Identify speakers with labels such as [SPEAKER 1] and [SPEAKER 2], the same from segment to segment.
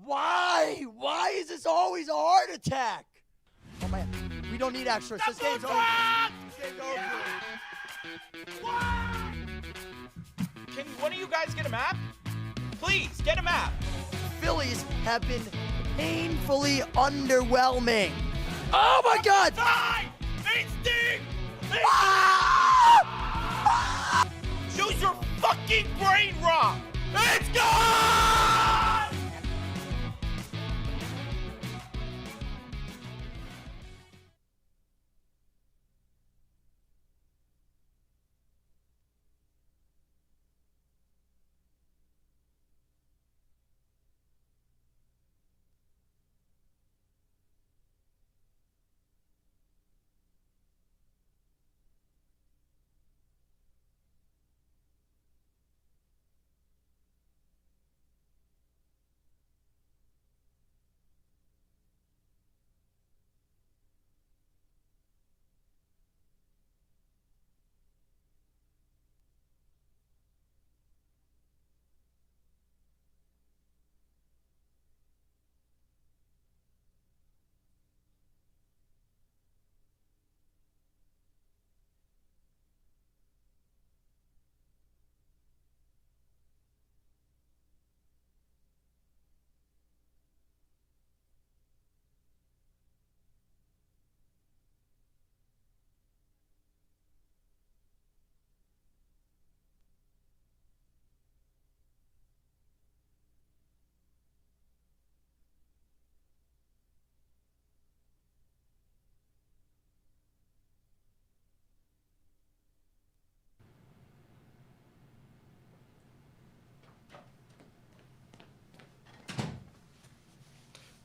[SPEAKER 1] Why? Why is this always a heart attack? Oh man, we don't need extras. This game's over. This game's over.
[SPEAKER 2] Can one of you guys get a map? Please, get a map.
[SPEAKER 1] Phillies have been painfully underwhelming. Oh my God!
[SPEAKER 2] They stink!
[SPEAKER 1] Ah!
[SPEAKER 2] Use your fucking brain rock! It's gone!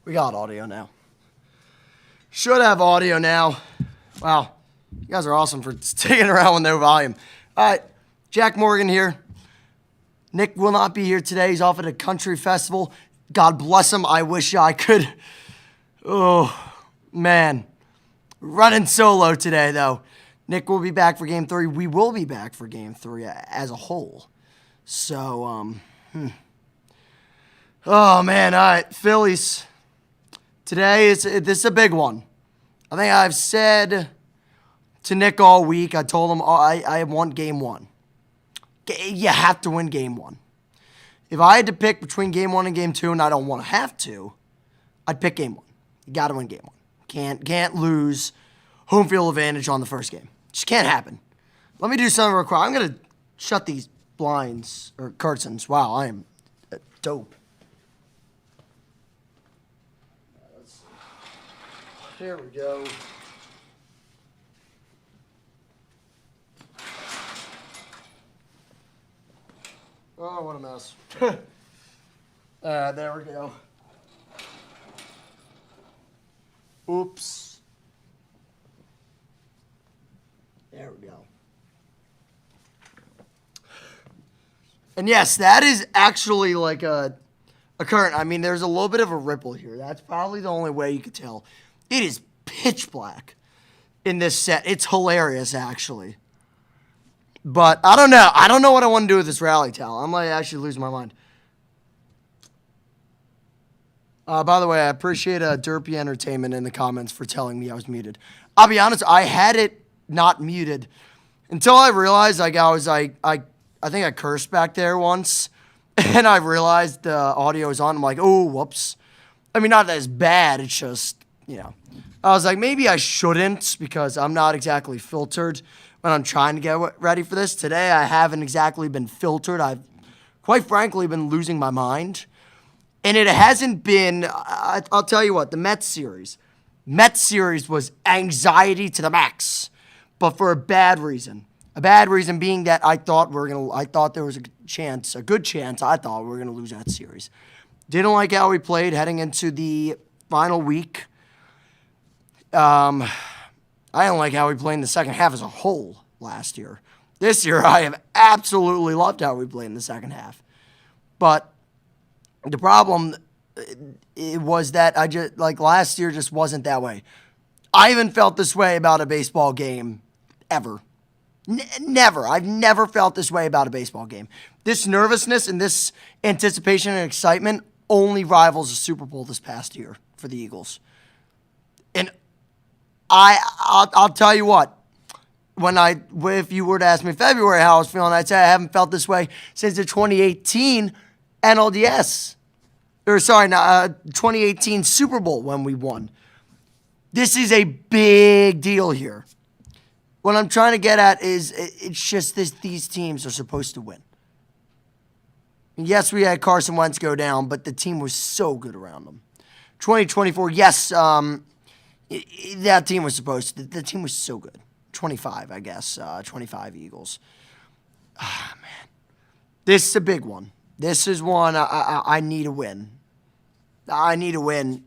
[SPEAKER 1] We got audio now. Should have audio now. Wow, you guys are awesome for sticking around with no volume. All right, Jack Morgan here. Nick will not be here today. He's off at a country festival. God bless him. I wish I could. Oh, man. Running solo today, though. Nick will be back for Game 3. We will be back for Game 3 as a whole. So, Oh, man. All right, Phillies. Today, this is a big one. I think I've said to Nick all week, I told him I want Game 1. You have to win Game 1. If I had to pick between Game 1 and Game 2, and I don't want to have to, I'd pick Game 1. You got to win Game 1. Can't lose home field advantage on the first game. Just can't happen. Let me do something real quick. I'm going to shut these blinds, or curtains. Wow, I am dope. Here we go. Oh, what a mess. There we go. Oops. There we go. And yes, that is actually like a current. I mean, there's a little bit of a ripple here. That's probably the only way you could tell. It is pitch black in this set. It's hilarious, actually. But I don't know. I don't know what I want to do with this rally towel. I might actually lose my mind. By the way, I appreciate Derpy Entertainment in the comments for telling me I was muted. I'll be honest, I had it not muted until I realized I think I cursed back there once, and I realized the audio was on. I'm like, oh, whoops. I mean, not as bad. It's just, you know. I was like, maybe I shouldn't because I'm not exactly filtered when I'm trying to get ready for this. Today, I haven't exactly been filtered. I've, quite frankly, been losing my mind. And it hasn't been, I'll tell you what, the Mets series. Mets series was anxiety to the max, but for a bad reason. A bad reason being that I thought there was a good chance I thought we were going to lose that series. Didn't like how we played heading into the final week. I didn't like how we played in the second half as a whole last year. This year, I have absolutely loved how we played in the second half. But the problem it was that I just, like, last year just wasn't that way. I haven't felt this way about a baseball game ever. Never. I've never felt this way about a baseball game. This nervousness and this anticipation and excitement only rivals the Super Bowl this past year for the Eagles. And I'll tell you what, if you were to ask me in February how I was feeling, I'd say I haven't felt this way since the 2018 NLDS. 2018 Super Bowl when we won. This is a big deal here. What I'm trying to get at is it's just these teams are supposed to win. Yes, we had Carson Wentz go down, but the team was so good around them. 2024, yes, that team was supposed to. The team was so good. 25, I guess. 25 Eagles. Ah, man. This is a big one. This is one I need a win. I need a win.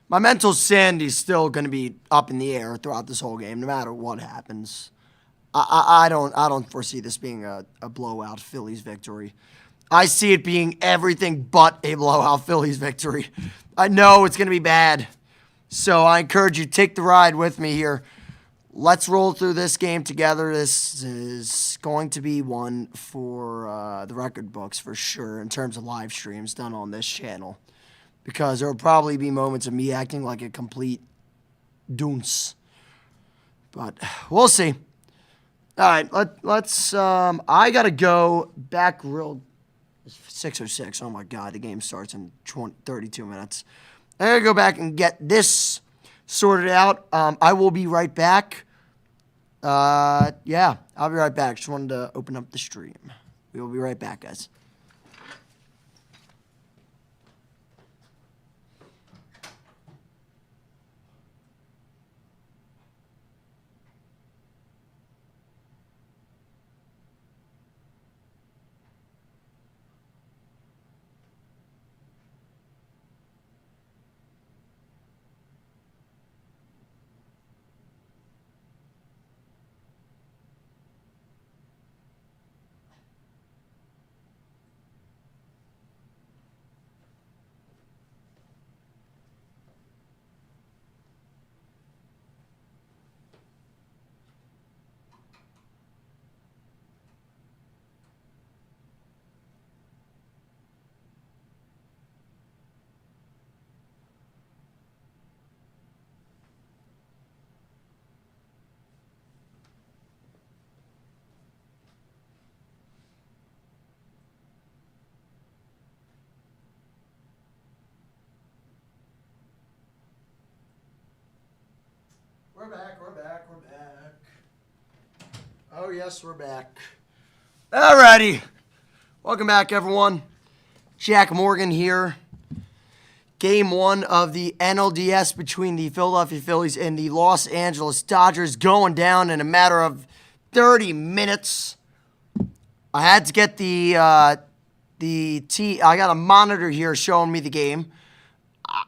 [SPEAKER 1] My mental sanity is still going to be up in the air throughout this whole game, no matter what happens. I don't foresee this being a blowout Phillies victory. I see it being everything but a blowout Phillies victory. I know it's going to be bad. So I encourage you, take the ride with me here. Let's roll through this game together. This is going to be one for the record books for sure in terms of live streams done on this channel. Because there will probably be moments of me acting like a complete dunce. But we'll see. All right, let's I got to go back real 6:06. Oh, my God. The game starts in 32 minutes. I got to go back and get this sorted out. I will be right back. Yeah, I'll be right back. Just wanted to open up the stream. We will be right back, guys. We're back. Oh, yes, we're back. Alrighty. Welcome back, everyone. Jack Morgan here. Game 1 of the NLDS between the Philadelphia Phillies and the Los Angeles Dodgers going down in a matter of 30 minutes. I had to get I got a monitor here showing me the game.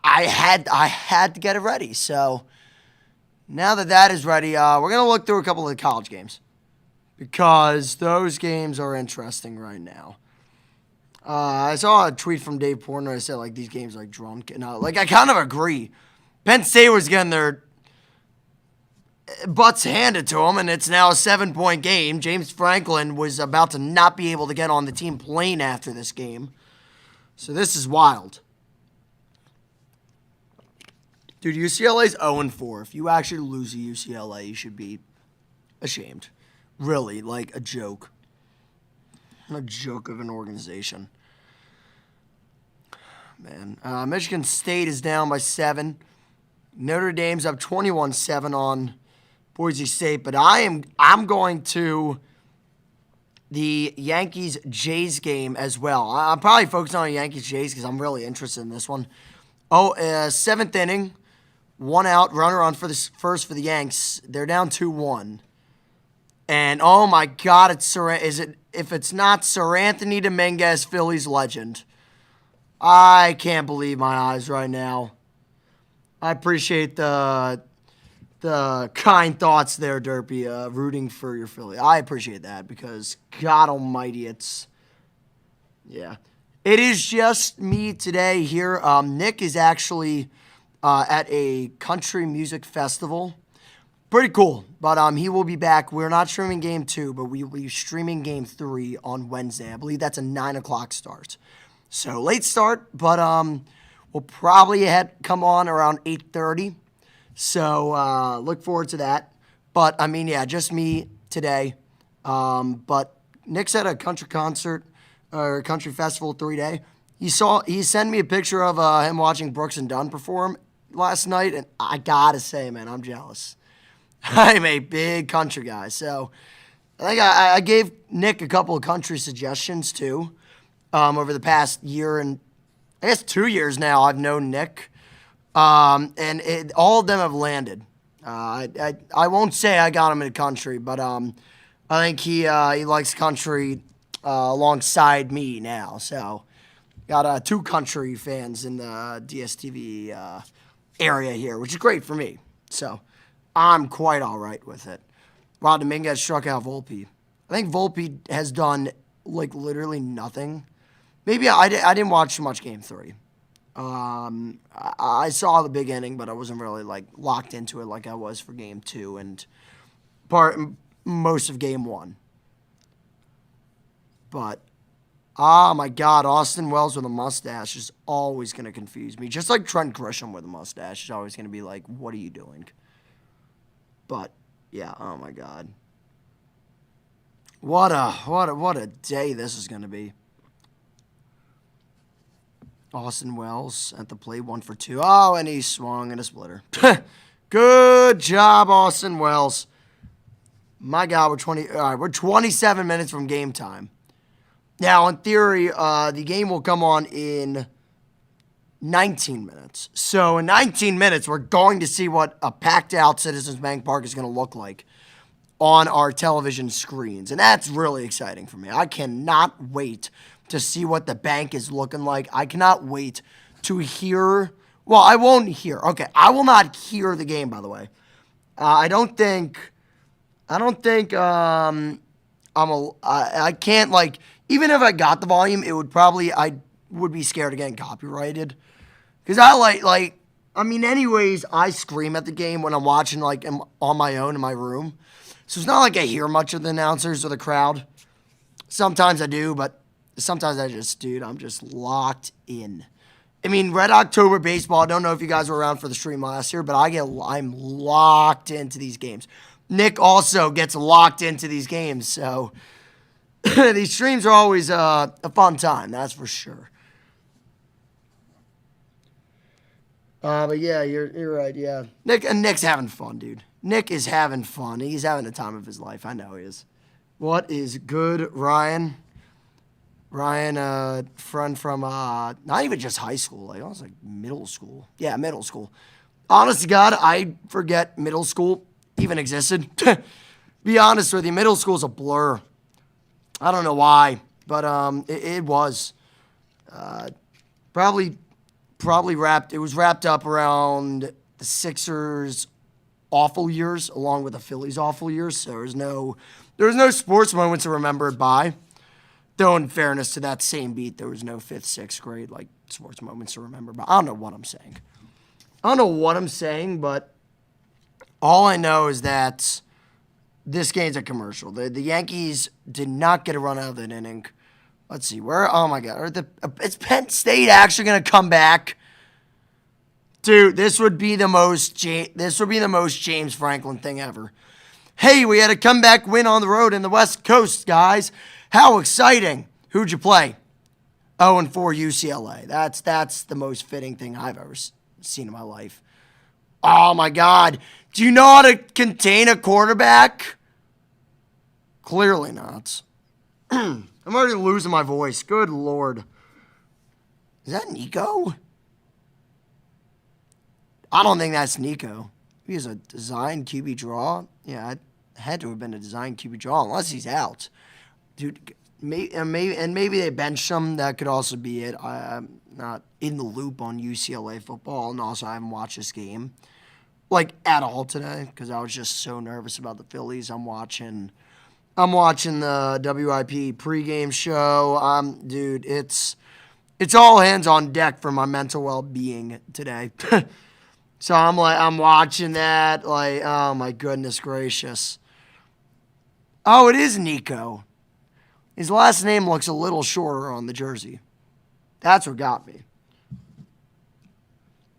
[SPEAKER 1] I had to get it ready, so now that is ready, we're going to look through a couple of the college games because those games are interesting right now. I saw a tweet from Dave Portner. I said, like, these games are, like, drunk. And, I kind of agree. Penn State was getting their butts handed to them, and it's now a 7-point game. James Franklin was about to not be able to get on the team plane after this game. So this is wild. Dude, UCLA's 0-4. If you actually lose to UCLA, you should be ashamed. Really, like a joke. A joke of an organization. Man, Michigan State is down by 7. Notre Dame's up 21-7 on Boise State, but I'm going to the Yankees-Jays game as well. I'm probably focusing on the Yankees-Jays because I'm really interested in this one. 7th inning. 1 out, runner on for the first for the Yanks. They're down 2-1. And oh my God, if it's not Sir Anthony Dominguez, Phillies legend. I can't believe my eyes right now. I appreciate the kind thoughts there, Derpy, rooting for your Philly. I appreciate that because God almighty, yeah. It is just me today here. Nick is actually at a country music festival. Pretty cool, but he will be back. We're not streaming Game 2, but we will be streaming Game 3 on Wednesday. I believe that's a 9 o'clock start. So late start, but we'll probably come on around 8:30. So look forward to that. But I mean, yeah, just me today. But Nick's at a country concert or country festival 3-day. He sent me a picture of him watching Brooks and Dunn perform last night, and I gotta say, man, I'm jealous. I'm a big country guy, so I think I gave Nick a couple of country suggestions too. Over the past year and I guess 2 years now, I've known Nick, and all of them have landed. I won't say I got him into country, but I think he likes country alongside me now. So got 2 country fans in the DSTV area here, which is great for me. So I'm quite all right with it. Rod Dominguez struck out Volpe. I think Volpe has done like literally nothing. Maybe I didn't watch too much Game 3. I saw the big inning, but I wasn't really like locked into it like I was for Game 2 and most of Game 1. But oh my God, Austin Wells with a mustache is always going to confuse me. Just like Trent Grisham with a mustache is always going to be like, what are you doing? But yeah, oh my God, what a day this is going to be. Austin Wells at the plate, 1 for 2. Oh, and he swung in a splitter. Good job, Austin Wells. My God, we're 27 minutes from game time. Now, in theory, the game will come on in 19 minutes. So in 19 minutes, we're going to see what a packed-out Citizens Bank Park is going to look like on our television screens. And that's really exciting for me. I cannot wait to see what the bank is looking like. I cannot wait to hear. Well, I won't hear. Okay, I will not hear the game, by the way. I can't, like, even if I got the volume, I would be scared of getting copyrighted. Because I mean, anyways, I scream at the game when I'm watching, like, on my own in my room. So it's not like I hear much of the announcers or the crowd. Sometimes I do, but sometimes I'm just locked in. I mean, Red October baseball, I don't know if you guys were around for the stream last year, but I'm locked into these games. Nick also gets locked into these games, so these streams are always a fun time, that's for sure. But yeah, you're right, yeah. Nick's having fun, dude. Nick is having fun. He's having the time of his life. I know he is. What is good, Ryan? Ryan, friend from not even just high school. Like I was like middle school. Yeah, middle school. Honest to God, I forget middle school even existed. Be honest with you, middle school's a blur. I don't know why, but it was probably wrapped. It was wrapped up around the Sixers' awful years, along with the Phillies' awful years. So there was no sports moments to remember it by. Though, in fairness to that same beat, there was no 5th, 6th grade, like, sports moments to remember. But I don't know what I'm saying. But all I know is that this game's a commercial. The Yankees did not get a run out of that inning. Let's see. Oh, my God. Is Penn State actually going to come back? Dude, this would be the most James Franklin thing ever. Hey, we had a comeback win on the road in the West Coast, guys. How exciting. Who'd you play? 0-4 UCLA. That's the most fitting thing I've ever seen in my life. Oh, my God. Do you know how to contain a quarterback? Clearly not. I'm already losing my voice. Good Lord. Is that Nico? I don't think that's Nico. He has a design QB draw. Yeah, it had to have been a design QB draw unless he's out. Dude, maybe they benched him. That could also be it. I'm not in the loop on UCLA football, and also I haven't watched this game, like, at all today because I was just so nervous about the Phillies. I'm watching the WIP pregame show. Dude, it's all hands on deck for my mental well-being today. So I'm watching that, like, oh my goodness gracious. Oh, it is Nico. His last name looks a little shorter on the jersey. That's what got me.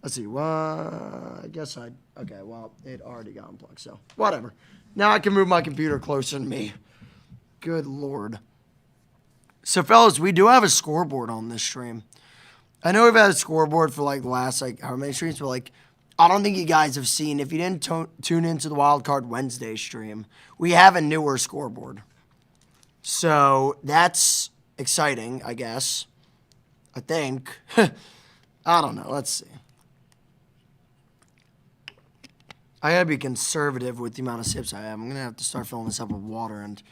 [SPEAKER 1] Let's see. I guess okay, well, it already got unplugged, so whatever. Now I can move my computer closer to me. Good Lord. So, fellas, we do have a scoreboard on this stream. I know we've had a scoreboard for, like, the last, like, how many streams, but, like, I don't think you guys have seen, if you didn't tune into the Wildcard Wednesday stream, we have a newer scoreboard. So, that's exciting, I guess. I think. I don't know. Let's see. I gotta be conservative with the amount of sips I have. I'm gonna have to start filling this up with water, and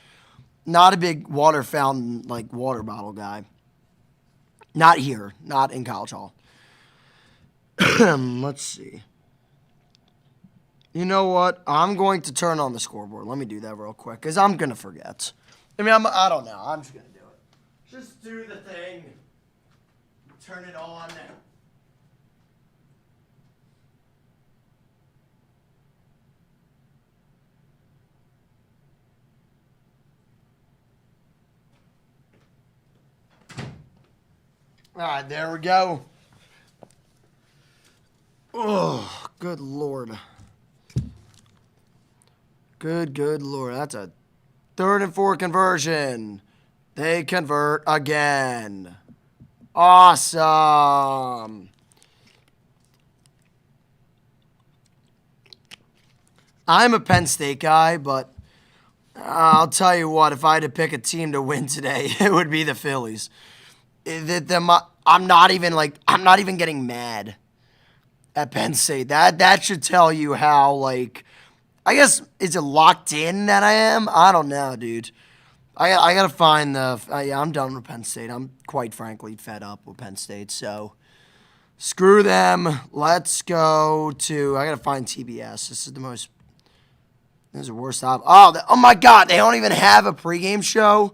[SPEAKER 1] not a big water fountain, like, water bottle guy. Not here. Not in College Hall. Let's see. You know what? I'm going to turn on the scoreboard. Let me do that real quick, because I'm going to forget. I mean, I don't know. I'm just going to do it. Just do the thing. Turn it on. All right, there we go. Oh, good Lord. Good Lord. That's a 3rd and 4 conversion. They convert again. Awesome. I'm a Penn State guy, but I'll tell you what, if I had to pick a team to win today, it would be the Phillies. I'm not even getting mad at Penn State. That should tell you how, like, I guess, is it locked in that I am? I don't know, dude. I gotta find yeah, I'm done with Penn State. I'm quite frankly fed up with Penn State, so screw them. Let's go to, I gotta find TBS. This is the worst op. Oh my God, they don't even have a pregame show.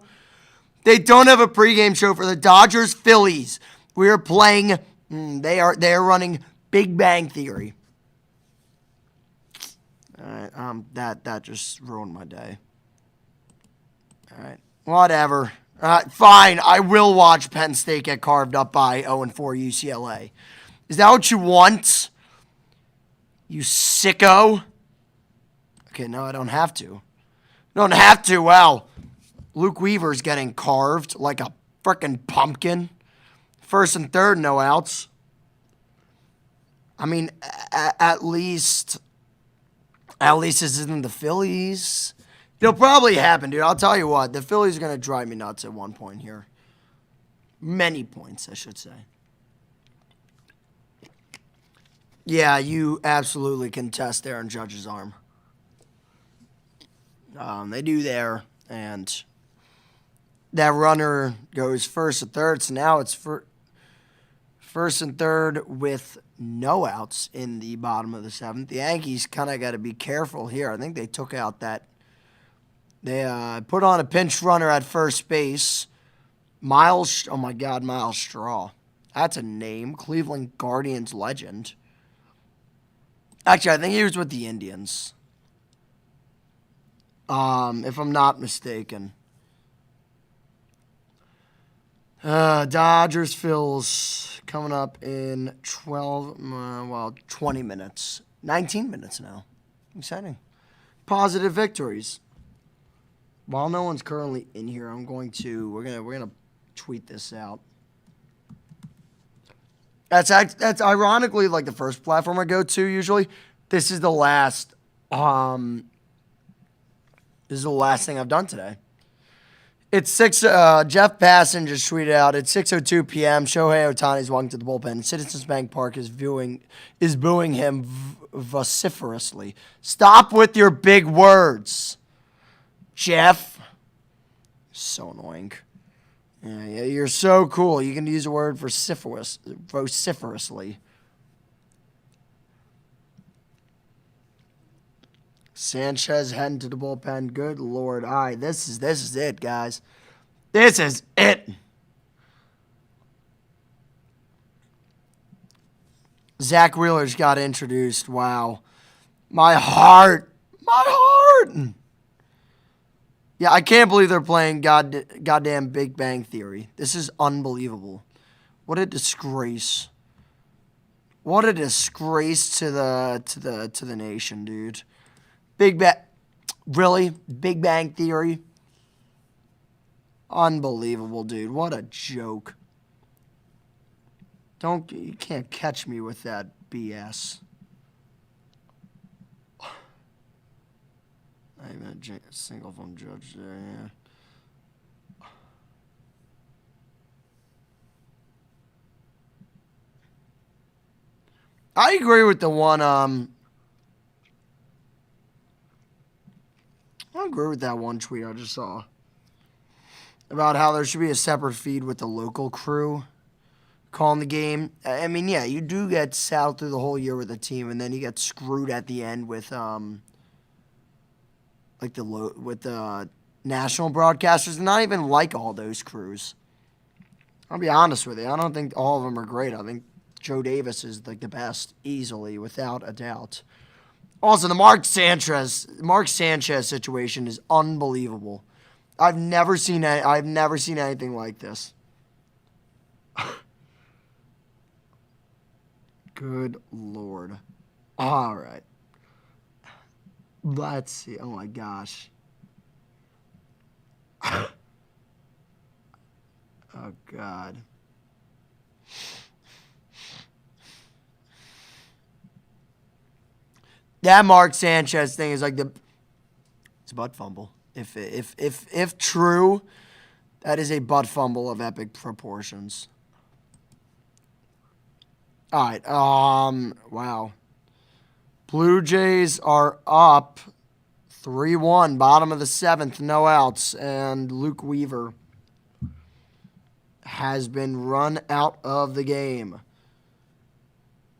[SPEAKER 1] They don't have a pregame show for the Dodgers Phillies. We are playing. They are running Big Bang Theory. All right. That just ruined my day. All right. Whatever. Fine. I will watch Penn State get carved up by 0-4 UCLA. Is that what you want? You sicko. Okay. No, I don't have to. Don't have to. Wow. Luke Weaver's getting carved like a frickin' pumpkin. 1st and 3rd, no outs. I mean, at least this isn't the Phillies. It'll probably happen, dude. I'll tell you what. The Phillies are going to drive me nuts at one point here. Many points, I should say. Yeah, you absolutely can test Aaron Judge's arm. They do there, and that runner goes 1st and 3rd, so now it's 1st and 3rd with no outs in the bottom of the 7th. The Yankees kind of got to be careful here. I think they took out that. They put on a pinch runner at first base. Miles, oh my God, Miles Straw. That's a name. Cleveland Guardians legend. Actually, I think he was with the Indians. If I'm not mistaken. Dodgers Phils coming up in 20 minutes. 19 minutes now. Exciting. Positive victories. While no one's currently in here, we're gonna tweet this out. That's ironically like the first platform I go to usually. This is the last thing I've done today. It's Jeff Passan just tweeted out, it's 6:02 p.m. Shohei Ohtani's walking to the bullpen. Citizens Bank Park is booing him vociferously. Stop with your big words, Jeff. So annoying. Yeah, you're so cool. You can use a word for vociferously. Sanchez heading to the bullpen. Good Lord. All right, this is it, guys. This is it. Zach Wheeler's got introduced. Wow. My heart. Yeah, I can't believe they're playing goddamn Big Bang Theory. This is unbelievable. What a disgrace. What a disgrace to the nation, dude. Really? Big Bang Theory? Unbelievable, dude. What a joke. You can't catch me with that BS. Not even a single phone judge there, yeah. I agree with the one, I agree with that one tweet I just saw about how there should be a separate feed with the local crew calling the game. I mean, yeah, you do get saddled through the whole year with a team, and then you get screwed at the end with with the national broadcasters. Not even like all those crews. I'll be honest with you. I don't think all of them are great. I think Joe Davis is like the best, easily, without a doubt. Also, the Mark Sanchez situation is unbelievable. I've never seen anything like this. Good Lord. All right. Let's see. Oh my gosh. Oh God. That Mark Sanchez thing is like it's a butt fumble. If true, that is a butt fumble of epic proportions. All right. Wow. Blue Jays are up 3-1, bottom of the 7th, no outs, and Luke Weaver has been run out of the game.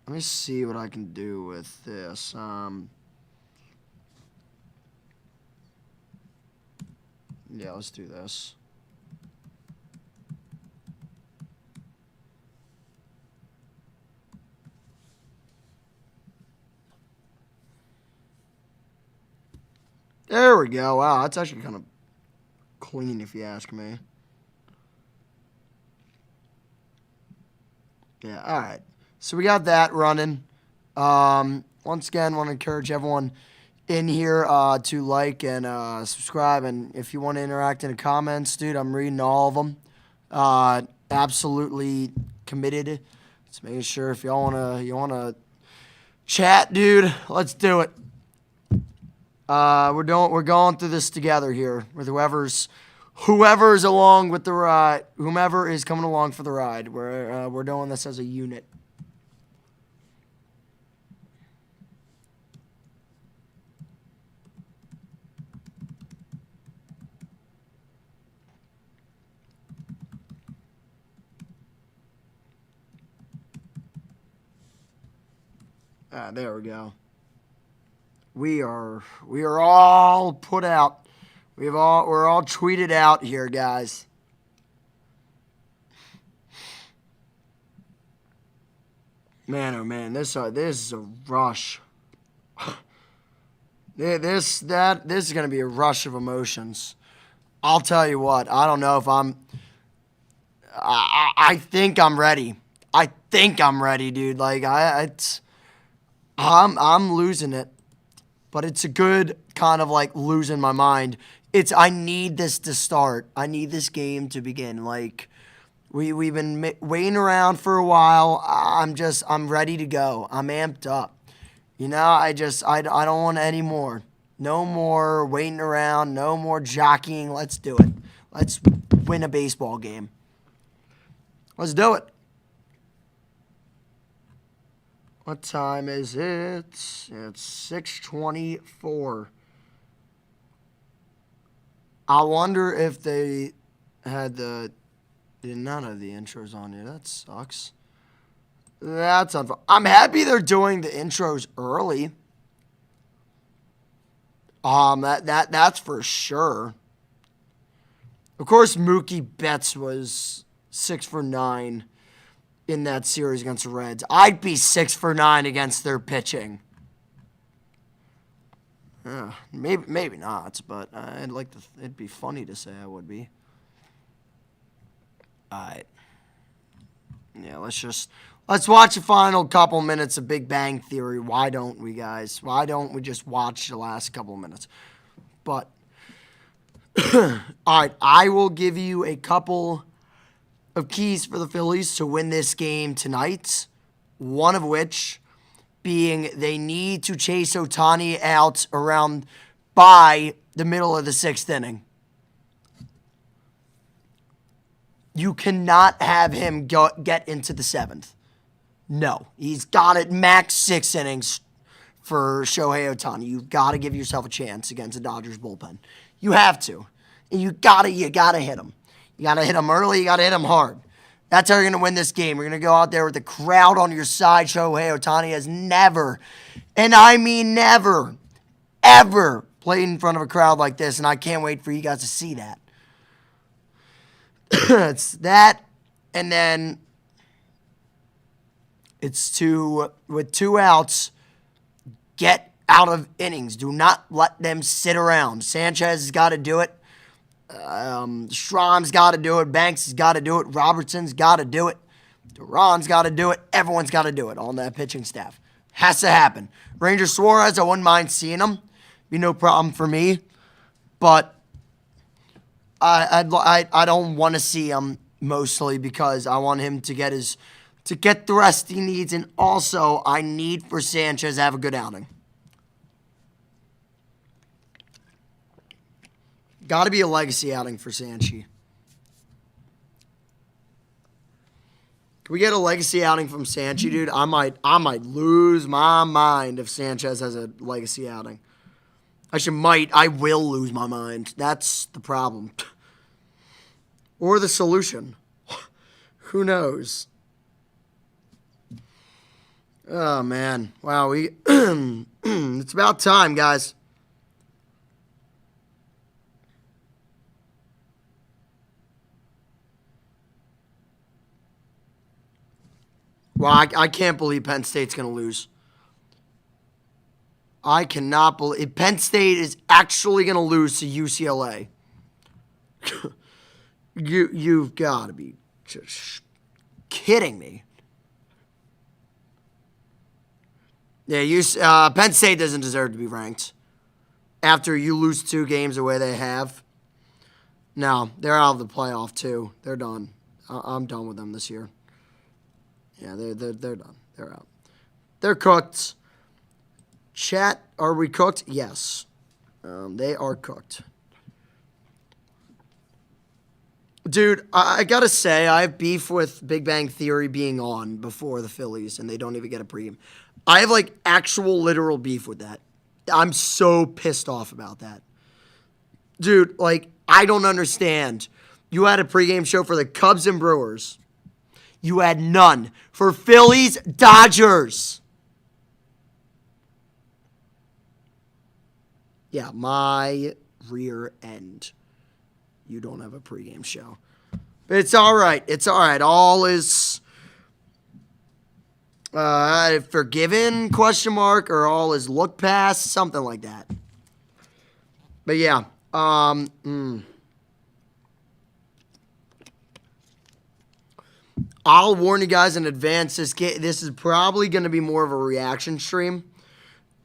[SPEAKER 1] Let me see what I can do with this. Yeah, let's do this. There we go. Wow, that's actually kind of clean if you ask me. Yeah, all right. So we got that running. Once again, want to encourage everyone in here to like and subscribe. And if you want to interact in the comments, dude, I'm reading all of them. Absolutely committed. Just making sure if y'all you wanna chat, dude, let's do it. We're going through this together here with whoever's along with the ride, whomever is coming along for the ride. We're doing this as a unit. There we go. We are all put out. We're all tweeted out here, guys. Man, oh man, this is a rush. This is gonna be a rush of emotions. I'll tell you what. I don't know if I think I'm ready. I think I'm ready, dude. Like I'm losing it. But it's a good kind of like losing my mind. I need this to start. I need this game to begin. Like we've been waiting around for a while. I'm ready to go. I'm amped up. You know, I don't want any more. No more waiting around. No more jockeying. Let's do it. Let's win a baseball game. Let's do it. What time is it? It's 6:24. I wonder if they did none of the intros on here. That sucks. That's unfun. I'm happy they're doing the intros early. That's for sure. Of course, Mookie Betts was 6 for 9 in that series against the Reds. I'd be 6 for 9 against their pitching. Maybe not, but it'd be funny to say I would be. All right. Yeah, let's watch the final couple minutes of Big Bang Theory. Why don't we, guys? Why don't we just watch the last couple minutes? But all right, I will give you a couple of keys for the Phillies to win this game tonight. One of which being they need to chase Ohtani out around by the middle of the 6th inning. You cannot have him get into the 7th. No. He's got it max 6 innings for Shohei Ohtani. You've got to give yourself a chance against the Dodgers bullpen. You have to. And you gotta hit him. You gotta hit him early, you gotta hit him hard. That's how you're gonna win this game. You're gonna go out there with the crowd on your side. Shohei Ohtani has never, and I mean never, ever played in front of a crowd like this, and I can't wait for you guys to see that. It's that, and then it's with 2 outs, get out of innings. Do not let them sit around. Sanchez has got to do it. Strom's got to do it. Banks has got to do it. Robertson's got to do it. Duran's got to do it. Everyone's got to do it on that pitching staff. Has to happen. Ranger Suarez, I wouldn't mind seeing him. Be no problem for me. But I don't want to see him mostly because I want him to get the rest he needs, and also I need for Sanchez to have a good outing. Got to be a legacy outing for Sanchi. Can we get a legacy outing from Sanchi, dude? I might lose my mind if Sanchez has a legacy outing. I will lose my mind. That's the problem. Or the solution. Who knows? Oh, man. Wow, it's about time, guys. Well, I can't believe Penn State's going to lose. I cannot believe Penn State is actually going to lose to UCLA. You've got to be just kidding me. Yeah, Penn State doesn't deserve to be ranked. After you lose 2 games the way they have. No, they're out of the playoff too. They're done. I'm done with them this year. Yeah, they're done. They're out. They're cooked. Chat, are we cooked? Yes. They are cooked. Dude, I gotta say, I have beef with Big Bang Theory being on before the Phillies, and they don't even get a pregame. I have, actual literal beef with that. I'm so pissed off about that. Dude, I don't understand. You had a pregame show for the Cubs and Brewers. You had none for Phillies, Dodgers. Yeah, my rear end. You don't have a pregame show. But it's all right. It's all right. All is forgiven, ? Or all is looked past, something like that. But yeah. I'll warn you guys in advance, this is probably going to be more of a reaction stream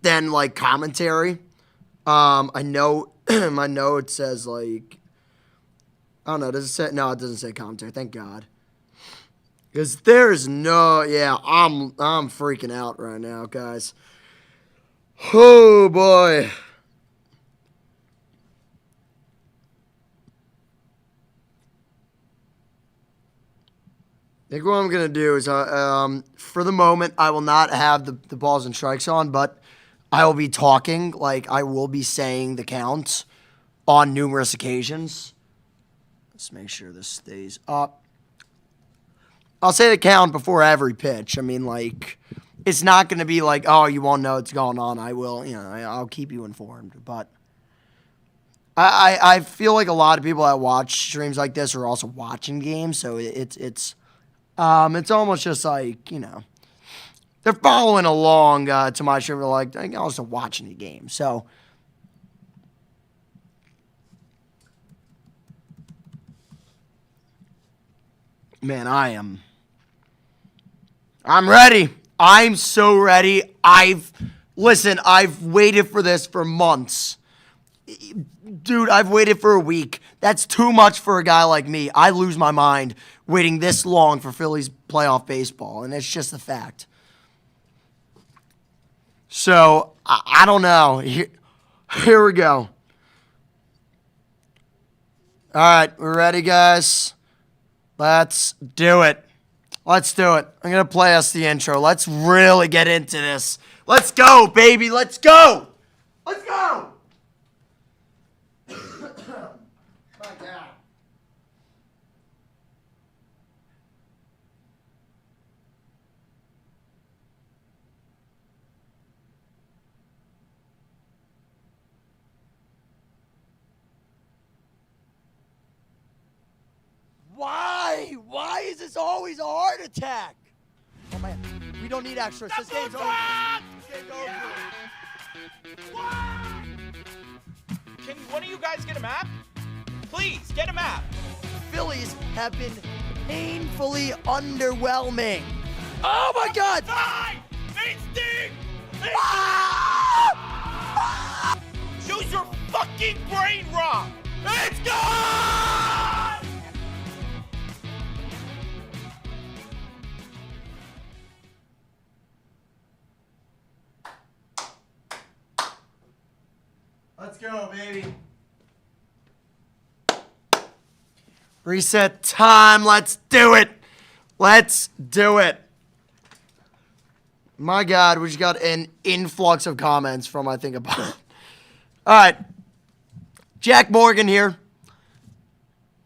[SPEAKER 1] than, commentary. I know my note says, I don't know, does it say? No, it doesn't say commentary, thank God. Because there's no, yeah, I'm freaking out right now, guys. Oh, boy. I think what I'm going to do is, for the moment, I will not have the balls and strikes on, but I will be talking, I will be saying the counts on numerous occasions. Let's make sure this stays up. I'll say the count before every pitch. I mean, it's not going to be oh, you won't know what's going on. I will, I'll keep you informed. But I feel like a lot of people that watch streams like this are also watching games, so it's almost just they're following along to my stream. They're also watching the game. So, man, I am I'm ready. I'm so ready. I've waited for this for months. Dude, I've waited for a week. That's too much for a guy like me. I lose my mind waiting this long for Phillies playoff baseball, and it's just a fact. So, I don't know. Here we go. All right, we're ready, guys. Let's do it. Let's do it. I'm going to play us the intro. Let's really get into this. Let's go, baby. Let's go. Let's go. My God. Why? Why is this always a heart attack? Oh, man. We don't need extras. This game's over. This game's over.
[SPEAKER 2] Why? Can one of you guys get a map? Please, get a map.
[SPEAKER 1] Phillies have been painfully underwhelming. Oh, my God.
[SPEAKER 2] They stink!
[SPEAKER 1] Ah!
[SPEAKER 2] Choose your fucking brain wrong! It's gone!
[SPEAKER 1] Let's go, baby. Reset time. Let's do it. Let's do it. My God, we just got an influx of comments from, I think, about. All right. Jack Morgan here.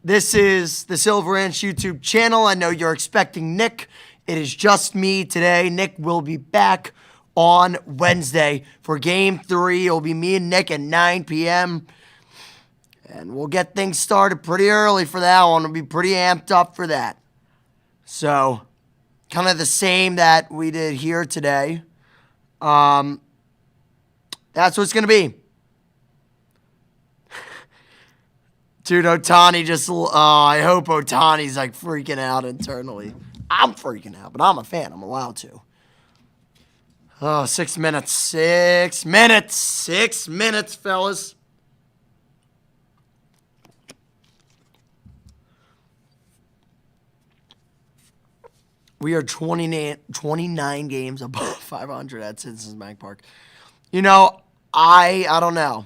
[SPEAKER 1] This is the Silver Ranch YouTube channel. I know you're expecting Nick. It is just me today. Nick will be back on Wednesday for Game 3. It'll be me and Nick at 9 p.m. And we'll get things started pretty early for that one. We'll be pretty amped up for that. So, kind of the same that we did here today. That's what it's going to be. Dude, Ohtani just, I hope Ohtani's like freaking out internally. I'm freaking out, but I'm a fan. I'm allowed to. Oh, 6 minutes. 6 minutes. 6 minutes, fellas. We are 29 games above 500 at Citizens Bank Park. You know, I don't know.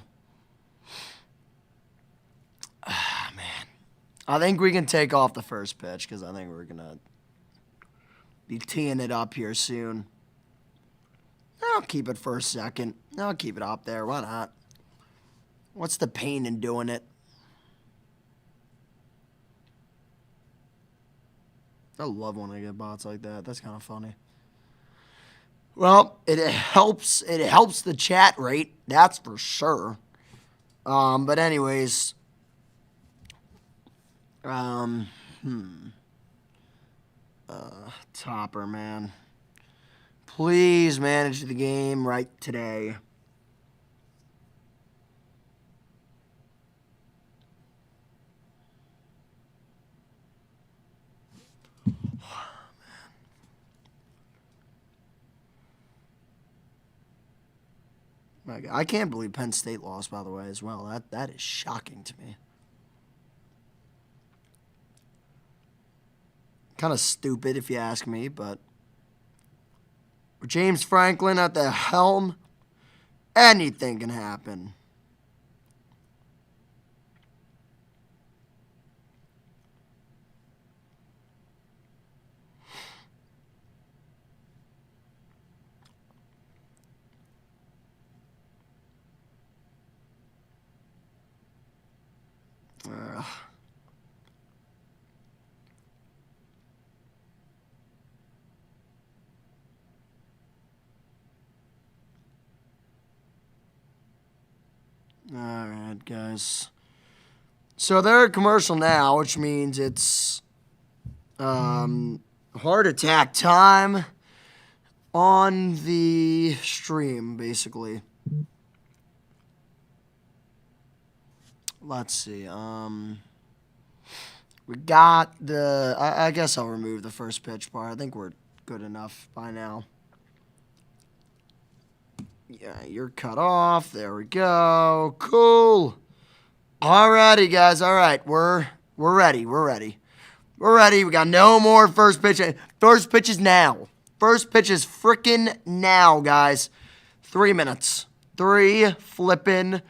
[SPEAKER 1] Man. I think we can take off the first pitch because I think we're going to be teeing it up here soon. I'll keep it for a second. I'll keep it up there. Why not? What's the pain in doing it? I love when I get bots like that. That's kind of funny. Well, it helps. It helps the chat rate. That's for sure. But anyways, Topper, man. Please manage the game right today. My God. I can't believe Penn State lost, by the way, as well. That is shocking to me. Kind of stupid, if you ask me, but with James Franklin at the helm, anything can happen. All right, guys. So they're a commercial now, which means it's heart attack time on the stream, basically. Let's see. We got the. I guess I'll remove the first pitch part. I think we're good enough by now. Yeah, you're cut off. There we go. Cool. Alrighty, guys. All right, we're ready. We're ready. We're ready. We got no more first pitch. First pitch is now. First pitch is freaking now, guys. 3 minutes. 3 flippin'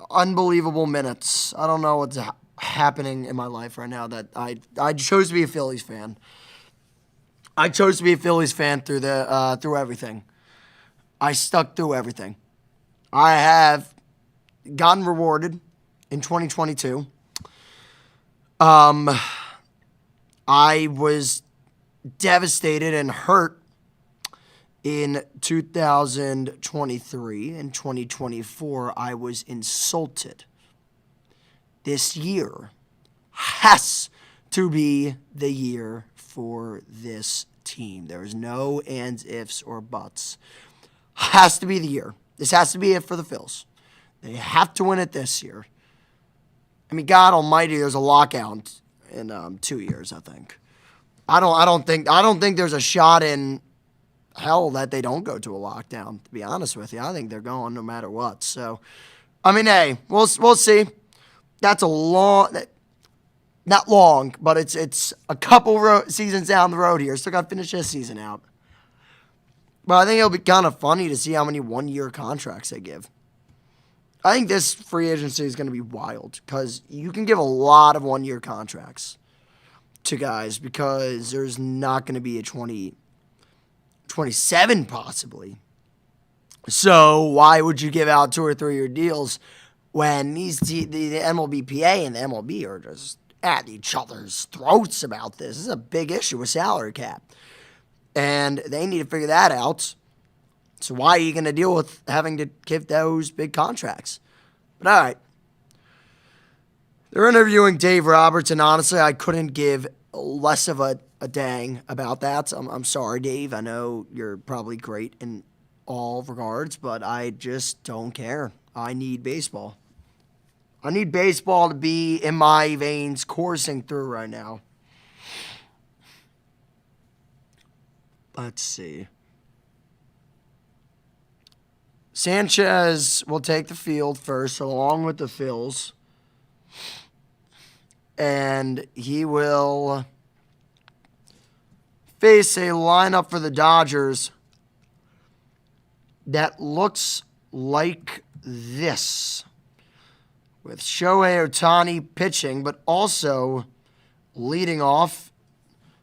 [SPEAKER 1] unbelievable minutes. I don't know what's happening in my life right now that I chose to be a Phillies fan. I chose to be a Phillies fan through everything. I stuck through everything. I have gotten rewarded in 2022. I was devastated and hurt in 2023. In 2024, I was insulted. This year has to be the year for this team. There is no ands, ifs, or buts. Has to be the year. This has to be it for the Phils. They have to win it this year. I mean, God Almighty, there's a lockout in 2 years. I think. I don't think there's a shot in hell that they don't go to a lockdown. To be honest with you, I think they're going no matter what. So, I mean, hey, we'll see. That's a long, not long, but it's a couple seasons down the road here. Still got to finish this season out. But I think it'll be kind of funny to see how many one-year contracts they give. I think this free agency is going to be wild because you can give a lot of one-year contracts to guys because there's not going to be a 27 possibly. So why would you give out 2 or 3 year deals when the MLBPA and the MLB are just at each other's throats about this? This is a big issue with salary cap. And they need to figure that out. So why are you going to deal with having to give those big contracts? But all right. They're interviewing Dave Roberts, and honestly, I couldn't give less of a dang about that. I'm sorry, Dave. I know you're probably great in all regards, but I just don't care. I need baseball. I need baseball to be in my veins coursing through right now. Let's see. Sanchez will take the field first, along with the Phils. And he will face a lineup for the Dodgers that looks like this. With Shohei Ohtani pitching, but also leading off,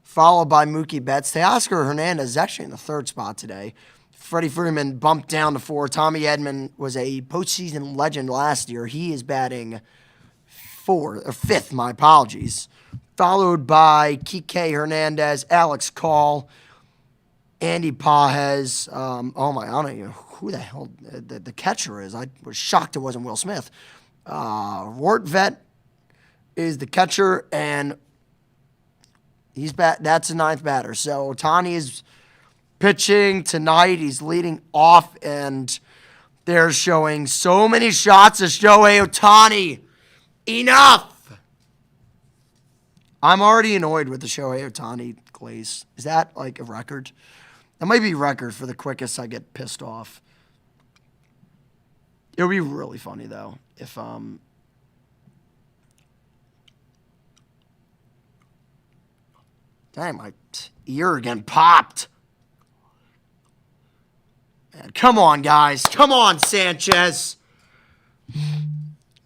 [SPEAKER 1] followed by Mookie Betts. Teoscar Hernandez is actually in the 3rd spot today. Freddie Freeman bumped down to 4. Tommy Edman was a postseason legend last year. He is batting 5th, my apologies. Followed by Kike Hernandez, Alex Call, Andy Pages. I don't know who the hell the catcher is. I was shocked it wasn't Will Smith. Wortvet is the catcher, and that's the 9th batter. So Ohtani is pitching tonight. He's leading off, and they're showing so many shots of Shohei Ohtani. Enough! I'm already annoyed with the Shohei Ohtani glaze. Is that like a record? That might be a record for the quickest I get pissed off. It would be really funny, though, if dang, my ear again popped. Man, come on, guys. Come on, Sanchez.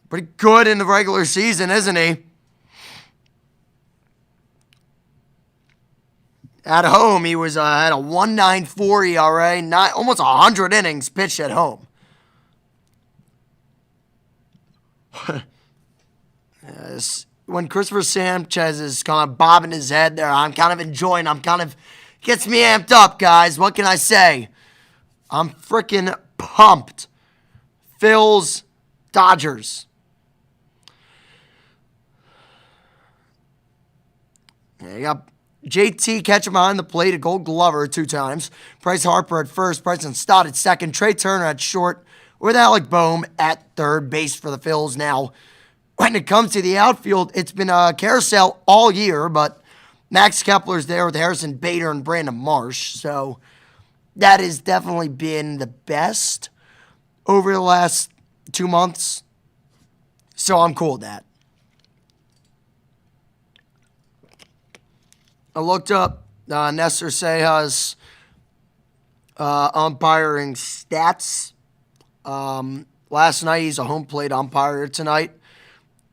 [SPEAKER 1] Pretty good in the regular season, isn't he? At home, he was had a 1.94 ERA, almost 100 innings pitched at home. Yes. When Christopher Sanchez is kind of bobbing his head there, I'm kind of enjoying. Gets me amped up, guys. What can I say? I'm freaking pumped. Phils, Dodgers. Yeah, you got JT catching behind the plate, a Gold Glover 2 times. Bryce Harper at first, Bryson Stott at second, Trey Turner at short, with Alec Boehm at third base for the Phils. Now, when it comes to the outfield, it's been a carousel all year, but Max Kepler's there with Harrison Bader and Brandon Marsh. So that has definitely been the best over the last 2 months. So I'm cool with that. I looked up Nestor Ceja's umpiring stats. Last night, he's a home plate umpire tonight.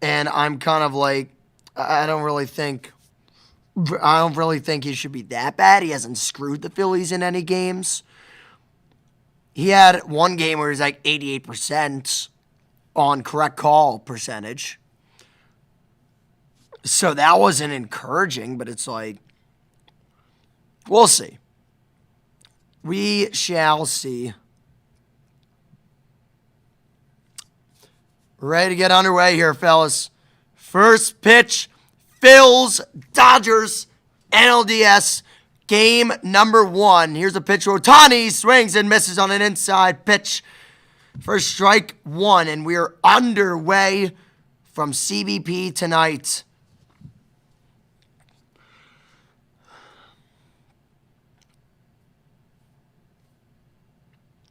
[SPEAKER 1] And I'm kind of like, I don't really think he should be that bad. He hasn't screwed the Phillies in any games. He had one game where he's like 88% on correct call percentage. So that wasn't encouraging, but it's like, we'll see. We shall see. We're ready to get underway here, fellas. First pitch, Phillies, Dodgers, NLDS, game number 1. Here's a pitch. Ohtani swings and misses on an inside pitch for strike 1, and we are underway from CBP tonight.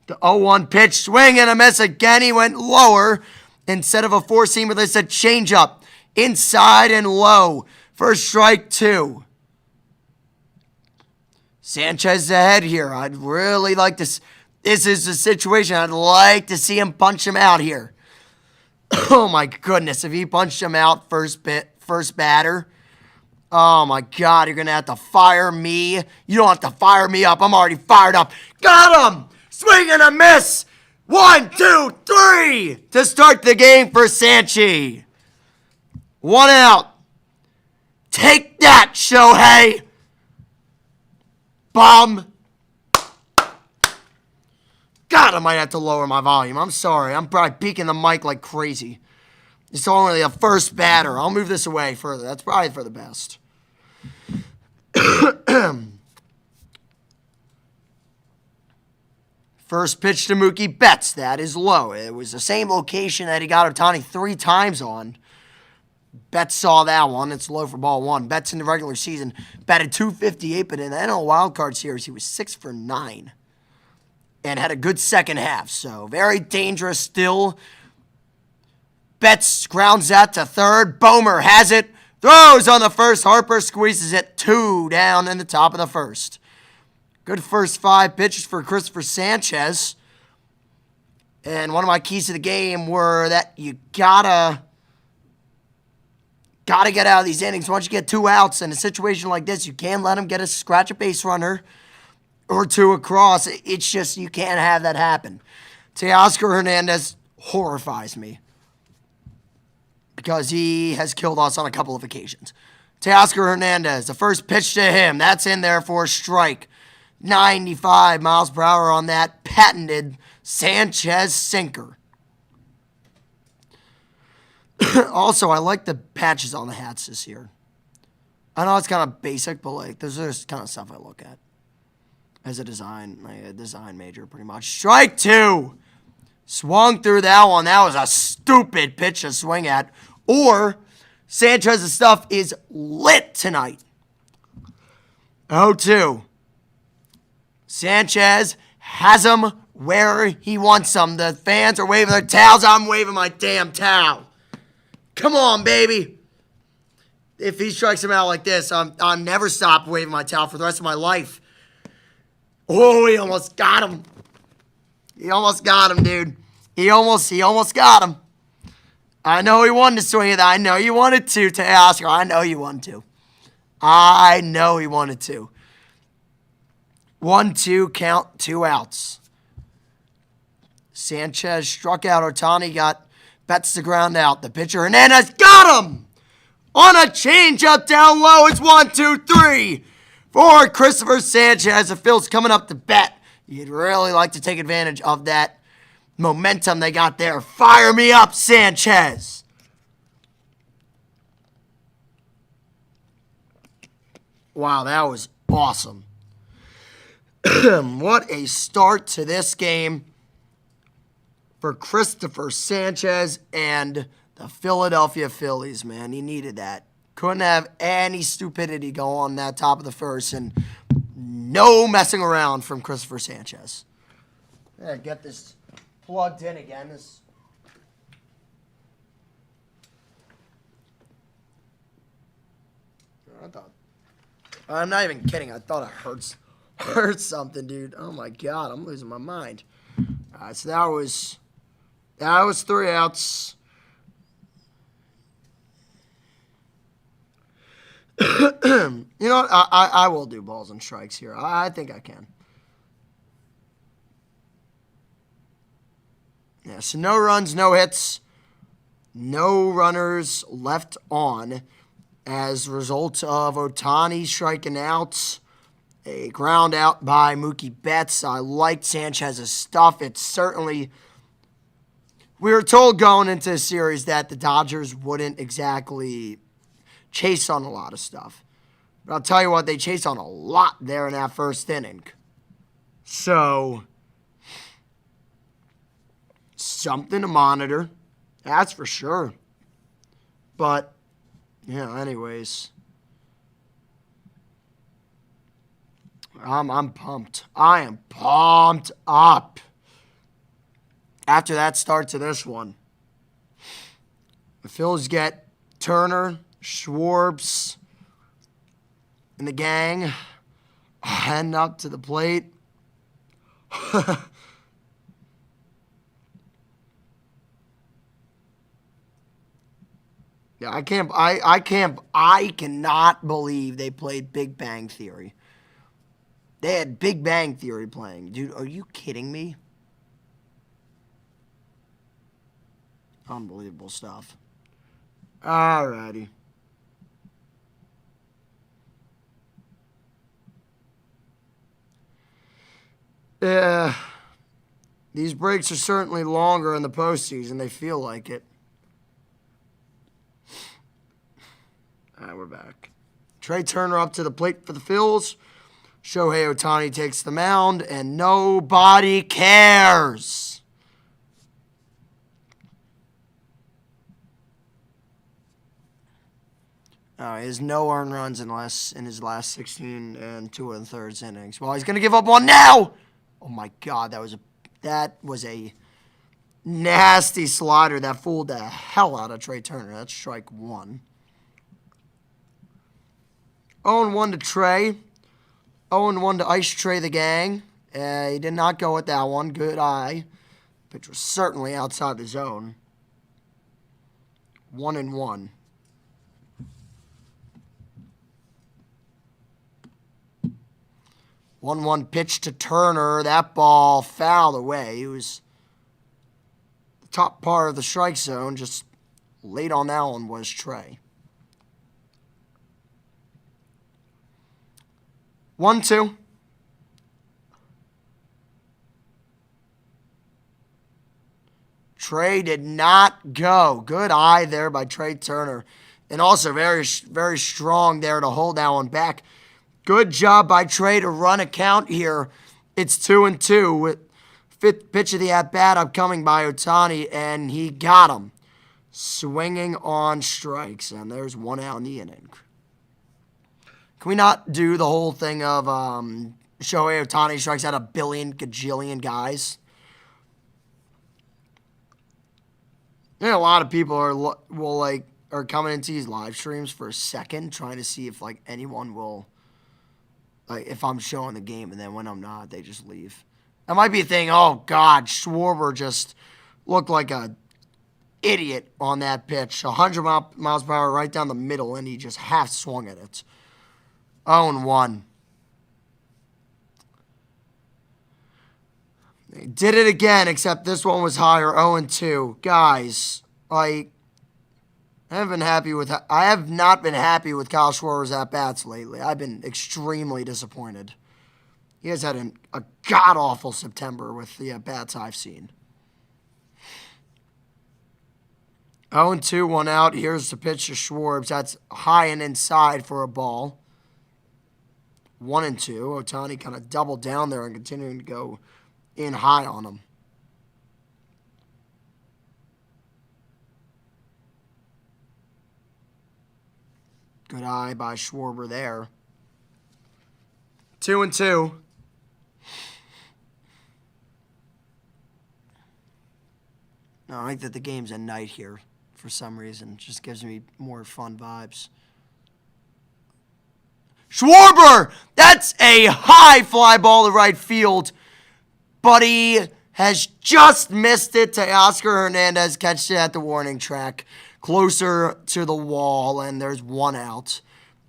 [SPEAKER 1] The 0-1 pitch, swing and a miss again. He went lower instead of a four-seamer. They said changeup, inside and low for strike 2. Sanchez is ahead here. I'd really like to. This is the situation. I'd like to see him punch him out here. Oh my goodness! If he punched him out first batter. Oh my God! You're gonna have to fire me. You don't have to fire me up. I'm already fired up. Got him. Swing and a miss. 1, 2, 3 to start the game for Sanchi. 1 out. Take that, Shohei. Bum. God, I might have to lower my volume. I'm sorry. I'm probably peeking the mic like crazy. It's only a first batter. I'll move this away further. That's probably for the best. First pitch to Mookie Betts. That is low. It was the same location that he got Ohtani 3 times on. Betts saw that one. It's low for ball 1. Betts in the regular season batted .258, but in the NL Wildcard Series, he was 6 for 9 and had a good second half. So very dangerous still. Betts grounds out to third. Bomer has it. Throws on the first. Harper squeezes it 2 down in the top of the first. Good first 5 pitches for Christopher Sanchez. And one of my keys to the game were that you gotta get out of these innings. Once you get 2 outs in a situation like this, you can't let him get a scratch a base runner or 2 across. It's just, you can't have that happen. Teoscar Hernandez horrifies me because he has killed us on a couple of occasions. Teoscar Hernandez, the first pitch to him, that's in there for a strike. 95 miles per hour on that patented Sanchez sinker. Also, I like the patches on the hats this year. I know it's kind of basic, but like this is kind of stuff I look at as a design major, pretty much. Strike 2. Swung through that one. That was a stupid pitch to swing at. Or Sanchez's stuff is lit tonight. 0-2. Sanchez has him where he wants them. The fans are waving their towels. I'm waving my damn towel. Come on, baby. If he strikes him out like this, I'll never stop waving my towel for the rest of my life. Oh, he almost got him. He almost got him, dude. He almost got him. I know he wanted to swing it. I know you wanted to Oscar. I know you wanted to. I know he wanted to. 1-2 count, 2 outs. Sanchez struck out. Ohtani got Betts the ground out. The pitcher Hernandez got him on a changeup down low. It's 1-2-3 for Christopher Sanchez. The Phil's coming up to bat. You'd really like to take advantage of that momentum they got there. Fire me up, Sanchez. Wow, that was awesome. What a start to this game for Christopher Sanchez and the Philadelphia Phillies, man. He needed that. Couldn't have any stupidity go on that top of the first, and no messing around from Christopher Sanchez. Yeah, get this plugged in again. I'm not even kidding. I thought it hurt something, dude. Oh my god, I'm losing my mind. All right, so that was 3 outs. You know what? I will do balls and strikes here. I think I can. Yeah, so no runs, no hits, no runners left on as a result of Ohtani striking out. A ground out by Mookie Betts. I liked Sanchez's stuff. It's certainly... We were told going into the series that the Dodgers wouldn't exactly chase on a lot of stuff. But I'll tell you what, they chased on a lot there in that first inning. So, something to monitor. That's for sure. But, yeah, anyways. I'm pumped. I am pumped up. After that start to this one. The Phillies get Turner, Schwartz, and the gang heading up to the plate. Yeah, I cannot believe they played Big Bang Theory. They had Big Bang Theory playing. Dude, are you kidding me? Unbelievable stuff. Alrighty. Yeah. These breaks are certainly longer in the postseason. They feel like it. Alright, we're back. Trey Turner up to the plate for the Phils. Shohei Ohtani takes the mound, and nobody cares. He has no earned runs in his last 16 and 2 1/3 innings. Well, he's going to give up one now. Oh my God, that was a nasty slider that fooled the hell out of Trey Turner. That's strike one. 0-1 to Trey. 0-1 to Ice Trey the gang. He did not go with that one. Good eye. Pitch was certainly outside the zone. 1-1. 1-1 pitch to Turner. That ball fouled away. It was the top part of the strike zone. Just late on that one was Trey. 1-2. Trey did not go. Good eye there by Trey Turner. And also very, very strong there to hold that one back. Good job by Trey to run a count here. It's 2-2 with fifth pitch of the at-bat upcoming by Ohtani, and he got him. Swinging on strikes, and there's one out in the inning. Can we not do the whole thing of Shohei Ohtani strikes out a billion gajillion guys? Yeah, a lot of people are coming into these live streams for a second, trying to see if anyone will, if I'm showing the game, and then when I'm not, they just leave. That might be a thing. Oh God, Schwarber just looked like a idiot on that pitch. 100 miles per hour right down the middle, and he just half swung at it. 0-1. They did it again, except this one was higher. 0-2. Guys, I have not been happy with Kyle Schwarber's at-bats lately. I've been extremely disappointed. He has had a god-awful September with the at-bats I've seen. 0-2, 1 out. Here's the pitch to Schwarber. That's high and inside for a ball. 1-2. Ohtani kind of doubled down there and continuing to go in high on him. Good eye by Schwarber there. 2-2. I like that the game's at night here for some reason. It just gives me more fun vibes. Schwarber! That's a high fly ball to right field. But he has just missed it to Oscar Hernandez. Catches it at the warning track. Closer to the wall, and there's 1 out.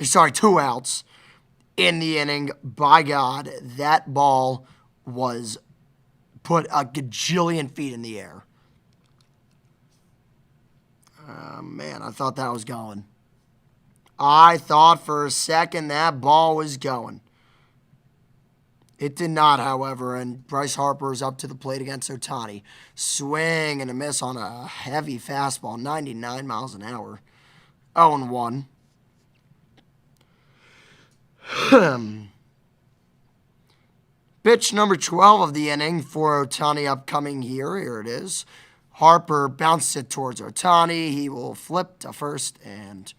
[SPEAKER 1] Sorry, 2 outs in the inning. By God, that ball was put a gajillion feet in the air. Man, I thought that was going. I thought for a second that ball was going. It did not, however, and Bryce Harper is up to the plate against Ohtani. Swing and a miss on a heavy fastball, 99 miles an hour. 0-1. Pitch number 12 of the inning for Ohtani upcoming here. Here it is. Harper bounced it towards Ohtani. He will flip to first, and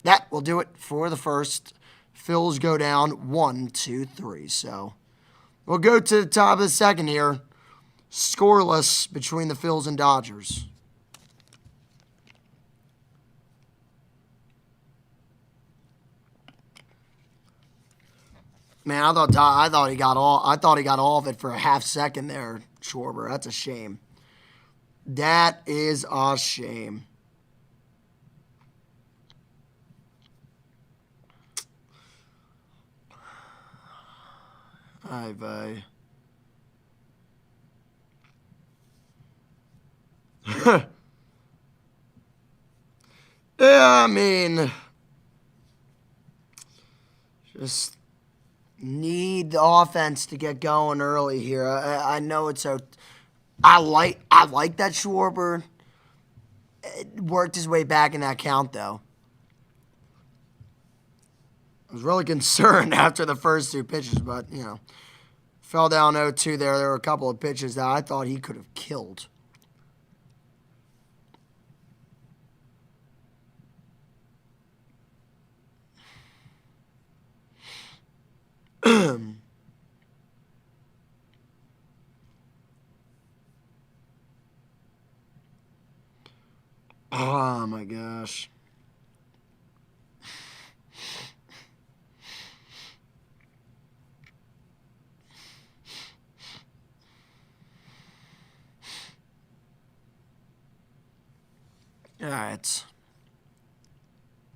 [SPEAKER 1] that will do it for the first. Phillies go down 1-2-3. So we'll go to the top of the second here. Scoreless between the Phillies and Dodgers. Man, I thought he got all of it for a half second there, Schwarber. That's a shame. That is a shame. Yeah, I mean, just need the offense to get going early here. I know it's so. I like that Schwarber worked his way back in that count, though. I was really concerned after the first 2 pitches, but, fell down 0-2 there. There were a couple of pitches that I thought he could have killed. Oh, my gosh. All right.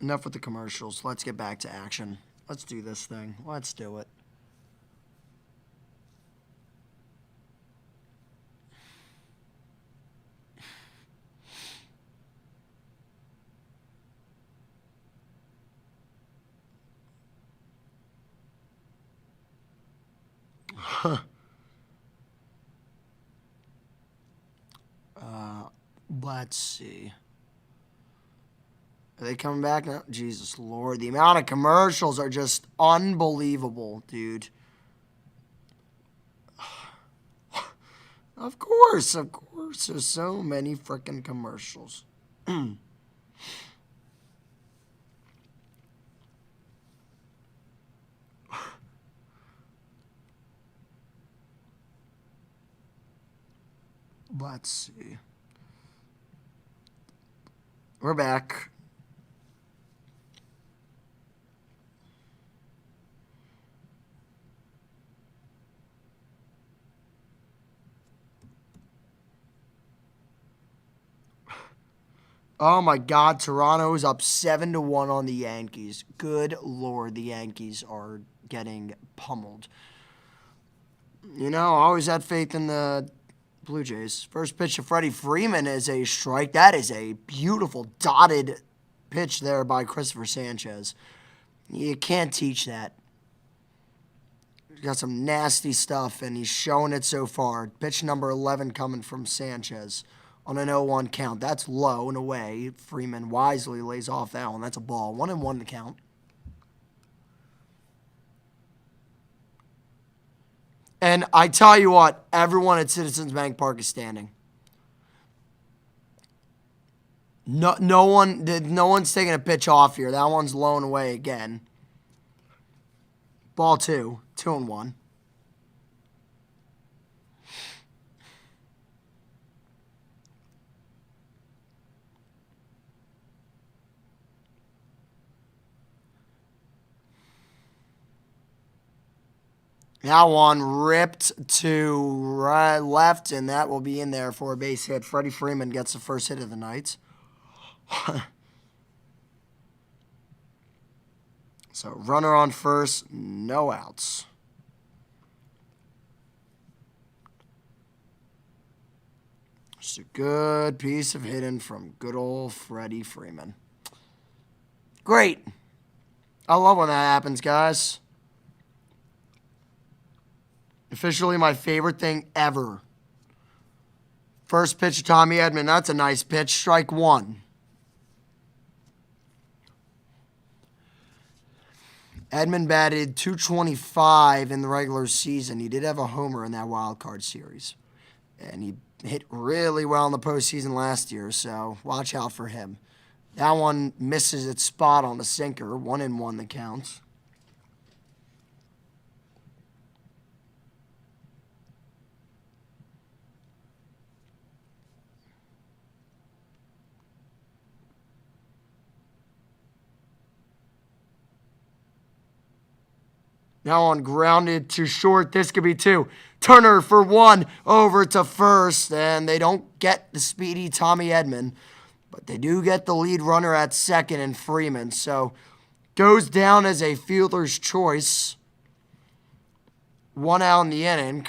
[SPEAKER 1] Enough with the commercials. Let's get back to action. Let's do this thing. Let's do it. Let's see. Are they coming back now? Jesus Lord. The amount of commercials are just unbelievable, dude. Of course. There's so many freaking commercials. Let's see. We're back. Oh my God, Toronto's up 7-1 on the Yankees. Good Lord, the Yankees are getting pummeled. I always had faith in the Blue Jays. First pitch to Freddie Freeman is a strike. That is a beautiful dotted pitch there by Christopher Sanchez. You can't teach that. He's got some nasty stuff, and he's showing it so far. Pitch number 11 coming from Sanchez on an 0-1 count. That's low and away. Freeman wisely lays off that one. That's a ball. 1-1 to count. And I tell you what, everyone at Citizens Bank Park is standing. No one's taking a pitch off here. That one's blown away again. Ball 2, 2-1. That one ripped to right, left, and that will be in there for a base hit. Freddie Freeman gets the first hit of the night. So runner on first, no outs. Just a good piece of hitting from good old Freddie Freeman. Great. I love when that happens, guys. Officially my favorite thing ever. First pitch to Tommy Edman. That's a nice pitch. Strike 1. Edman batted .225 in the regular season. He did have a homer in that wild card series. And he hit really well in the postseason last year, so watch out for him. That one misses its spot on the sinker. 1-1 the counts. Now on grounded to short. This could be 2. Turner for 1 over to first. And they don't get the speedy Tommy Edman. But they do get the lead runner at second in Freeman. So goes down as a fielder's choice. 1 out in the inning.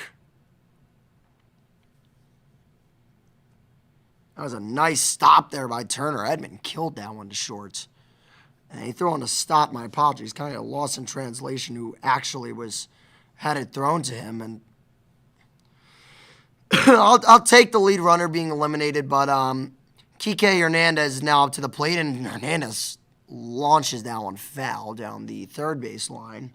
[SPEAKER 1] That was a nice stop there by Turner. Edman killed that one to shorts. And he threw on a stop, my apologies, kind of lost in translation, who actually had it thrown to him. And I'll take the lead runner being eliminated, but Kike Hernandez is now up to the plate, and Hernandez launches that one foul down the third base line.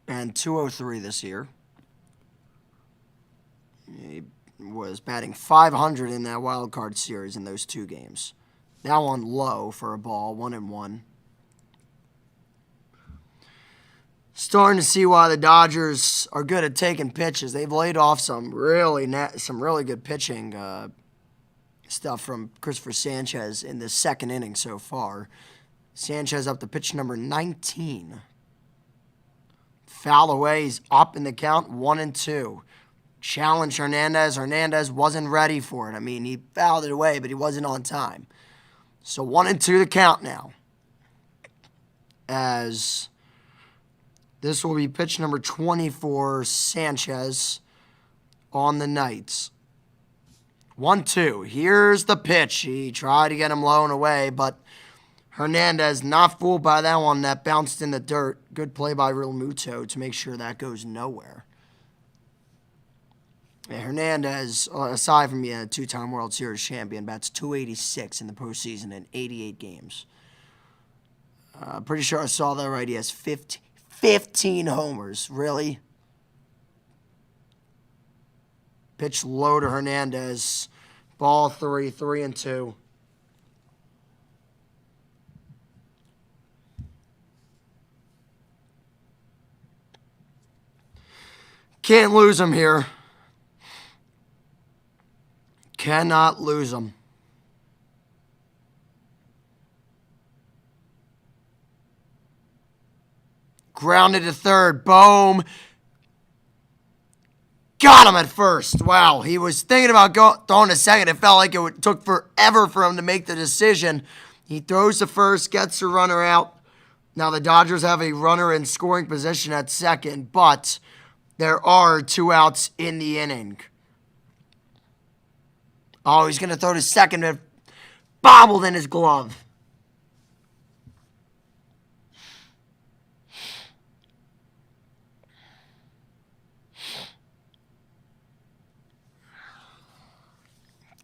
[SPEAKER 1] And 203 this year. He was batting .500 in that wild card series in those 2 games. That one low for a ball, 1-1. Starting to see why the Dodgers are good at taking pitches. They've laid off some really good pitching stuff from Christopher Sanchez in the second inning so far. Sanchez up to pitch number 19. Foul away. He's up in the count, 1-2. Challenge Hernandez. Hernandez wasn't ready for it. I mean, he fouled it away, but he wasn't on time. So 1-2 the count now. As this will be pitch number 20 for Sanchez on the night. 1-2. Here's the pitch. He tried to get him low and away, but Hernandez not fooled by that one. That bounced in the dirt. Good play by Real Muto to make sure that goes nowhere. Yeah, Hernandez, aside from being a 2-time World Series champion, bats .286 in the postseason in 88 games. Pretty sure I saw that right. He has 15 homers. Really? Pitch low to Hernandez. Ball 3, 3-2. Can't lose him here. Cannot lose him. Grounded to third. Boom. Got him at first. Wow. He was thinking about throwing to second. It felt like it took forever for him to make the decision. He throws to first, gets the runner out. Now the Dodgers have a runner in scoring position at second, but there are 2 outs in the inning. Oh, he's going to throw to second. It bobbled in his glove.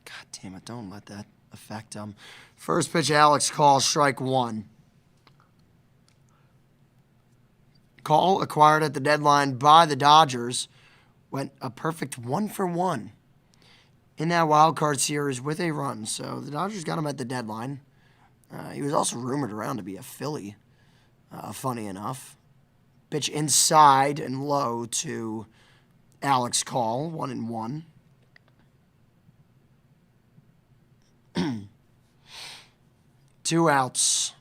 [SPEAKER 1] God damn it, don't let that affect him. First pitch, Alex calls strike 1. call acquired at the deadline by the Dodgers went a perfect 1-for-1 in that wild card series with a run. So the Dodgers got him at the deadline. He was also rumored around to be a Philly, funny enough. Pitch inside and low to Alex Call, 1-1. Two outs.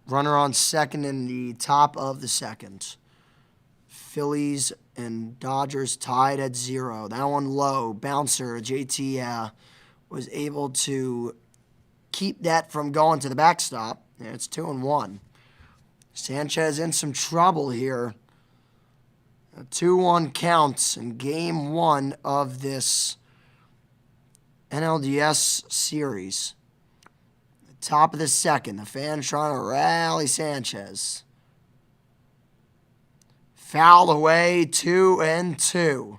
[SPEAKER 1] Runner on second in the top of the second. Phillies and Dodgers tied at 0. That one low. Bouncer, JT was able to keep that from going to the backstop. And it's 2-1. Sanchez in some trouble here. A 2-1 counts in game 1 of this NLDS series. Top of the second. The fans trying to rally Sanchez. Fouled away, 2-2.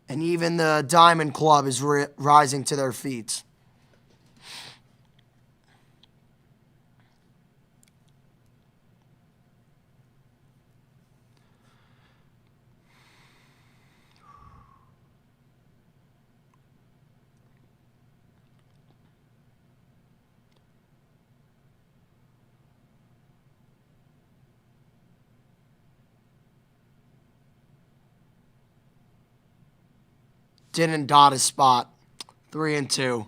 [SPEAKER 1] And even the Diamond Club is rising to their feet. Didn't dot his spot. 3-2.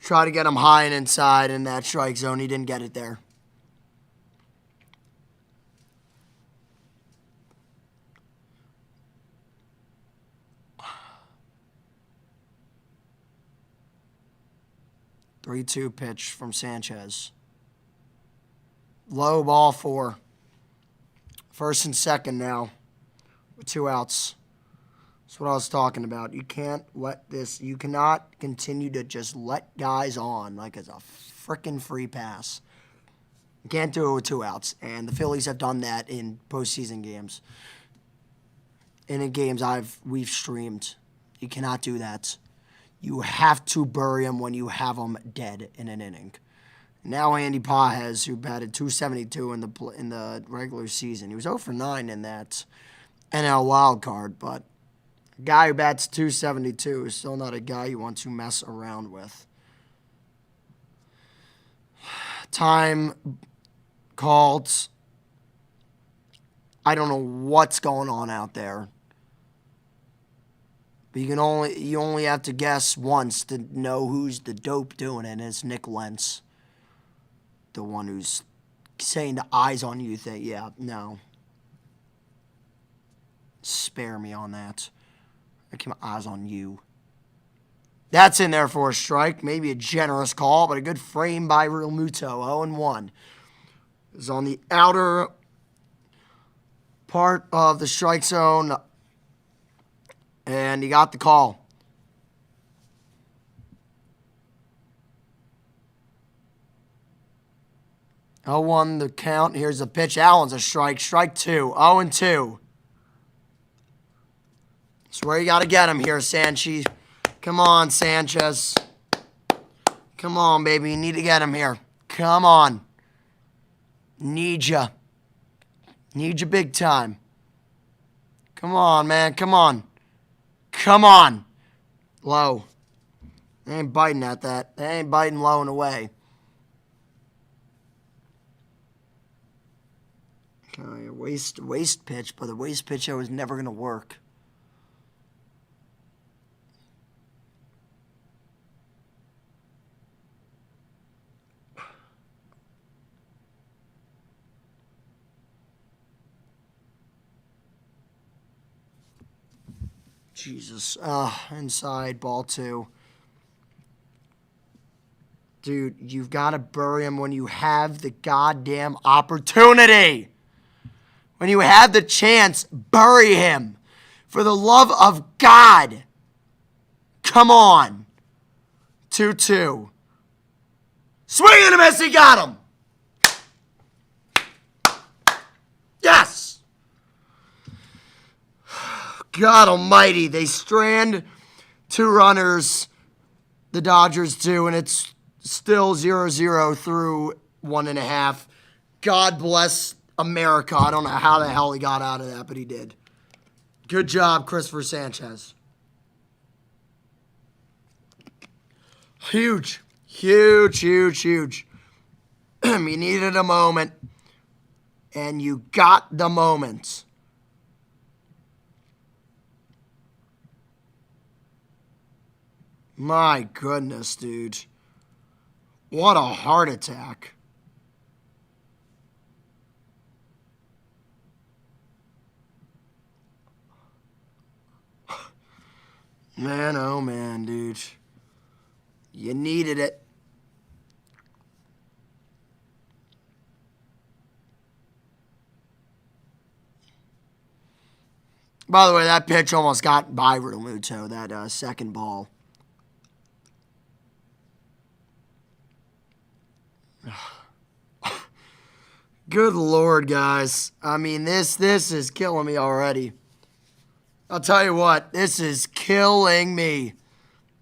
[SPEAKER 1] Try to get him high and inside in that strike zone. He didn't get it there. Three-two pitch from Sanchez. Low ball 4. First and second now with 2 outs. That's what I was talking about. You can't let this, you cannot continue to just let guys on like it's a freaking free pass. You can't do it with 2 outs. And the Phillies have done that in postseason games. And in games we've streamed. You cannot do that. You have to bury them when you have them dead in an inning. Now Andy Pages, who batted .272 in the regular season. He was 0 for 9 in that NL wild card, but a guy who bats .272 is still not a guy you want to mess around with. Time called. I don't know what's going on out there. But you only have to guess once to know who's the dope doing it, and it's Nick Lentz. The one who's saying the eyes on you thing. Yeah, no. Spare me on that. I keep my eyes on you. That's in there for a strike. Maybe a generous call, but a good frame by Real Muto. 0-1. Is on the outer part of the strike zone. And he got the call. 0-1 the count. Here's the pitch. Allen's a strike. Strike 2. 0-2. That's where you got to get him here, Sanchez. Come on, Sanchez. Come on, baby. You need to get him here. Come on. Need ya. Need you big time. Come on, man. Come on. Come on. Low. They ain't biting at that. They ain't biting low and away. Okay, waist pitch, but the waist pitch was never going to work. Jesus. Inside, ball 2. Dude, you've got to bury him when you have the goddamn opportunity. When you have the chance, bury him. For the love of God. Come on. 2-2. Swing and a miss, he got him. Yes. God almighty, they strand 2 runners, the Dodgers do, and it's Still 0-0 through 1.5. God bless America. I don't know how the hell he got out of that, but he did. Good job, Christopher Sanchez. Huge. Huge, huge, huge. You needed a moment, and you got the moment. My goodness, dude. What a heart attack. Man, oh man, dude. You needed it. By the way, that pitch almost got by Realmuto, that second ball. Good Lord, guys. I mean, this is killing me already. I'll tell you what, this is killing me.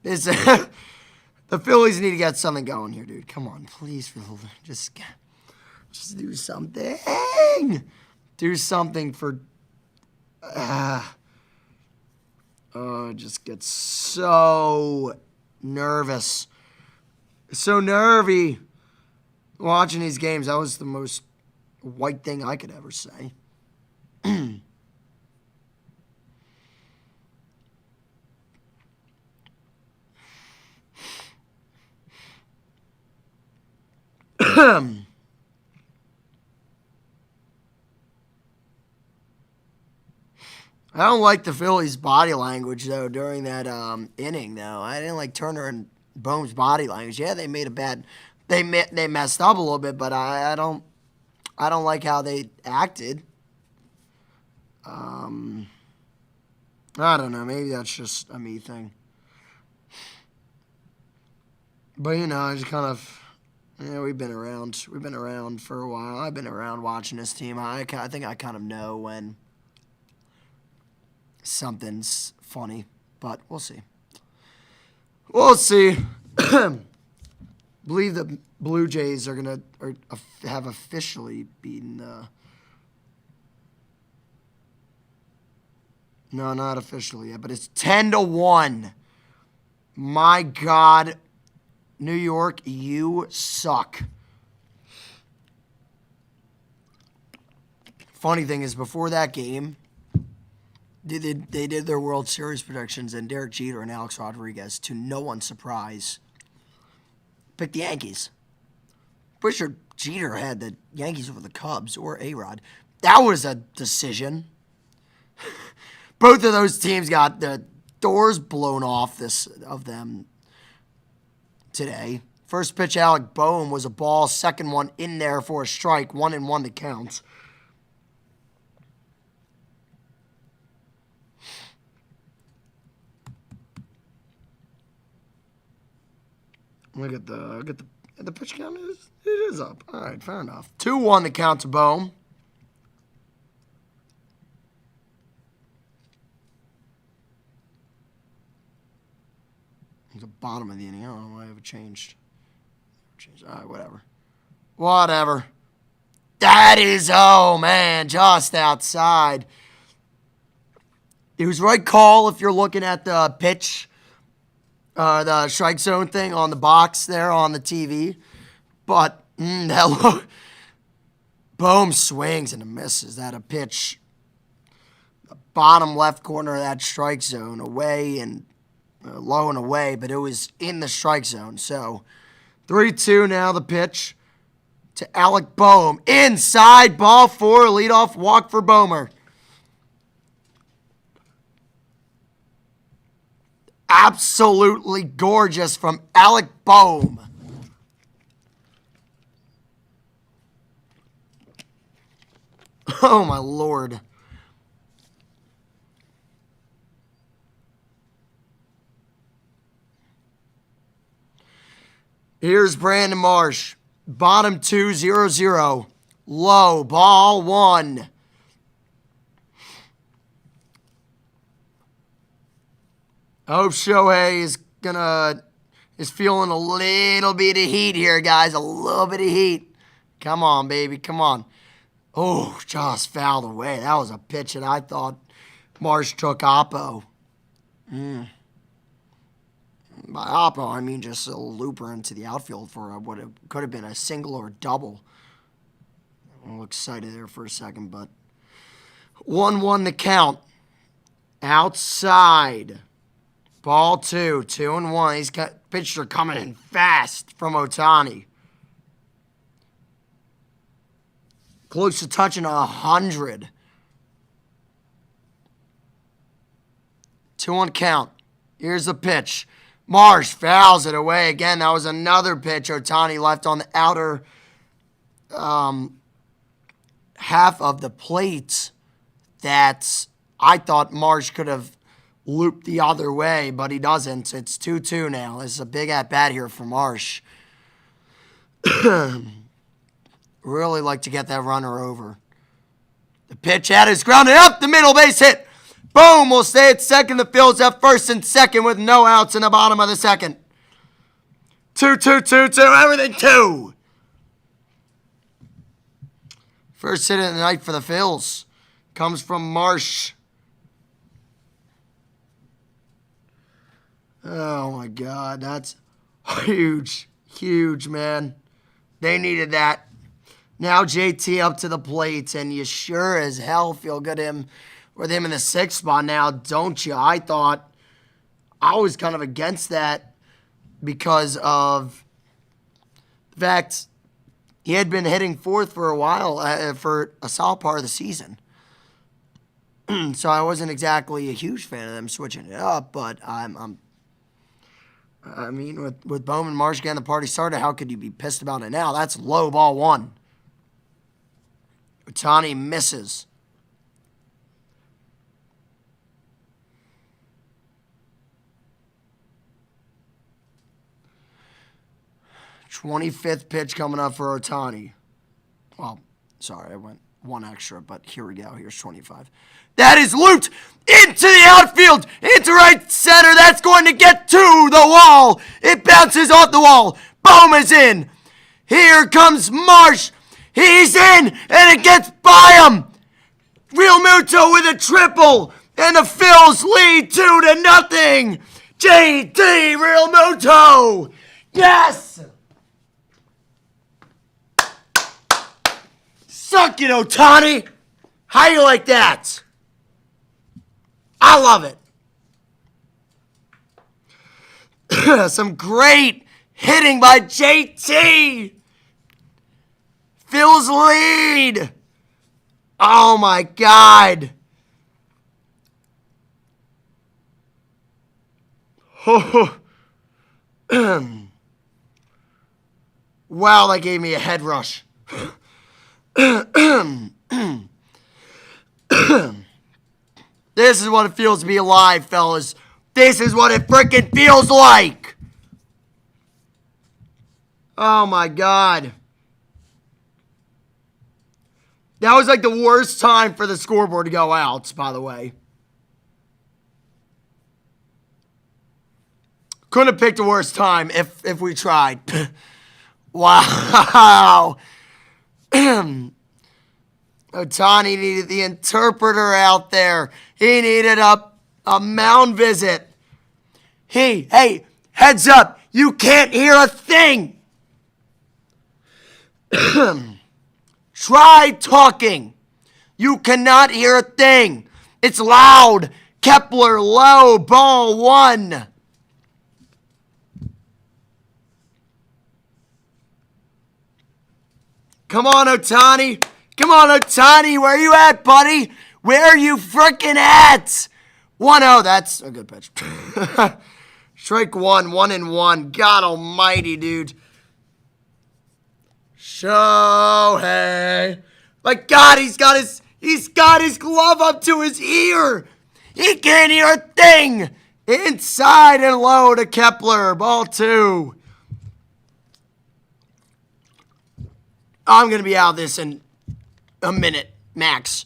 [SPEAKER 1] This the Phillies need to get something going here, dude. Come on, please, just do something. Do something for. Oh, it just gets so nervous, so nervy. Watching these games, that was the most white thing I could ever say. I don't like the Phillies' body language, though, during that inning, though. I didn't like Turner and Bohm's body language. Yeah, they made a bad... They messed up a little bit, but I don't like how they acted. I don't know. Maybe that's just a me thing. But, you know, I just kind of... Yeah, we've been around. We've been around for a while. I've been around watching this team. I think I kind of know when something's funny, but we'll see. We'll see. Believe the Blue Jays are gonna have officially beaten. No, not officially yet, but it's 10-1. My God, New York, you suck. Funny thing is, before that game, they did their World Series predictions, and Derek Jeter and Alex Rodriguez, to no one's surprise, picked the Yankees. Pretty sure Jeter had the Yankees over the Cubs or A-Rod. That was a decision. Both of those teams got the doors blown off of them today. First pitch, Alec Boehm was a ball. Second one in there for a strike. 1-1 to count. Look at the pitch count it is up. All right, fair enough. 2-1 to count to Boehm. The bottom of the inning. I don't know why I have it changed. All right, whatever. Whatever. That is, oh man, just outside. It was right call if you're looking at the pitch. The strike zone thing on the box there on the TV. But Boehm swings and misses. That a pitch. The bottom left corner of that strike zone, away and low and away, but it was in the strike zone. So 3-2 now the pitch to Alec Boehm. Inside, ball 4, leadoff walk for Boehmer. Absolutely gorgeous from Alec Boehm. Oh, my Lord. Here's Brandon Marsh. Bottom 2, 0-0. Low, ball 1. I hope Shohei is going to is feeling a little bit of heat here, guys. A little bit of heat. Come on, baby. Come on. Oh, just fouled away. That was a pitch that I thought Marsh took Oppo. By Oppo, I mean just a looper into the outfield for what it could have been a single or a double. I'm a little excited there for a second, but 1-1 the count. Outside. Ball 2, 2-1. These pitchers are coming in fast from Ohtani. Close to touching 100. 2-1 count. Here's the pitch. Marsh fouls it away again. That was another pitch Ohtani left on the outer half of the plate that I thought Marsh could have looped the other way, but he doesn't. It's 2-2 now. This is a big at-bat here for Marsh. Really like to get that runner over. The pitch out is grounded up the middle base hit. Boom, we'll stay at second. The Phillies have first and second with no outs in the bottom of the second. 2-2-2-2, everything 2. First hit of the night for the Phillies comes from Marsh. Oh, my God. That's huge. Huge, man. They needed that. Now JT up to the plate, and you sure as hell feel good with him in the 6th spot now, don't you? I thought I was kind of against that because of the fact he had been hitting 4th for a while, for a solid part of the season. So I wasn't exactly a huge fan of them switching it up, but I mean, with Bowman Marsh getting the party started, how could you be pissed about it now? That's low, ball 1. Ohtani misses. '25th pitch coming up for Ohtani. Well, sorry, I went 1 extra, but here we go. Here's 25. That is looped into the outfield, into right center. That's going to get to the wall. It bounces off the wall. Boom is in. Here comes Marsh. He's in, and it gets by him. Real Muto with a triple, and the Phils lead 2-0. JT Real Muto. Yes! Suck it, Ohtani. How you like that? I love it. Some great hitting by JT. Phil's lead. Oh, my God. Wow, that gave me a head rush. This is what it feels to be alive, fellas. This is what it freaking feels like. Oh, my God. That was like the worst time for the scoreboard to go out, by the way. Couldn't have picked a worse time if we tried. Wow. Ohtani needed the interpreter out there. He needed a mound visit. Hey, heads up. You can't hear a thing. Try talking. You cannot hear a thing. It's loud. Kepler low, ball 1. Come on, Ohtani. Come on, Ohtani. Where are you at, buddy? Where are you freaking at? 1-0. That's a good pitch. Strike 1, 1-1. God almighty, dude. Shohei. My God, he's got his glove up to his ear. He can't hear a thing. Inside and low to Kepler. Ball 2. I'm going to be out of this in a minute, max.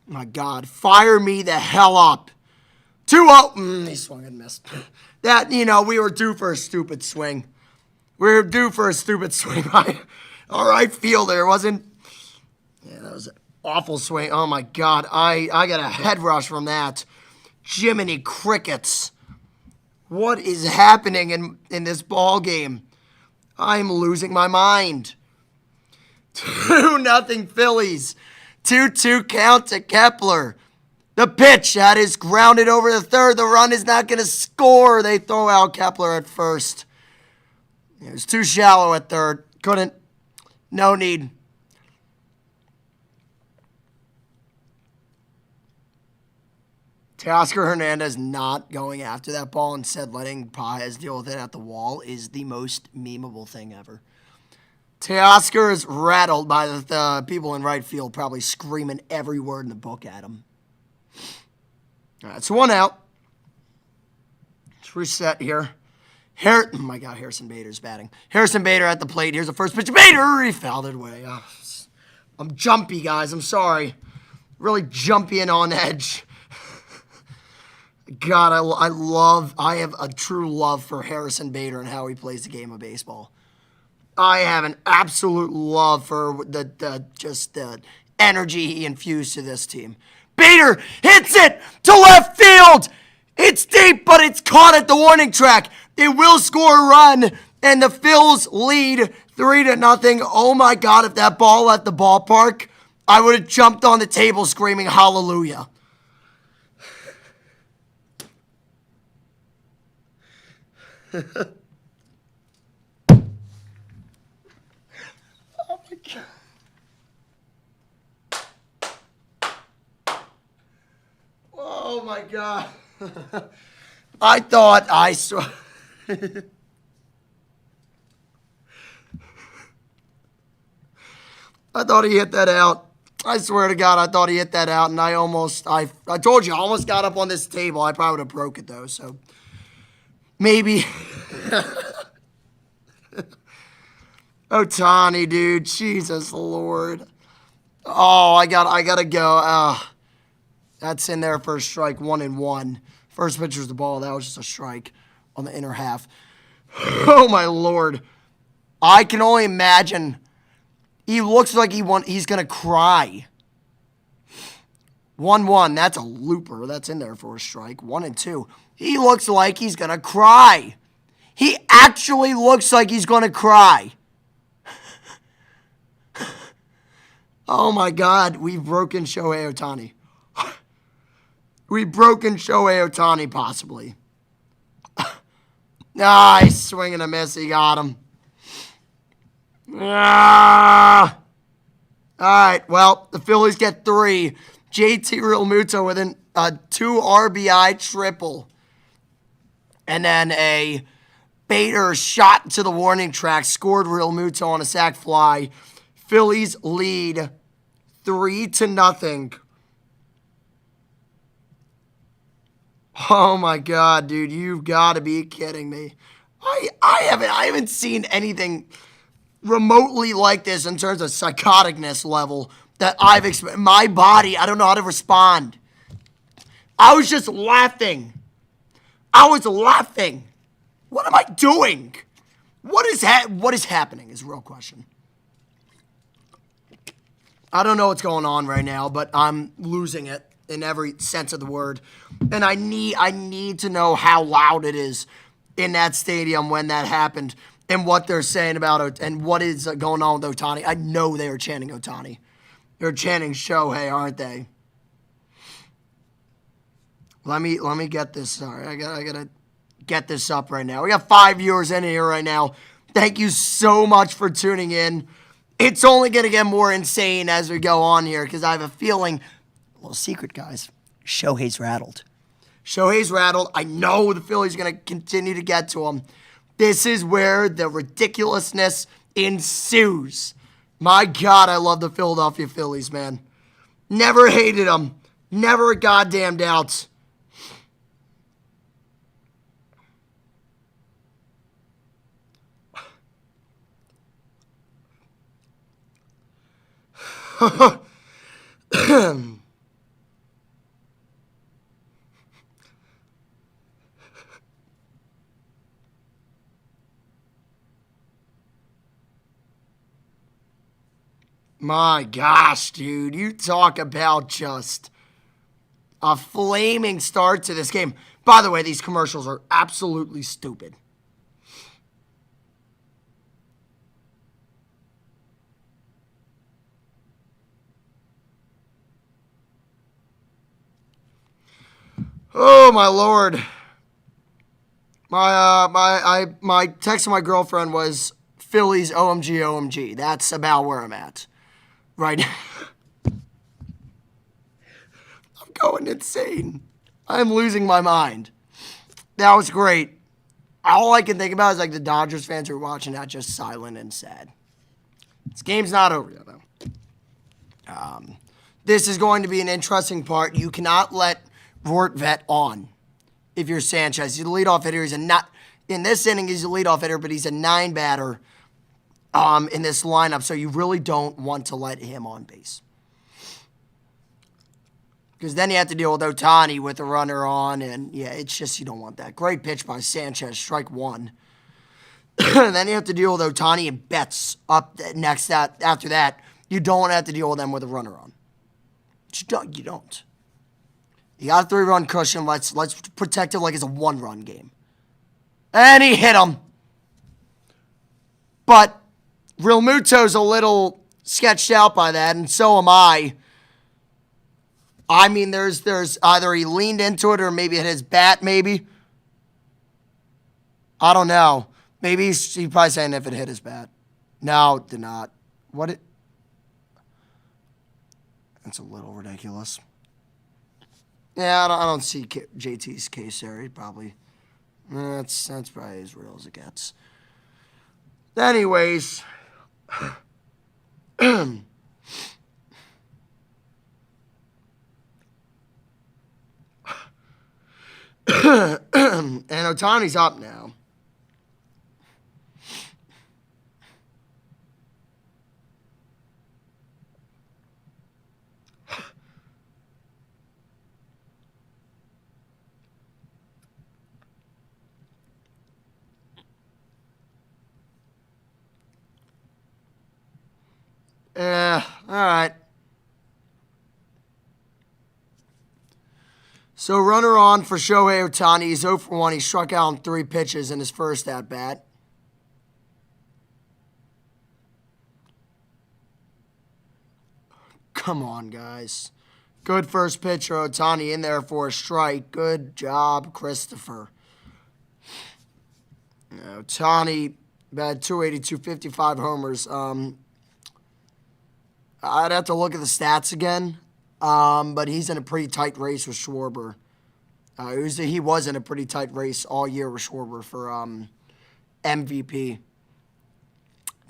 [SPEAKER 1] My God. Fire me the hell up. 2-0. He swung and missed. that, we were due for a stupid swing. We were due for a stupid swing by our right fielder. It wasn't. Yeah, that was an awful swing. Oh my God, I got a head rush from that. Jiminy crickets! What is happening in this ball game? I'm losing my mind. 2-0 Phillies. 2-2 count to Kepler. The pitch that is grounded over the third. The run is not going to score. They throw out Kepler at first. It was too shallow at third. Couldn't. No need. Teoscar Hernandez not going after that ball, instead letting Paez deal with it at the wall is the most memeable thing ever. Teoscar is rattled by the people in right field, probably screaming every word in the book at him. All right, so 1 out. Let's reset here. Oh my God, Harrison Bader's batting. Harrison Bader at the plate. Here's the first pitch. Bader, he fouled it away. Oh, I'm jumpy, guys. I'm sorry. Really jumpy and on edge. God, I have a true love for Harrison Bader and how he plays the game of baseball. I have an absolute love for the energy he infused to this team. Bader hits it to left field. It's deep, but it's caught at the warning track. They will score a run, and the Phils lead 3-0. Oh my God, if that ball left the ballpark, I would have jumped on the table screaming hallelujah. Oh my God. Oh my God. I thought I saw. I thought he hit that out. I swear to God, I thought he hit that out, and I told you, I almost got up on this table. I probably would have broke it, though, so maybe. Ohtani, dude. Jesus Lord. Oh, I gotta go. That's in there for a strike, 1-1. First pitch was the ball. That was just a strike on the inner half. Oh, my Lord. I can only imagine. He looks like he's going to cry. 1-1. That's a looper. That's in there for a strike. 1-2. He looks like he's going to cry. He actually looks like he's going to cry. Oh, my God. We've broken Shohei Ohtani. We've broken Shohei Ohtani, possibly. Nice swing and a miss. He got him. Ah. All right, well, the Phillies get 3. JT Realmuto with a 2 RBI triple. And then a Bader shot to the warning track, scored Realmuto on a sac fly. Phillies lead 3-0. Oh my God, dude, you've got to be kidding me. I haven't seen anything remotely like this in terms of psychoticness level that I've experienced. My body, I don't know how to respond. I was just laughing. I was laughing. What am I doing? What is happening is the real question. I don't know what's going on right now, but I'm losing it in every sense of the word. And I need to know how loud it is in that stadium when that happened and what they're saying about it and what is going on with Ohtani. I know they are chanting Ohtani. They're chanting Shohei, aren't they? Let me get this. Sorry, I gotta get this up right now. We got 5 viewers in here right now. Thank you so much for tuning in. It's only gonna get more insane as we go on here because I have a feeling. Little secret, guys. Shohei's rattled. Shohei's rattled. I know the Phillies are going to continue to get to him. This is where the ridiculousness ensues. My God, I love the Philadelphia Phillies, man. Never hated them. Never a goddamn doubt. My gosh, dude. You talk about just a flaming start to this game. By the way, these commercials are absolutely stupid. Oh, my Lord. My text to my girlfriend was Phillies OMG OMG. That's about where I'm at right now. I'm going insane. I'm losing my mind. That was great. All I can think about is like the Dodgers fans who are watching that just silent and sad. This game's not over yet, though. This is going to be an interesting part. You cannot let Vortvet on if you're Sanchez. He's the leadoff hitter. In this inning, he's a leadoff hitter, but he's a 9-batter in this lineup, so you really don't want to let him on base. Because then you have to deal with Ohtani with a runner on, and yeah, it's just you don't want that. Great pitch by Sanchez, strike one. And then you have to deal with Ohtani and Betts up next. After that, you don't have to deal with them with a runner on. You don't. You got a 3-run cushion. Let's protect it like it's a 1-run game. And he hit him. But Real Muto's a little sketched out by that, and so am I. I mean, there's either he leaned into it or maybe hit his bat, maybe. I don't know. Maybe he's probably saying if it hit his bat. No, it did not. That's a little ridiculous. Yeah, I don't see JT's case there. He probably, that's probably as real as it gets. Anyways, and Ohtani's up now. All right. So runner on for Shohei Ohtani. He's 0 for 1. He struck out on 3 pitches in his first at-bat. Come on, guys. Good first pitcher, Ohtani, in there for a strike. Good job, Christopher. Ohtani batted 282, 55 homers. I'd have to look at the stats again, but he's in a pretty tight race with Schwarber. He was in a pretty tight race all year with Schwarber for MVP.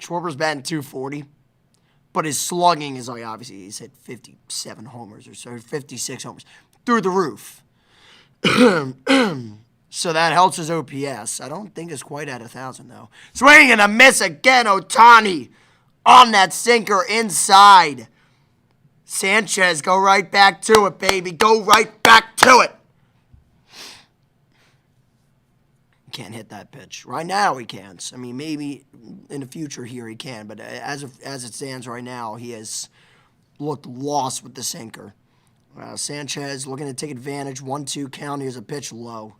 [SPEAKER 1] Schwarber's batting 240, but his slugging is like obviously he's hit 57 homers or so, 56 homers through the roof. So that helps his OPS. I don't think it's quite at 1,000 though. Swing and a miss again, Ohtani. On that sinker inside. Sanchez, go right back to it, baby. Go right back to it. Can't hit that pitch. Right now he can't. I mean, maybe in the future here he can, but as it stands right now, he has looked lost with the sinker. Sanchez looking to take advantage. 1-2 count. Here's a pitch low.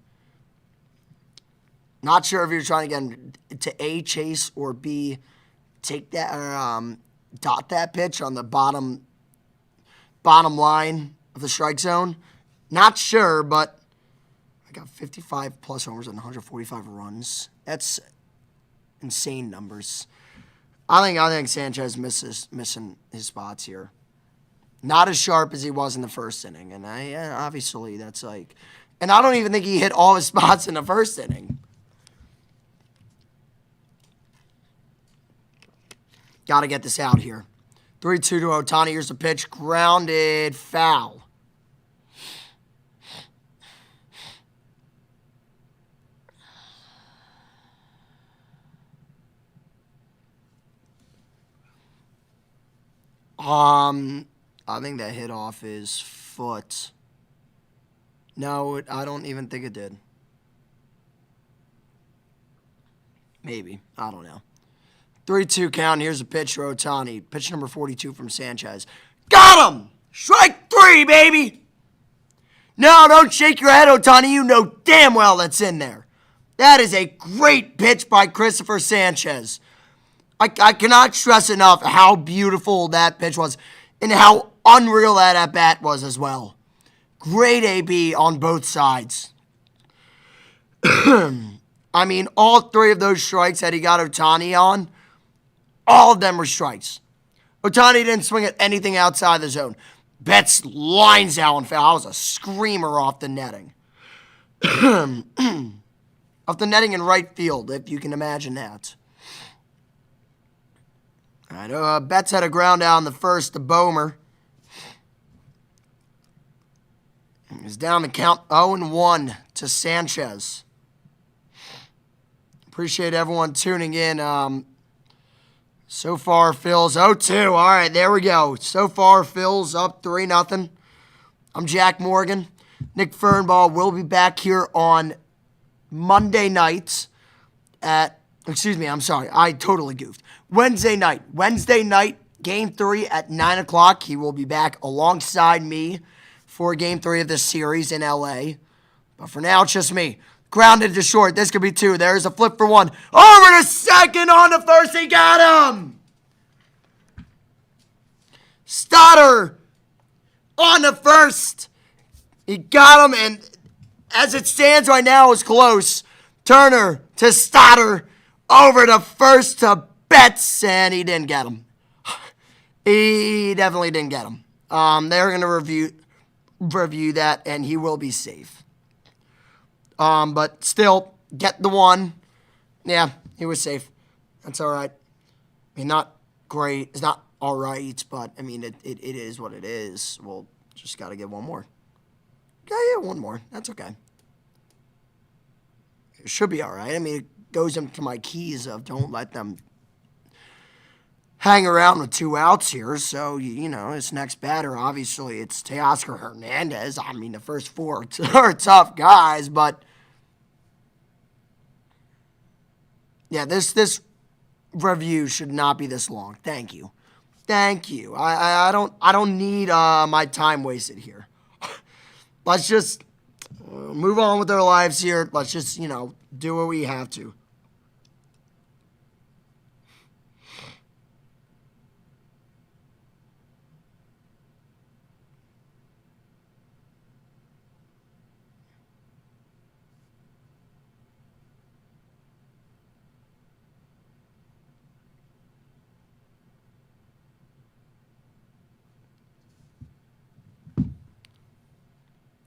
[SPEAKER 1] Not sure if you're trying to get to A, chase, or B, take that or dot that pitch on the bottom line of the strike zone. Not sure, but I got 55 plus homers and 145 runs. That's insane numbers. I think Sanchez missing his spots here. Not as sharp as he was in the first inning, and obviously that's like, and I don't even think he hit all his spots in the first inning. Got to get this out here. 3-2 to Ohtani. Here's the pitch. Grounded foul. I think that hit off his foot. No, I don't even think it did. Maybe. I don't know. 3-2 count. Here's a pitch for Ohtani. Pitch number 42 from Sanchez. Got him! Strike 3, baby! No, don't shake your head, Ohtani. You know damn well that's in there. That is a great pitch by Christopher Sanchez. I cannot stress enough how beautiful that pitch was and how unreal that at-bat was as well. Great AB on both sides. I mean, all 3 of those strikes that he got Ohtani on, all of them were strikes. Ohtani didn't swing at anything outside the zone. Betts lines out and foul. That was a screamer off the netting. Off the netting in right field, if you can imagine that. I know Betts had a ground out in the first to Bomer. He's down the count 0-1 to Sanchez. Appreciate everyone tuning in. So far, Phil's 0-2. All right, there we go. So far, Phil's up 3-0. I'm Jack Morgan. Nick Fernball will be back here on Monday nights at, I'm sorry, I totally goofed. Wednesday night, Game 3 at 9 o'clock. He will be back alongside me for Game 3 of this series in LA. But for now, it's just me. Grounded to short. This could be 2. There's a flip for 1. Over to second on the first. He got him. Stoddard on the first. He got him, and as it stands right now, it's close. Turner to Stoddard. Over to first to Betts, and he didn't get him. He definitely didn't get him. They're going to review that, and he will be safe. But still, get the 1. Yeah, he was safe. That's all right. I mean, not great. It's not all right, but, I mean, it is what it is. We'll just got to get 1 more. Yeah, 1 more. That's okay. It should be all right. I mean, it goes into my keys of don't let them hang around with 2 outs here. So, you know, his next batter, obviously, it's Teoscar Hernandez. I mean, the first 4 are tough guys, but yeah, this review should not be this long. Thank you. I don't need my time wasted here. Let's just move on with our lives here. Let's just, you know, do what we have to.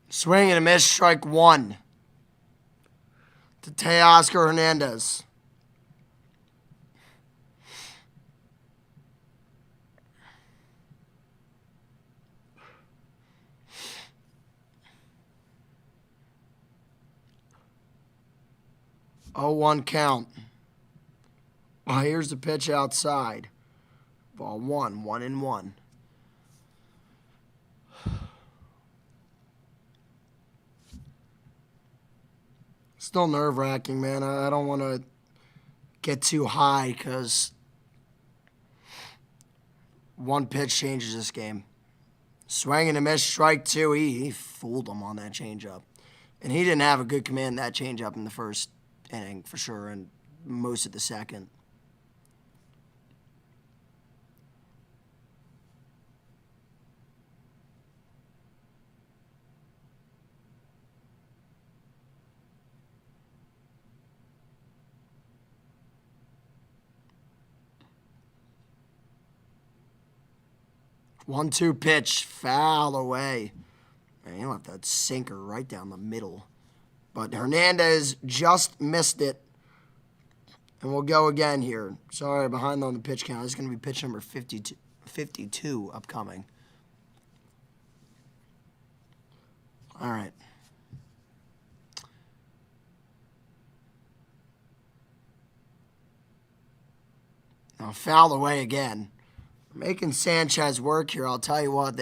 [SPEAKER 1] Swing and a miss, strike 1 to Teoscar Hernandez. Oh, 1 count. Well, here's the pitch outside. Ball 1, 1-1. Still nerve-wracking, man. I don't want to get too high because 1 pitch changes this game. Swing and a miss, strike 2. He fooled him on that changeup. And he didn't have a good command of that changeup in the first inning, for sure, and most of the second. One-two pitch, foul away. Man, he left that sinker right down the middle. But Hernandez just missed it. And we'll go again here. Sorry, behind on the pitch count. This is going to be pitch number 52 upcoming. All right. Now foul away again. Making Sanchez work here. I'll tell you what,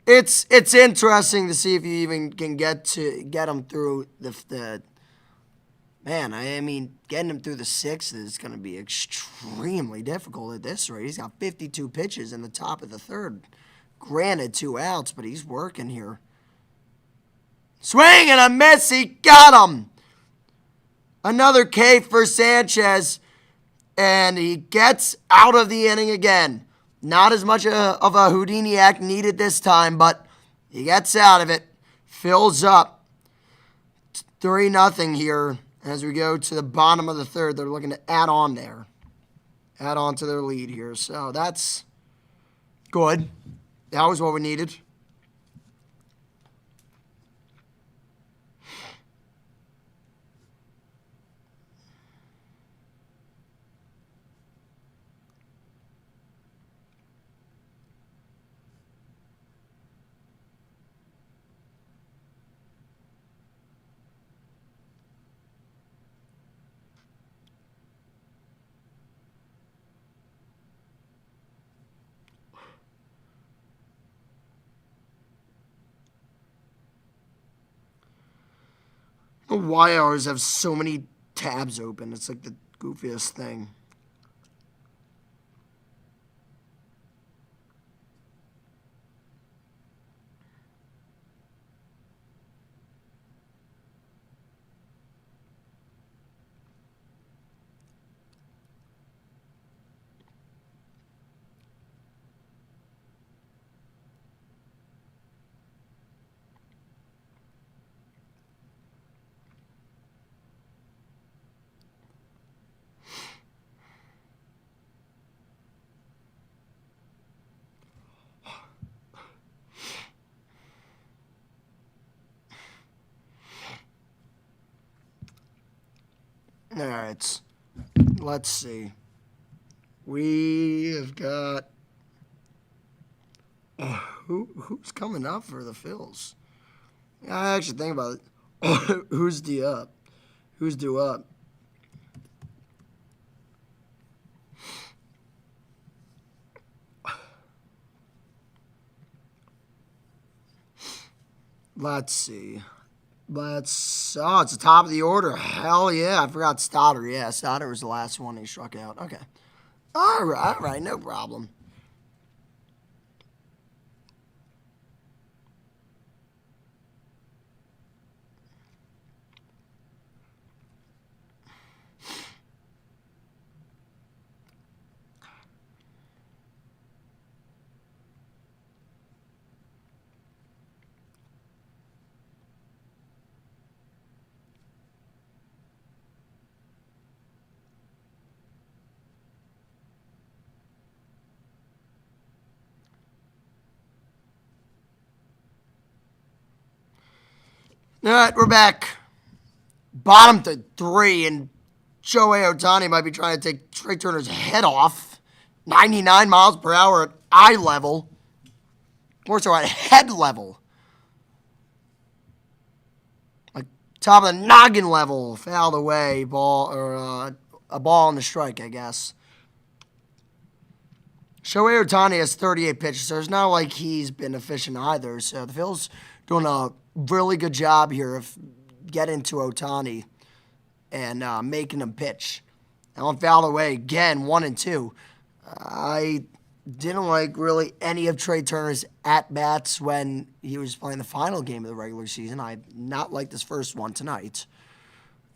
[SPEAKER 1] it's interesting to see if you even can get him through Man, I mean, getting him through the sixth is going to be extremely difficult at this rate. He's got 52 pitches in the top of the third. Granted, 2 outs, but he's working here. Swing and a miss. He got him. Another K for Sanchez, and he gets out of the inning again. Not as much of a Houdini act needed this time, but he gets out of it. Fills up 3-0 here as we go to the bottom of the third. They're looking to add on there. Add on to their lead here. So that's good. That was what we needed. I don't know why I always have so many tabs open. It's like the goofiest thing. All right, let's see. We have got who's coming up for the Phils? I actually think about it. Who's due up? Who's due up? Let's see. Oh, it's the top of the order. Hell yeah. I forgot Stoddard. Yeah, Stoddard was the last one he struck out. Okay. All right. No problem. All right, we're back. Bottom to 3, and Shohei Ohtani might be trying to take Trey Turner's head off. 99 miles per hour at eye level. More so at head level. Like top of the noggin level. Fouled away. Ball, or a ball on the strike, I guess. Shohei Ohtani has 38 pitches, so it's not like he's been efficient either. So the Phils doing a really good job here of getting to Ohtani and making him pitch. Alan fouled away again, 1-2. I didn't like really any of Trey Turner's at-bats when he was playing the final game of the regular season. I not liked this first one tonight.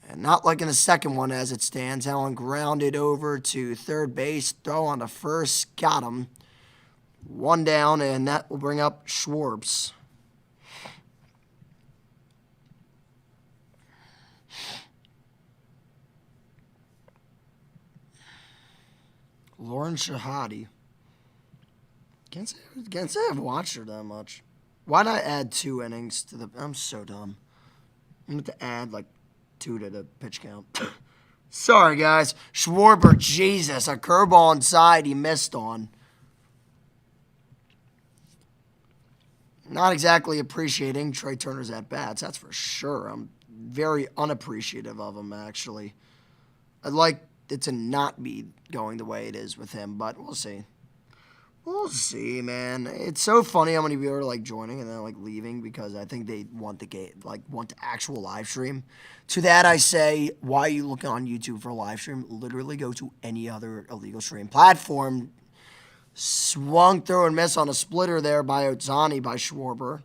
[SPEAKER 1] And not liking the second one as it stands. Allen grounded over to third base. Throw on to first. Got him. 1 down, and that will bring up Schwartz. Lauren Shahadi. Can't say I've watched her that much. Why not add 2 innings to the... I'm so dumb. I'm going to add, 2 to the pitch count. Sorry, guys. Schwarber, Jesus. A curveball inside he missed on. Not exactly appreciating Trey Turner's at-bats, that's for sure. I'm very unappreciative of him, actually. I'd like it to not be going the way it is with him, but we'll see. We'll see, man. It's so funny how many people are like joining and then like leaving because I think they want the game, like want the actual live stream. To that I say, why are you looking on YouTube for a live stream? Literally go to any other illegal stream platform. Swung through and miss on a splitter there by Ohtani by Schwarber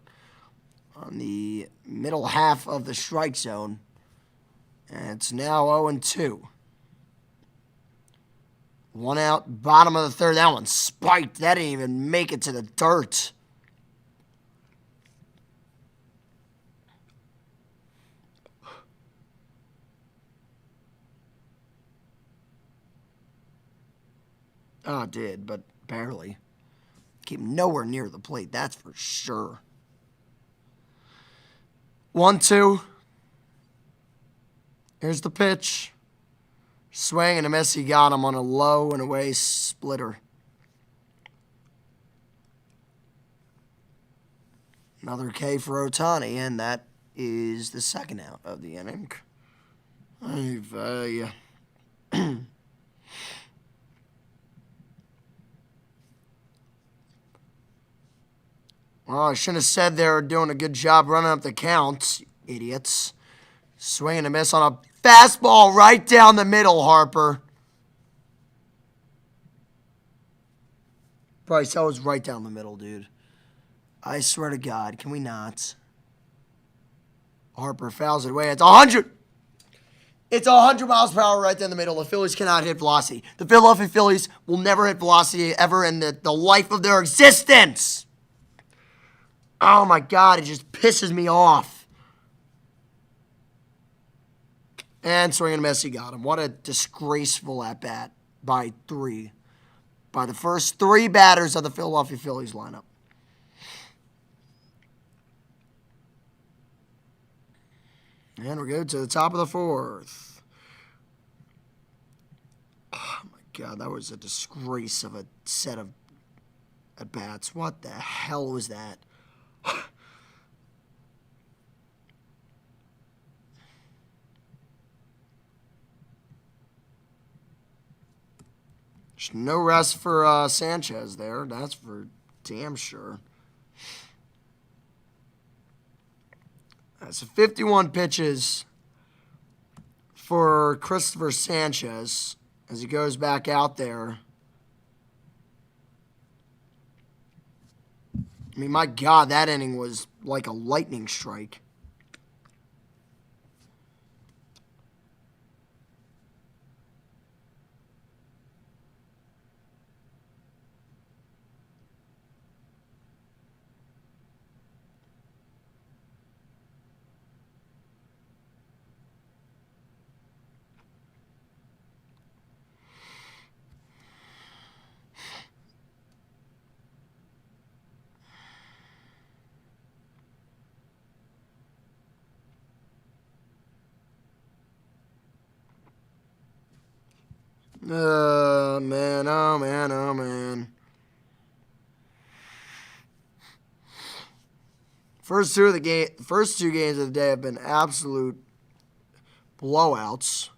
[SPEAKER 1] on the middle half of the strike zone. And it's now 0-2. One out, bottom of the third. That one spiked. That didn't even make it to the dirt. Oh, it did, but barely. Came nowhere near the plate, that's for sure. 1-2. Here's the pitch. Swing and a miss. He got him on a low and away splitter. Another K for Ohtani, and that is the second out of the inning. Well, I shouldn't have said they were doing a good job running up the count, idiots. Swing and a miss on a fastball right down the middle, Harper. Bryce, that was right down the middle, dude. I swear to God, can we not? Harper fouls it away. It's 100. It's 100 miles per hour right down the middle. The Phillies cannot hit velocity. The Philadelphia Phillies will never hit velocity ever in the life of their existence. Oh, my God. It just pisses me off. And swing and a miss, he got him. What a disgraceful at-bat by three. By the first three batters of the Philadelphia Phillies lineup. And we go to the top of the fourth. Oh, my God. That was a disgrace of a set of at-bats. What the hell was that? There's no rest for Sanchez there. That's for damn sure. So 51 pitches for Christopher Sanchez as he goes back out there. I mean, my God, that inning was like a lightning strike. Man, oh, man, oh, man. First two games of the day have been absolute blowouts.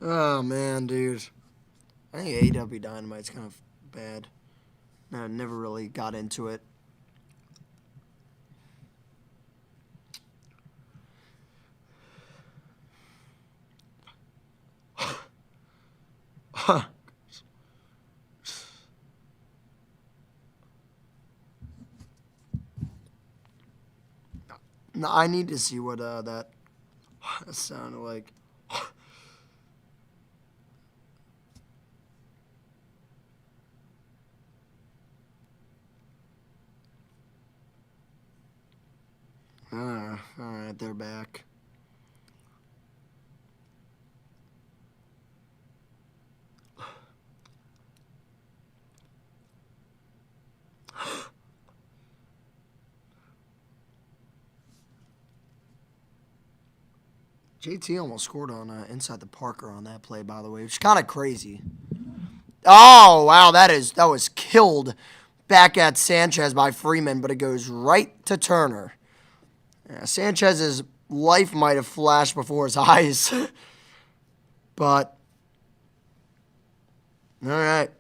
[SPEAKER 1] Oh, man, dude. I think AW Dynamite's kind of bad. I never really got into it. No, I need to see what that sounded like. All right, they're back. JT almost scored on inside the Parker on that play, by the way, which is kind of crazy. Oh, wow, that was killed back at Sanchez by Freeman, but it goes right to Turner. Yeah, Sanchez's life might have flashed before his eyes. But, all right.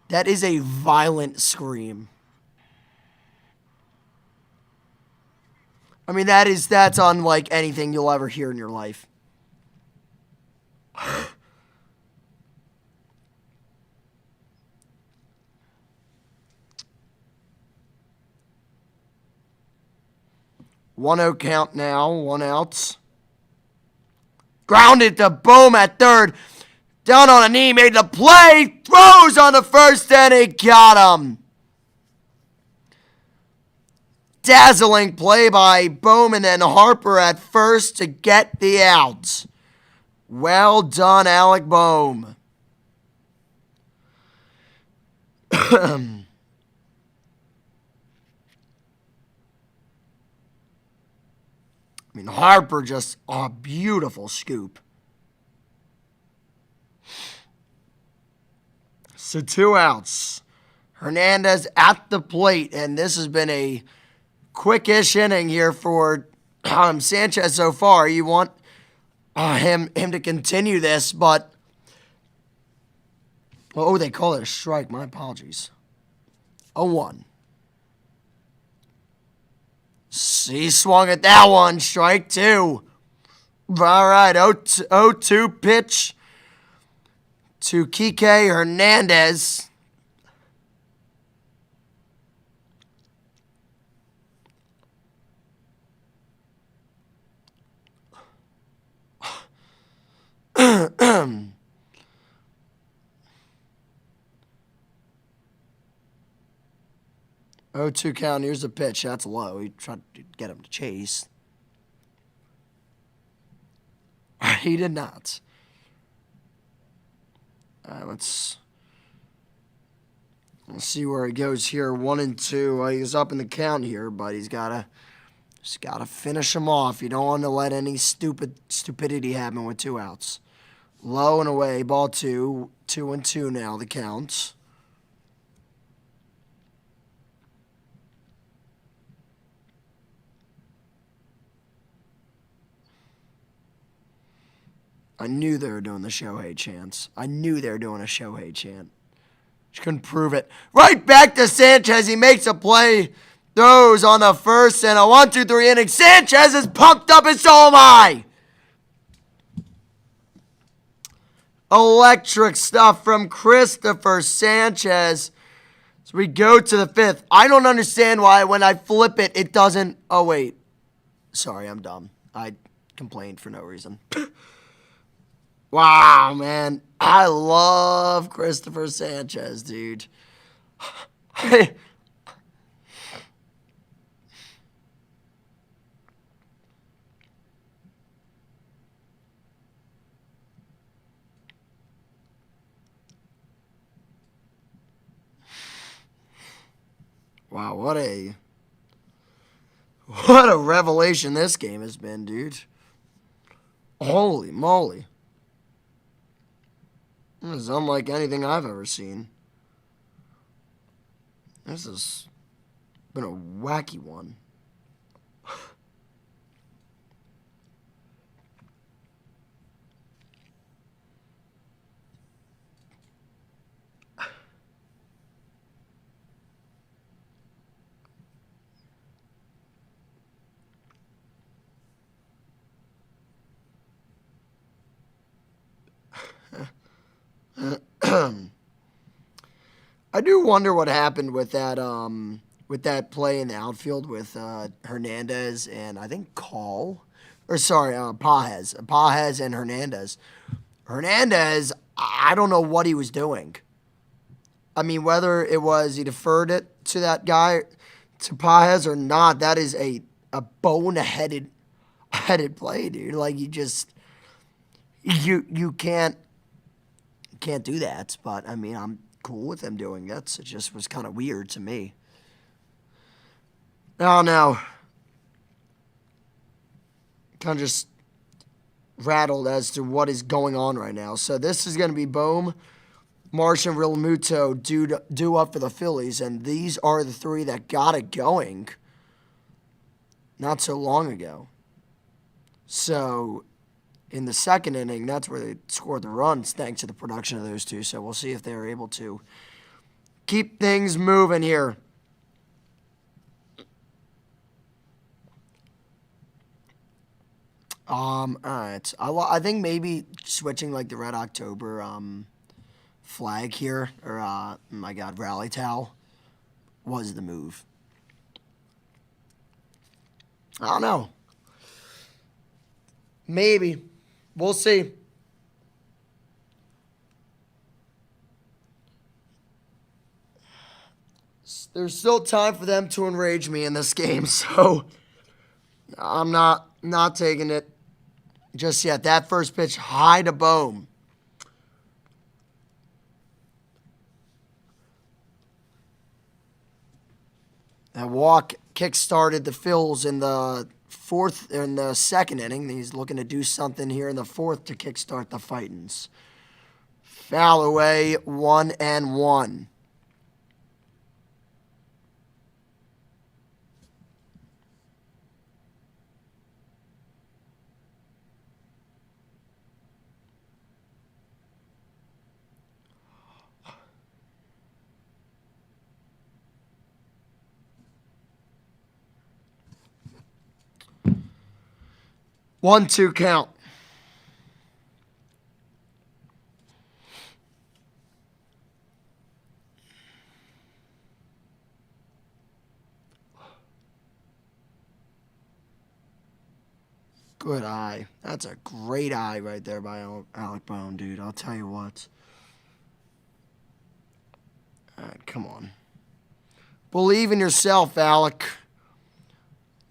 [SPEAKER 1] That is a violent scream. I mean, that's unlike anything you'll ever hear in your life. One out count now, 1 out. Grounded to Bohm at third. Down on a knee, made the play. Throws on the first, and he got him. Dazzling play by Bowman and Harper at first to get the outs. Well done, Alec Bohm. I mean, Harper just a beautiful scoop. So 2 outs. Hernandez at the plate, and this has been a quick-ish inning here for Sanchez so far. You want him to continue this, but oh, they call it a strike. My apologies. 0-1. He swung at that one. Strike 2. All right, 0-2 pitch to Kike Hernandez. Oh, 2 count. Here's the pitch. That's low. He tried to get him to chase. He did not. All right, let's see where he goes here. 1-2. He's up in the count here, but he's gotta finish him off. You don't want to let any stupidity happen with 2 outs. Low and away. Ball 2. 2-2 now. The count. I knew they were doing the Shohei chants. I knew they were doing a Shohei chant. Just couldn't prove it. Right back to Sanchez. He makes a play. Throws on the first and a 1-2-3 inning. Sanchez is pumped up and so am I. Electric stuff from Christopher Sanchez. So we go to the 5th. I don't understand why when I flip it, it doesn't. Oh, wait. Sorry, I'm dumb. I complained for no reason. Wow, man. I love Christopher Sanchez, dude. Wow, what a revelation this game has been, dude. Holy moly. This is unlike anything I've ever seen. This has been a wacky one. I do wonder what happened with that play in the outfield with Hernandez and I think Pajes and Hernandez. Hernandez, I don't know what he was doing. I mean, whether it was he deferred it to that guy, to Pajes or not, that is a boneheaded play, dude. Like you can't. can't do that. But, I mean, I'm cool with them doing it. It just was kind of weird to me. I don't know. Kind of just rattled as to what is going on right now. So this is going to be Bohm, Marsh, and Real Muto due up for the Phillies. And these are the three that got it going not so long ago. So in the second inning, that's where they scored the runs thanks to the production of those two. So we'll see if they're able to keep things moving here. All right. I think maybe switching like the Red October flag here, or my God, rally towel, was the move. I don't know. Maybe. We'll see. There's still time for them to enrage me in this game, so I'm not taking it just yet. That first pitch, high to Bohm. That walk kick-started the Phils in the second inning. He's looking to do something here in the fourth to kickstart the Fightins. Foul away, 1-1. One, two count. Good eye. That's a great eye right there by Alec Bohm, dude. I'll tell you what. All right, come on. Believe in yourself, Alec.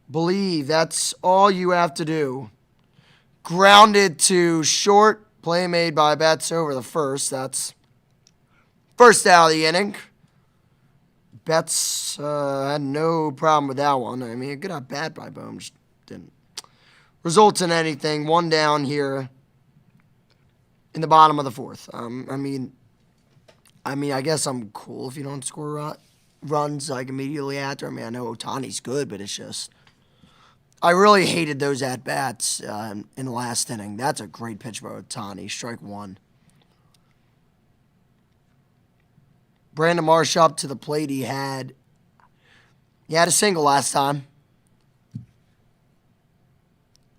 [SPEAKER 1] Believe. That's all you have to do. Grounded to short. Play made by Betts over the first. That's first out of the inning. Betts had no problem with that one. I mean, a good at bat by Bohm. Just didn't result in anything. One down here in the bottom of the fourth. I mean, I guess I'm cool if you don't score runs like immediately after. I mean, I know Ohtani's good, but it's just I really hated those at-bats in the last inning. That's a great pitch by Ohtani. Strike one. Brandon Marsh up to the plate. He had a single last time.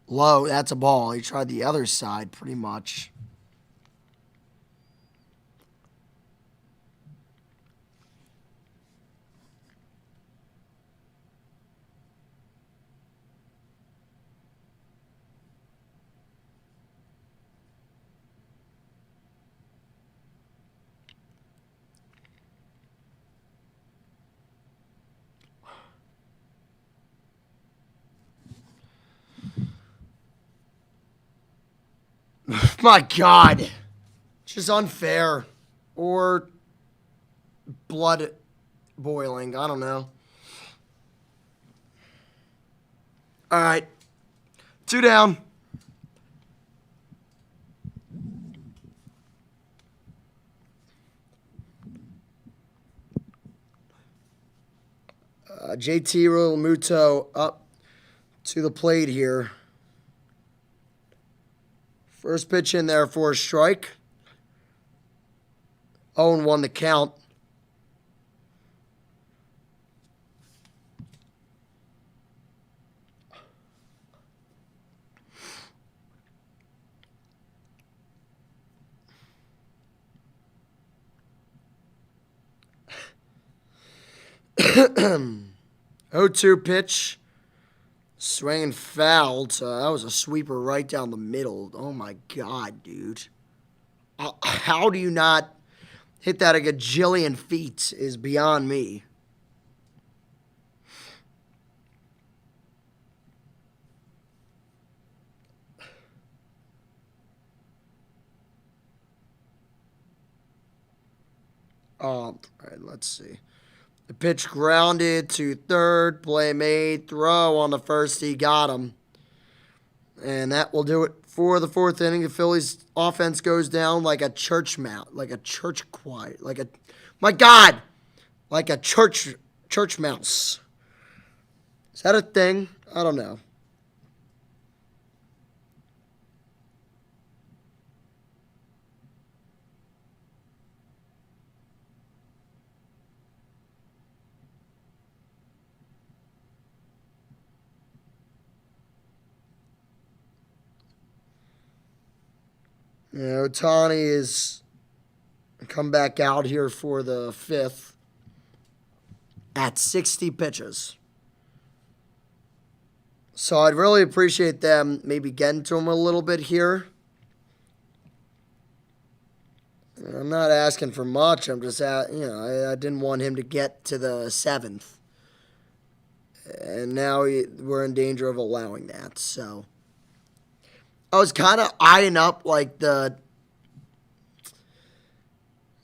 [SPEAKER 1] Low, that's a ball. He tried the other side pretty much. My God. Just unfair. Or blood boiling. I don't know. All right. 2 down. JT Realmuto up to the plate here. First pitch in there for a strike. 0-1 the count. O2 pitch. Swinging fouled. That was a sweeper right down the middle. Oh, my God, dude. How do you not hit that a gajillion feet is beyond me. All right, let's see. The pitch grounded to third. Play made. Throw on the first. He got him. And that will do it for the fourth inning. The Phillies offense goes down like a church mouse, like a church choir, my God, like a church mouse. Is that a thing? I don't know. Ohtani is come back out here for the fifth at 60 pitches. So I'd really appreciate them maybe getting to him a little bit here. I'm not asking for much. I'm just I didn't want him to get to the seventh. And now we're in danger of allowing that. So I was kind of eyeing up like the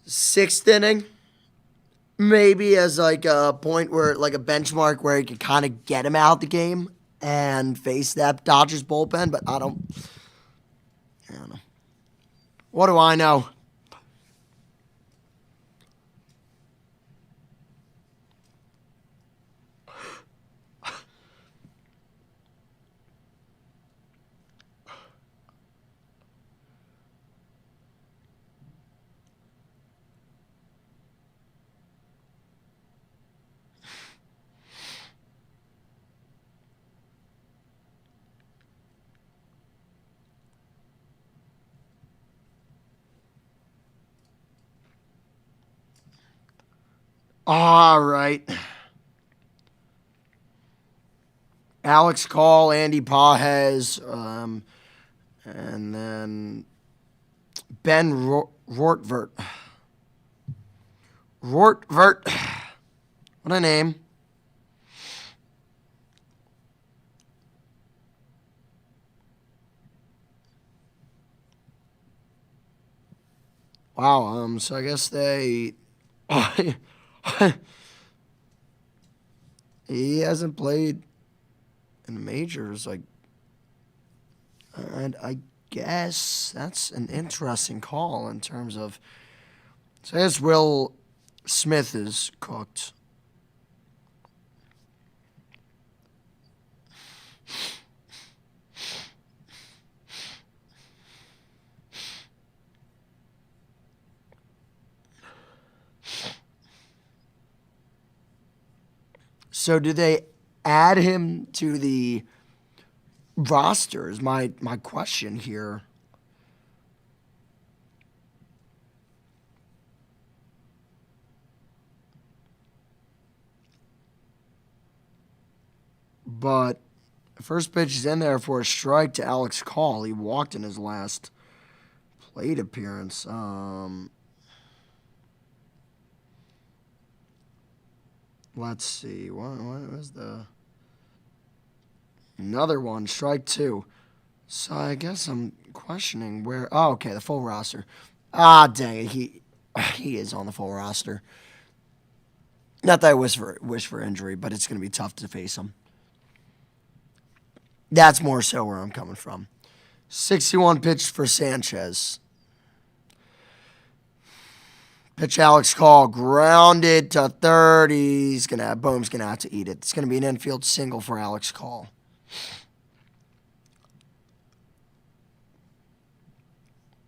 [SPEAKER 1] sixth inning, maybe as like a point where, like a benchmark where you could kind of get him out the game and face that Dodgers bullpen. But I don't know. What do I know? All right. Alex Call, Andy Pages, and then Ben Rortvert. Rortvert. What a name. Wow, so I guess they... he hasn't played in the majors, like... And I guess that's an interesting call in terms of... So I guess Will Smith is cooked. So do they add him to the roster is my question here. But first pitch is in there for a strike to Alex Call. He walked in his last plate appearance. Let's see. What was the... Another one, strike two. So I guess I'm questioning where... Oh, okay, the full roster. Ah, dang it. He is on the full roster. Not that I wish for injury, but it's going to be tough to face him. That's more so where I'm coming from. 61 pitched for Sanchez. Pitch Alex Call, grounded to third. Bohm's gonna have to eat it. It's gonna be an infield single for Alex Call.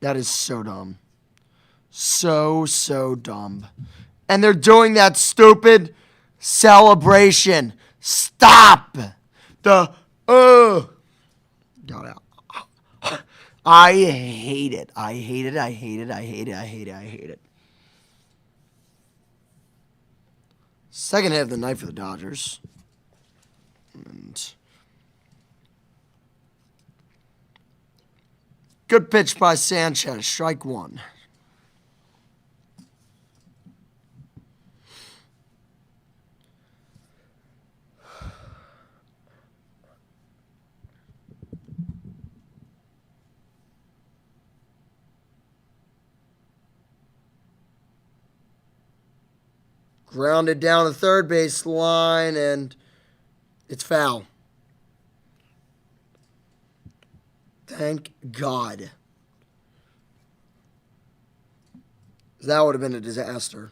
[SPEAKER 1] That is so dumb. So dumb. And they're doing that stupid celebration. Stop. God, I hate it. I hate it. Second hit of the night for the Dodgers. And good pitch by Sanchez. Strike one. Grounded down the third base line, and it's foul. Thank God. That would have been a disaster.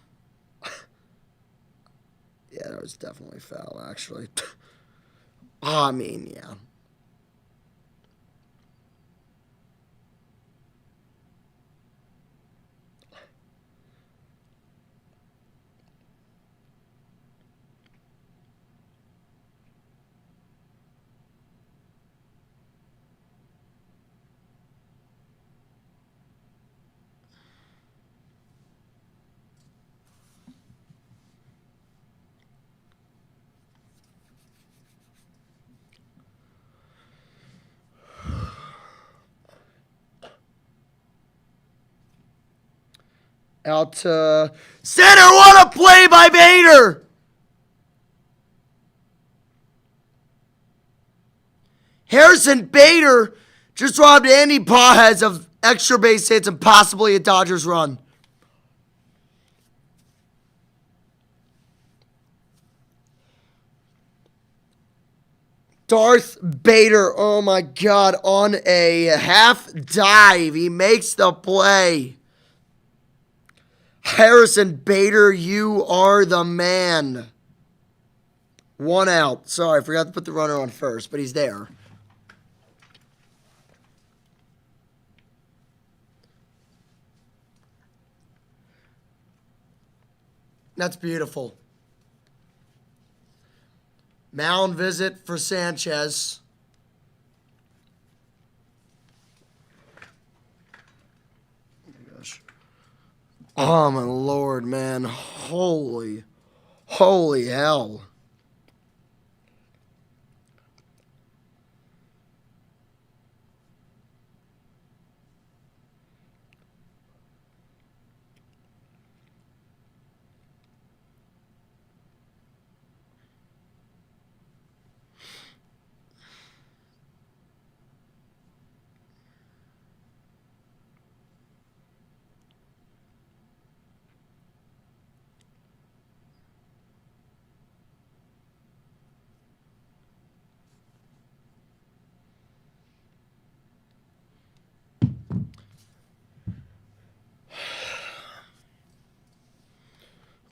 [SPEAKER 1] Yeah, that was definitely foul, actually. I mean, yeah. Out to center. What a play by Bader. Harrison Bader just robbed Andy Pajes of extra base hits and possibly a Dodgers run. Darth Bader, oh my God, on a half dive. He makes the play. Harrison Bader, you are the man. 1 out. Sorry, I forgot to put the runner on first, but he's there. That's beautiful. Mound visit for Sanchez. Oh my Lord, man. Holy hell.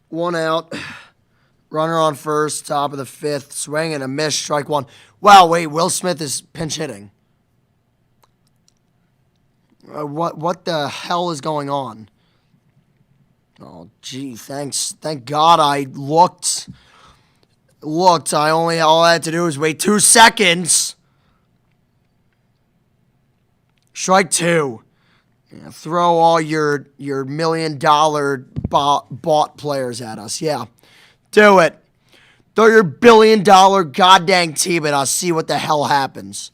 [SPEAKER 1] One out. Runner on first, top of the fifth. Swing and a miss, strike one. Wow, wait, Will Smith is pinch hitting. What the hell is going on? Oh, gee, thanks. Thank God I looked. All I had to do was wait 2 seconds. Strike two. Yeah, throw all your $1 million bought players at us. Yeah. Do it. Throw your $1 billion goddamn team at us. See what the hell happens.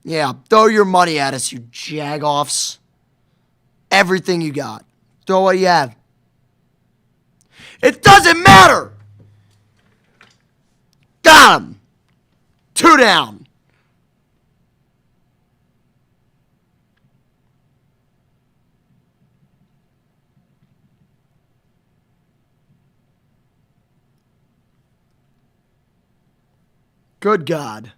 [SPEAKER 1] Yeah. Throw your money at us, you jagoffs. Everything you got. Throw what you have. It doesn't matter. Got him. 2 down. Good God.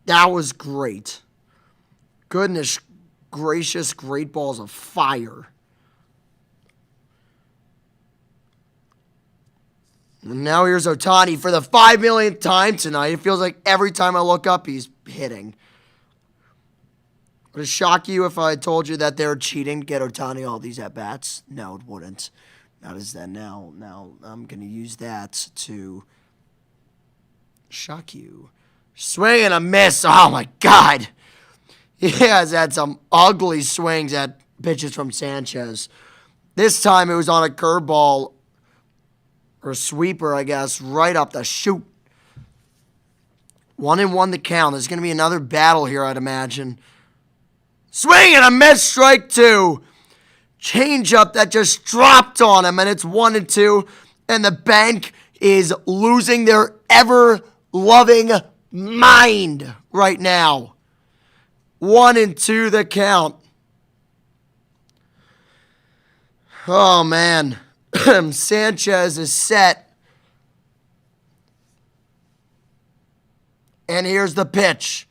[SPEAKER 1] That was great. Goodness gracious, great balls of fire. And now here's Ohtani for the 5 millionth time tonight. It feels like every time I look up, he's hitting. Would it shock you if I told you that they're cheating to get Ohtani all these at-bats? No, it wouldn't. Not as then. Now I'm going to use that to shock you. Swing and a miss. Oh, my God. He has had some ugly swings at pitches from Sanchez. This time it was on a curveball or a sweeper, I guess, right up the chute. 1-1 the count. There's going to be another battle here, I'd imagine. Swing and a miss, strike two. Changeup that just dropped on him, and it's 1-2. And the bank is losing their ever-loving mind right now. 1-2 the count. Oh, man. Sanchez is set. And here's the pitch.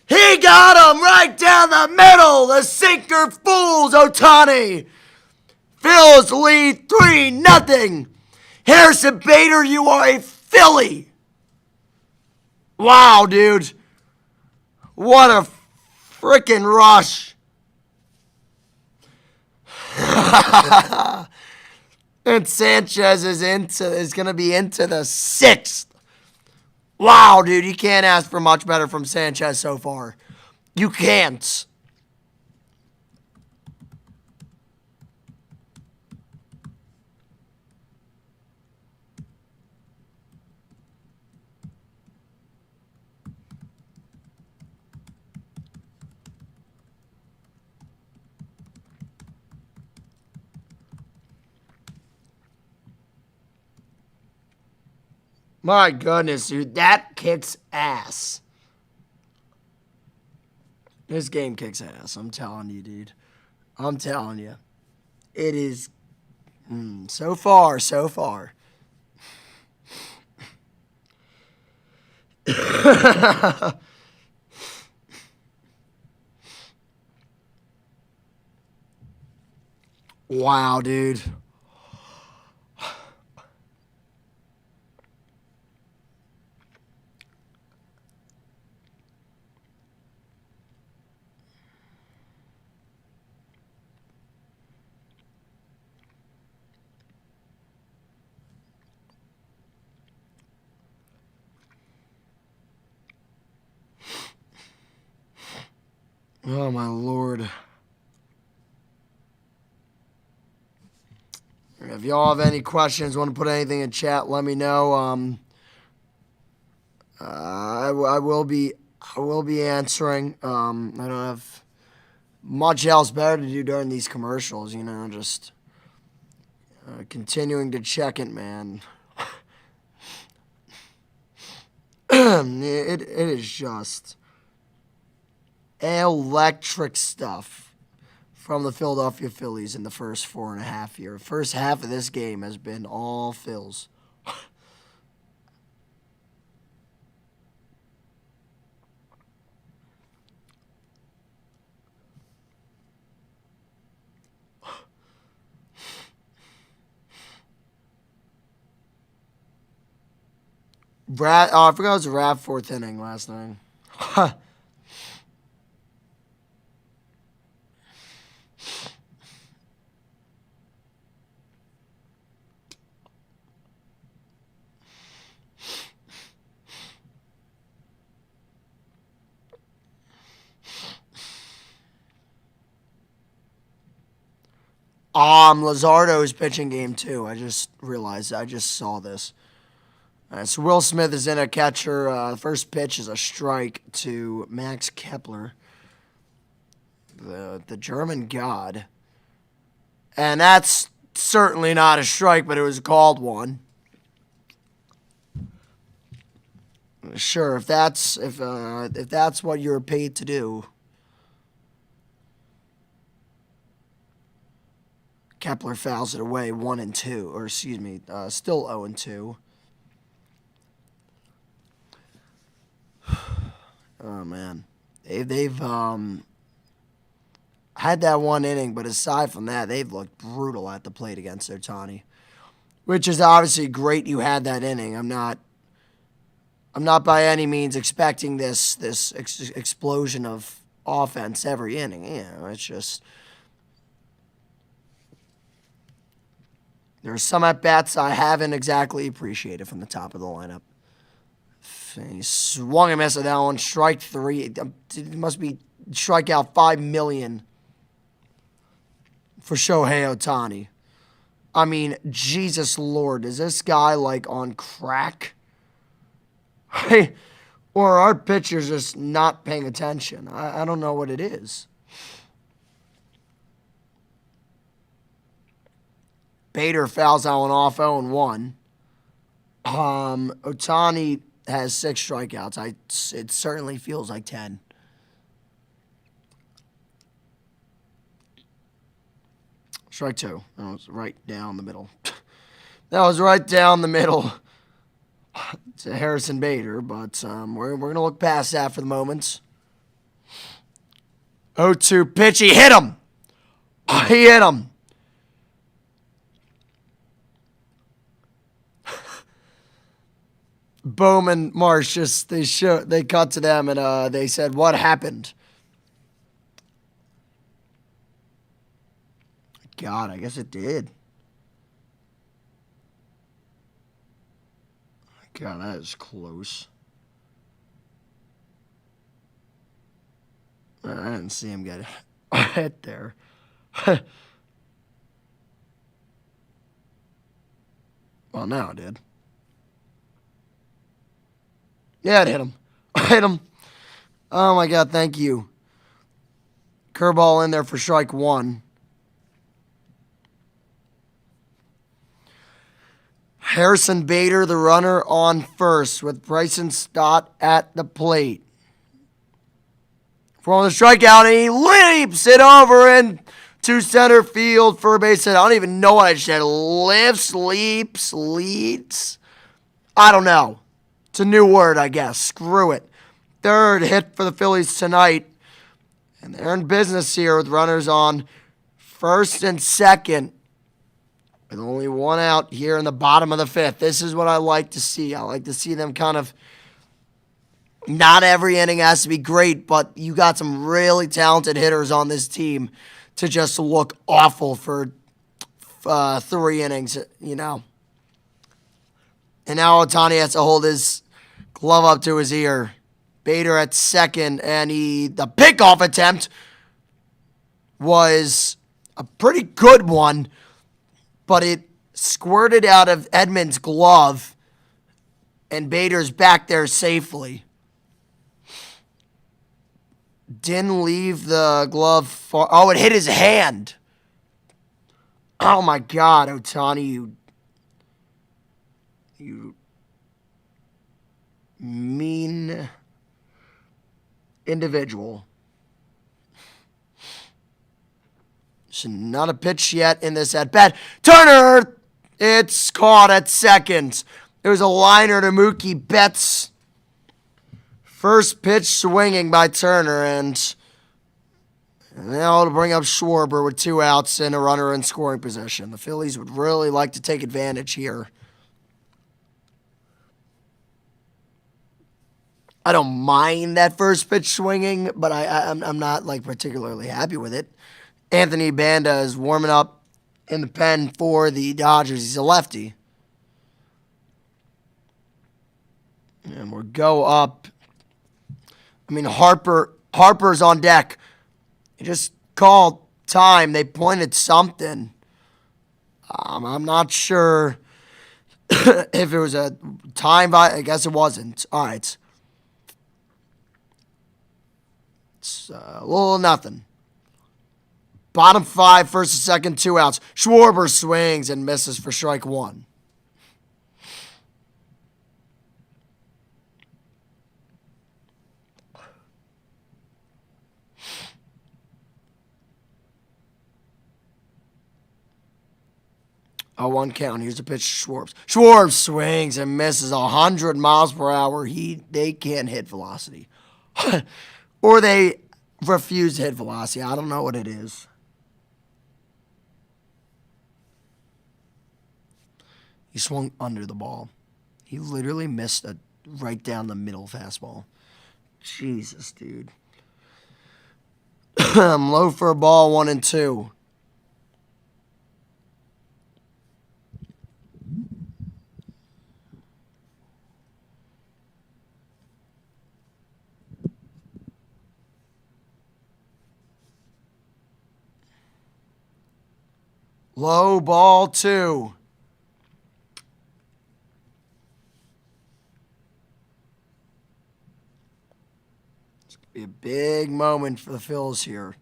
[SPEAKER 1] He got him right down the middle. The sinker fools Ohtani. Phillies lead 3-0. Harrison Bader, you are a Philly. Wow, dude. What a freaking rush. And Sanchez is going to be into the 6th. Wow, dude, you can't ask for much better from Sanchez so far. You can't. My goodness, dude, that kicks ass. This game kicks ass. I'm telling you, dude. I'm telling you. It is so far, so far. Wow, dude. Oh, my Lord. If y'all have any questions, want to put anything in chat, let me know. I will be answering. I don't have much else better to do during these commercials, you know, just continuing to check it, man. It is just electric stuff from the Philadelphia Phillies in the first 4.5 years. First half of this game has been all Phils. I forgot it was a Rav 4th inning last night. Lazardo's pitching game too. I just realized. I just saw this. So Will Smith is in a catcher. First pitch is a strike to Max Kepler, the German god. And that's certainly not a strike, but it was called one. Sure, if that's what you're paid to do. Kepler fouls it away 1-2, or excuse me, still 0-2. Oh man, they've had that one inning, but aside from that, they've looked brutal at the plate against Ohtani, which is obviously great. You had that inning. I'm not by any means expecting this explosion of offense every inning. You know, it's just there are some at bats I haven't exactly appreciated from the top of the lineup. He swung and missed at that one. Strike 3. It must be strikeout 5 million for Shohei Ohtani. I mean, Jesus Lord, is this guy like on crack? Hey, or are our pitchers just not paying attention? I don't know what it is. Bader fouls that one off 0-1. Ohtani has 6 strikeouts. It certainly feels like 10. Strike 2. That was right down the middle. That was right down the middle to Harrison Bader, but we're going to look past that for the moment. 0-2 pitch. He hit him. He hit him. Bowman, Marsh, just they cut to them and they said, "What happened?" God, I guess it did. God, that is close. I didn't see him get hit there. Well, now it did. Yeah, it hit him. Hit him. Oh, my God, thank you. Curveball in there for strike one. Harrison Bader, the runner, on first with Bryson Stott at the plate. For the strikeout, and he leaps it over into center field for a base hit. I don't even know what I said. Lifts, leaps, leads. I don't know. It's a new word, I guess. Screw it. Third hit for the Phillies tonight. And they're in business here with runners on first and second. With only one out here in the bottom of the fifth. This is what I like to see. I like to see them kind of, not every inning has to be great, but you got some really talented hitters on this team to just look awful for 3 innings, you know. And now Ohtani has to hold his glove up to his ear. Bader at second, and the pickoff attempt was a pretty good one, but it squirted out of Edman's glove, and Bader's back there safely. Didn't leave the glove far. Oh, it hit his hand. Oh, my God, Ohtani, you mean individual. So not a pitch yet in this at-bat. Turner! It's caught at second. There's a liner to Mookie Betts. First pitch swinging by Turner, and now to bring up Schwarber with 2 outs and a runner in scoring position. The Phillies would really like to take advantage here. I don't mind that first pitch swinging, but I'm not like particularly happy with it. Anthony Banda is warming up in the pen for the Dodgers. He's a lefty. And we'll go up. I mean, Harper's on deck. He just called time. They pointed something. I'm not sure if it was a time. I guess it wasn't. All right. It's a little nothing. Bottom 5, first and second, 2 outs. Schwarber swings and misses for strike one. A 1 count. Here's a pitch to Schwarber. Schwarber swings and misses 100 miles per hour. They can't hit velocity. Or they refuse to hit velocity. I don't know what it is. He swung under the ball. He literally missed a right down the middle fastball. Jesus, dude. I'm low for a ball, 1-2. Low ball 2. It's going to be a big moment for the Phils here.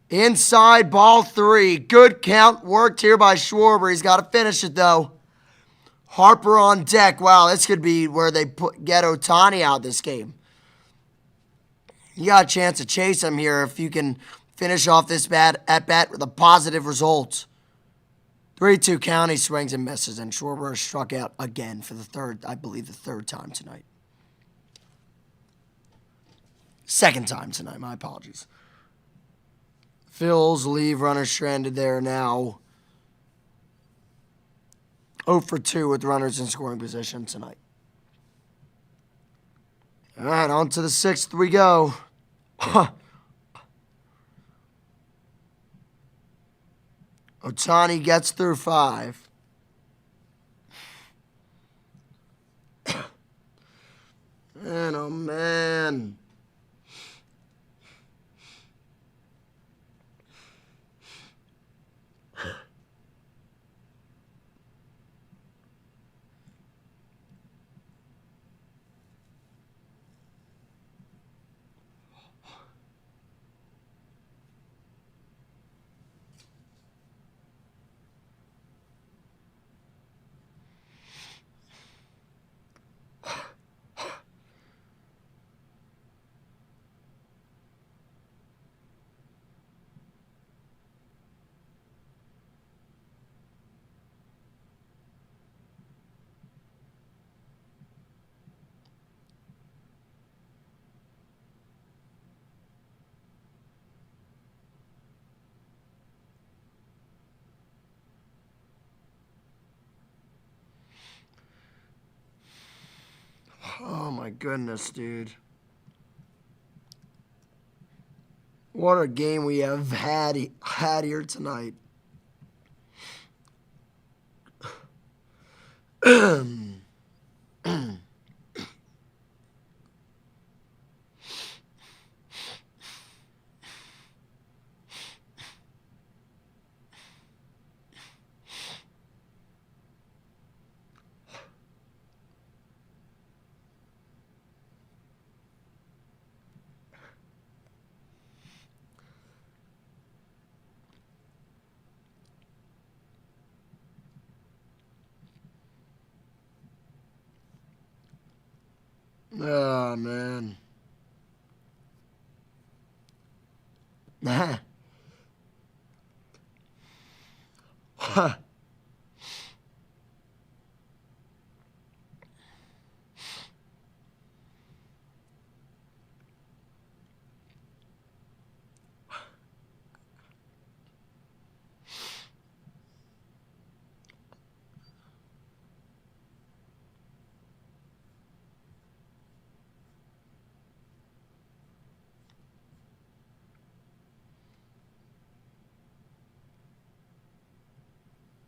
[SPEAKER 1] Inside, ball 3. Good count worked here by Schwarber. He's got to finish it, though. Harper on deck. Wow, this could be where they get Ohtani out this game. You got a chance to chase him here if you can finish off this at-bat with a positive result. 3-2 count, he swings and misses, and Schwarber struck out again for the third time tonight. Second time tonight, my apologies. Phillies leave runner stranded there now. 0 for 2 with runners in scoring position tonight. All right, on to the 6th we go. Ohtani gets through 5. Man, oh man. Oh my goodness, dude. What a game we have had here tonight. Oh, man.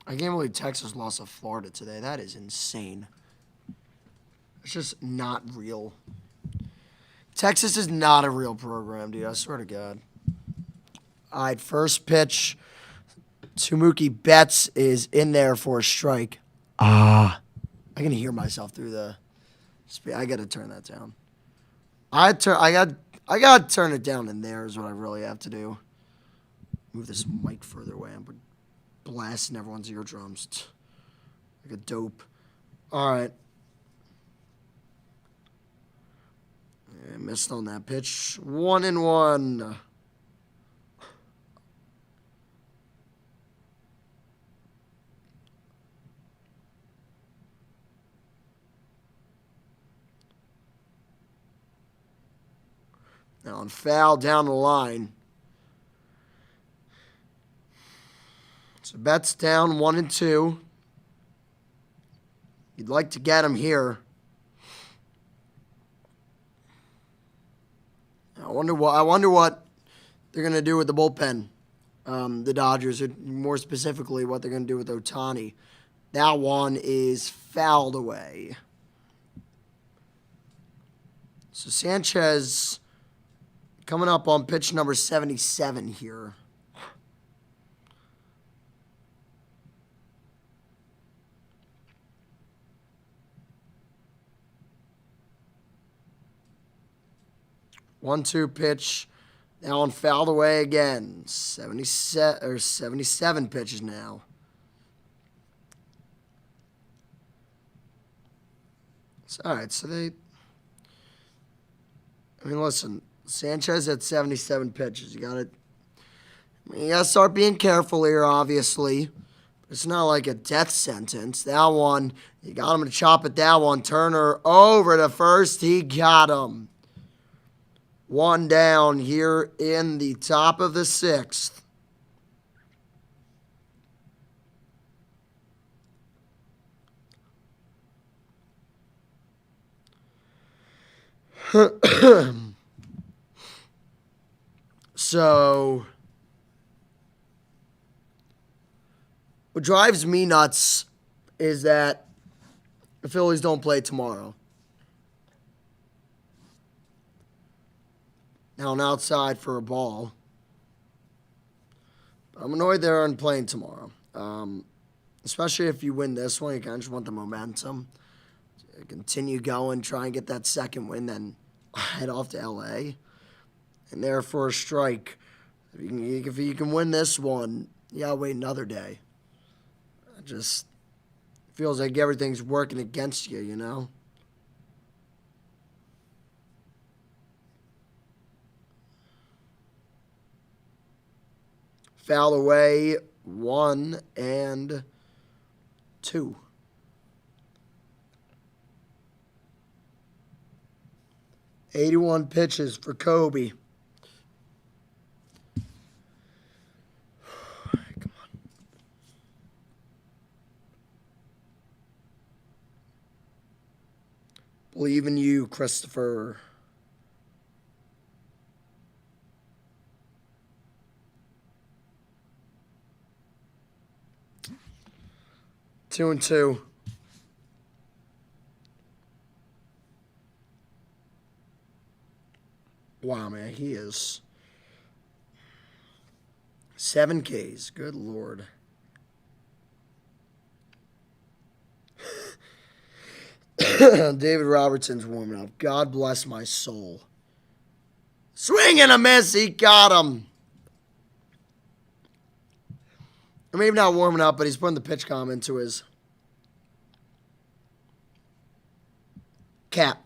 [SPEAKER 1] I can't believe Texas lost to Florida today. That is insane. It's just not real. Texas is not a real program, dude. I swear to God. All right, first pitch to Mookie Betts is in there for a strike. I can hear myself through the speed. I got to turn that down. I got to turn it down in there is what I really have to do. Move this mic further away. I'm blasting everyone's eardrums like a dope. All right. I missed on that pitch. 1-1. Now on foul down the line. So Betts down 1-2. You'd like to get him here. I wonder what they're gonna do with the bullpen. The Dodgers, or more specifically, what they're gonna do with Ohtani. That one is fouled away. So Sanchez coming up on pitch number 77 here. One-two pitch. Now on fouled away again. 77 pitches now. All right, so listen, Sanchez at 77 pitches. You gotta start being careful here, obviously. It's not like a death sentence. That one, you got him to chop it. That one, Turner over to first. He got him. One down here in the top of the sixth. So, what drives me nuts is that the Phillies don't play tomorrow. Now, I'm outside for a ball. I'm annoyed they aren't playing tomorrow. Especially if you win this one, you kind of just want the momentum. Continue going, try and get that second win, then head off to LA. And there for a strike. If you can win this one, you gotta wait another day. It just feels like everything's working against you, you know? Foul away, 1 and 2. "81 pitches for Kobe." Come on. Believe in you, Christopher. Two and two. Wow, man, he is 7 Ks. Good Lord. David Robertson's warming up. God bless my soul. Swing and a miss. He got him. Or maybe not warming up, but he's putting the pitch comm into his cap.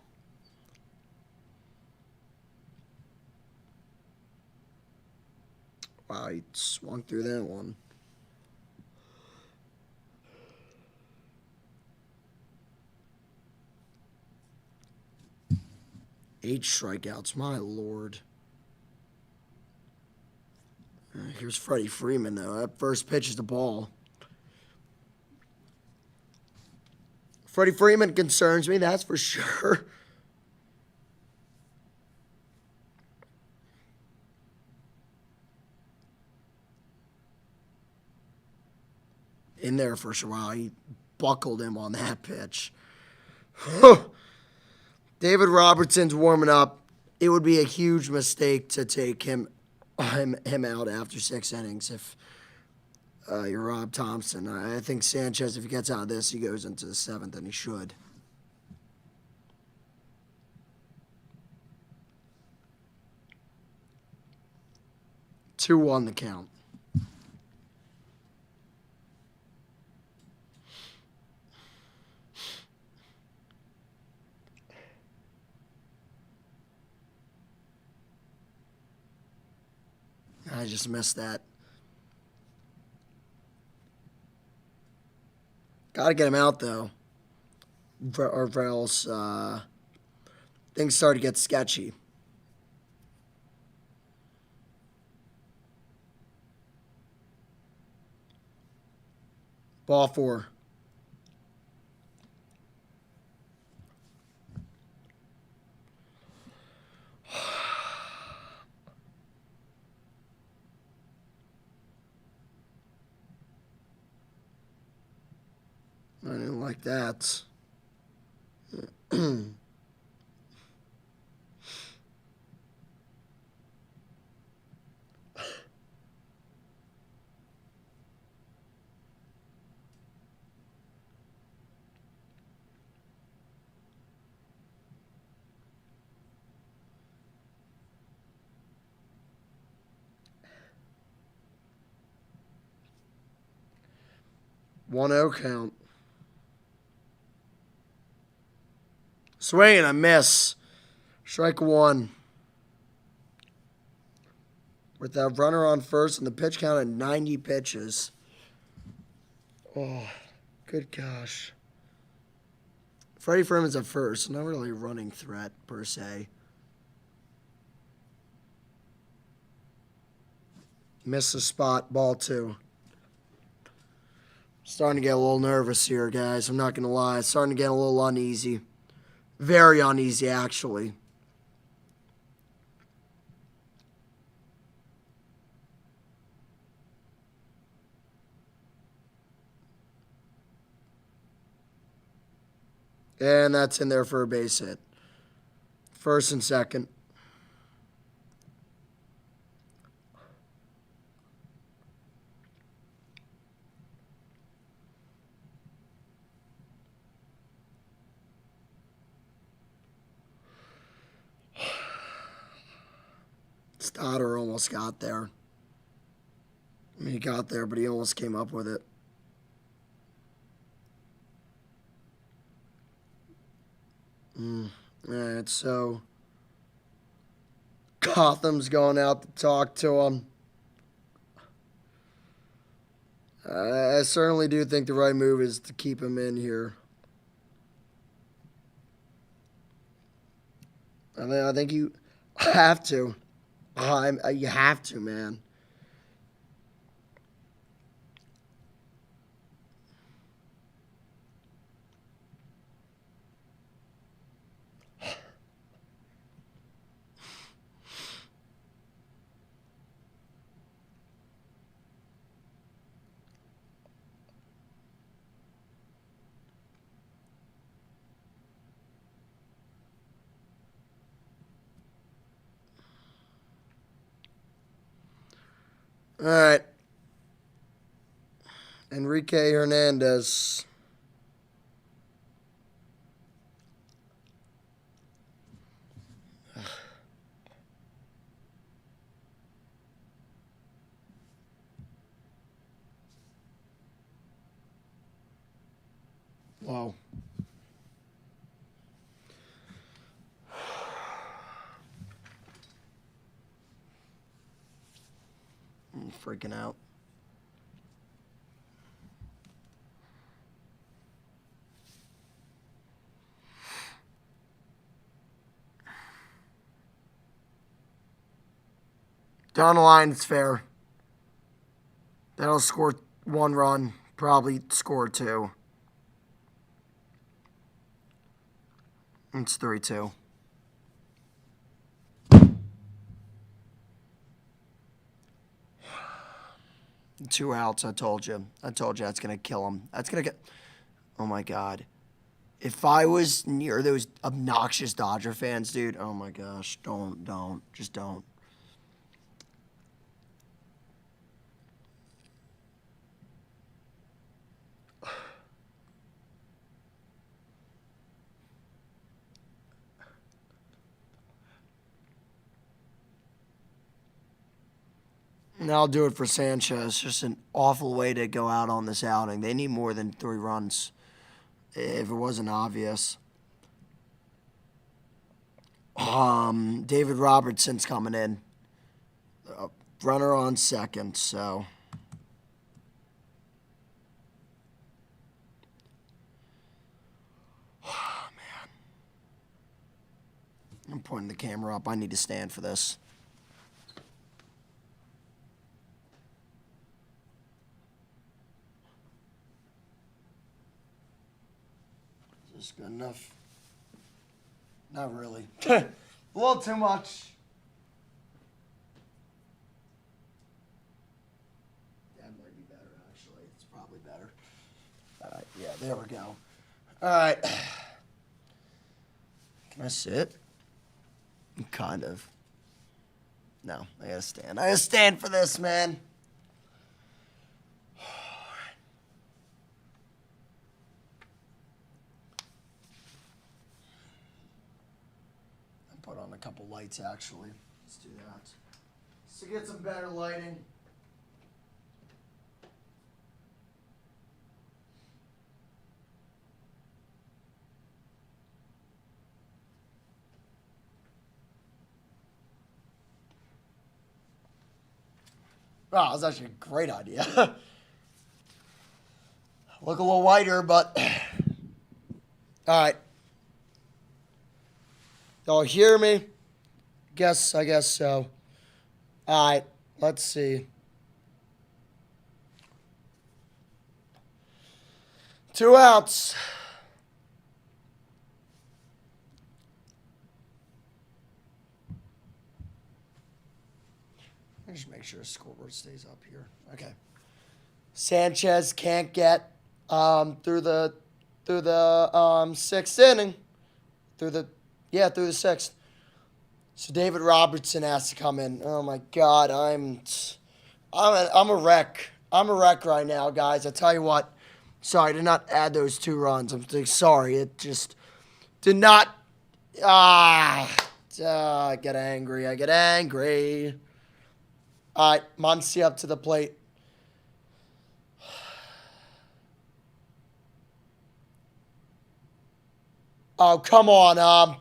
[SPEAKER 1] Wow, he swung through that one. Eight strikeouts, my lord. Here's Freddie Freeman, though. That first pitch is the ball. Freddie Freeman concerns me, that's for sure. In there for sure. Wow, he buckled him on that pitch. David Robertson's warming up. It would be a huge mistake to take him out after 6 innings if you're Rob Thompson. I think Sanchez, if he gets out of this, he goes into the 7th, and he should. Two on the count. I just missed that. Got to get him out, though. Or else things start to get sketchy. Ball 4. I didn't like that. One 0 count. Swing and a miss. Strike 1. with that runner on first and the pitch count at 90 pitches. Oh, good gosh. Freddie Freeman's at first. Not really a running threat, per se. Missed the spot. Ball 2. Starting to get a little nervous here, guys. I'm not going to lie. It's starting to get a little uneasy. Very uneasy, actually. And that's in there for a base hit. First and second. Stoddard almost got there. I mean, he got there, but he almost came up with it. All right, so Gotham's going out to talk to him. I certainly do think the right move is to keep him in here. I think you have to. You have to, man. All right. Enrique Hernandez. Wow. I'm freaking out. Down the line, it's fair. That'll score 1 run, probably score 2. It's 3-2. 2 outs, I told you. That's going to kill him. That's going to get... Oh, my God. If I was near those obnoxious Dodger fans, dude, oh, my gosh. Don't. Just don't. And I'll do it for Sanchez. Just an awful way to go out on this outing. They need more than 3 runs, if it wasn't obvious. David Robertson's coming in. Runner on second, so. Oh, man. I'm pointing the camera up. I need to stand for this. Is this good enough? Not really. A little too much. That might be better, actually. It's probably better. All right, yeah, there we go. All right. Can I sit? Kind of. No, I gotta stand. I gotta stand for this, man. Put on a couple lights, actually. Let's do that. Just to get some better lighting. Wow, that's actually a great idea. Look a little whiter, but all right. Y'all hear me? I guess so. All right, let's see. 2 outs. Let me just make sure the scoreboard stays up here. Okay. Sanchez can't get through the 6th inning. Through the 6th. So David Robertson has to come in. Oh my God, I'm a wreck. I'm a wreck right now, guys. I tell you what. Sorry, I did not add those 2 runs. I'm sorry. It just did not. I get angry. I get angry. All right, Muncy up to the plate. Oh, come on,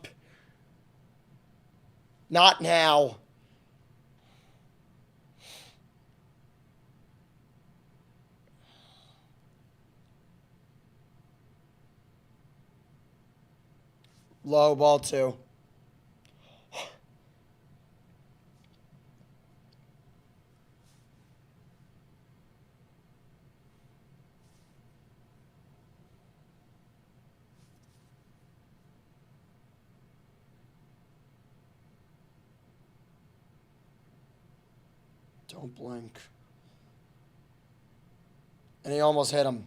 [SPEAKER 1] not now. Low ball 2. Don't blink. And he almost hit him.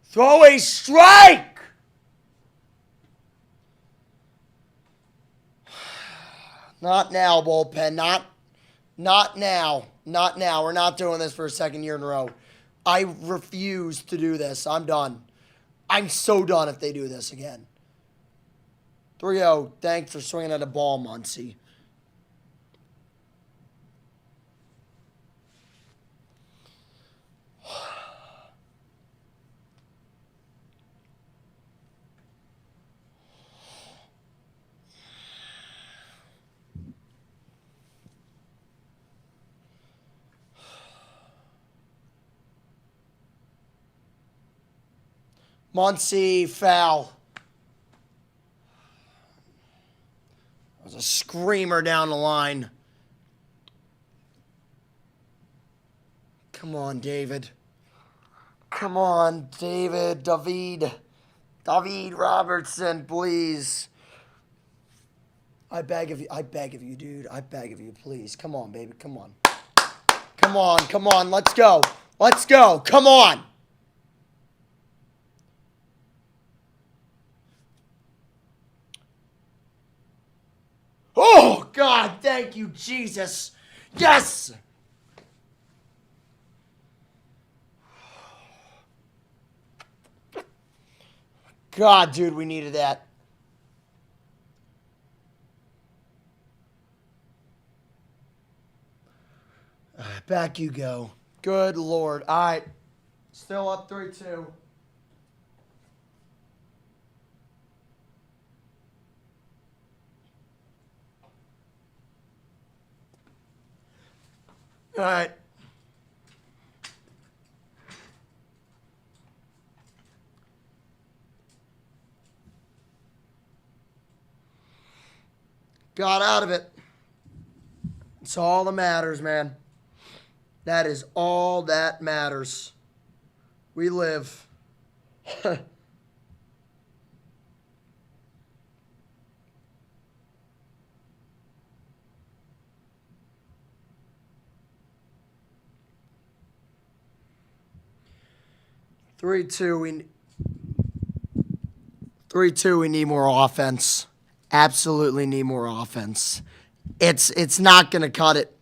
[SPEAKER 1] Throw a strike! Not now, bullpen. Not now. Not now. We're not doing this for a 2nd year in a row. I refuse to do this. I'm done. I'm so done if they do this again. 3-0. Thanks for swinging at a ball, Muncy. Muncy, foul. That was a screamer down the line. Come on, David. Come on, David. David Robertson, please. I beg of you, dude. I beg of you, please. Come on, baby. Come on. Come on. Let's go. Come on. Oh, God, thank you, Jesus. Yes! God, dude, we needed that. Back you go. Good Lord. All right. Still up 3-2. All right. Got out of it. It's all that matters, man. That is all that matters. We live. 3-2. 3-2. We need more offense. Absolutely need more offense. It's not gonna cut it.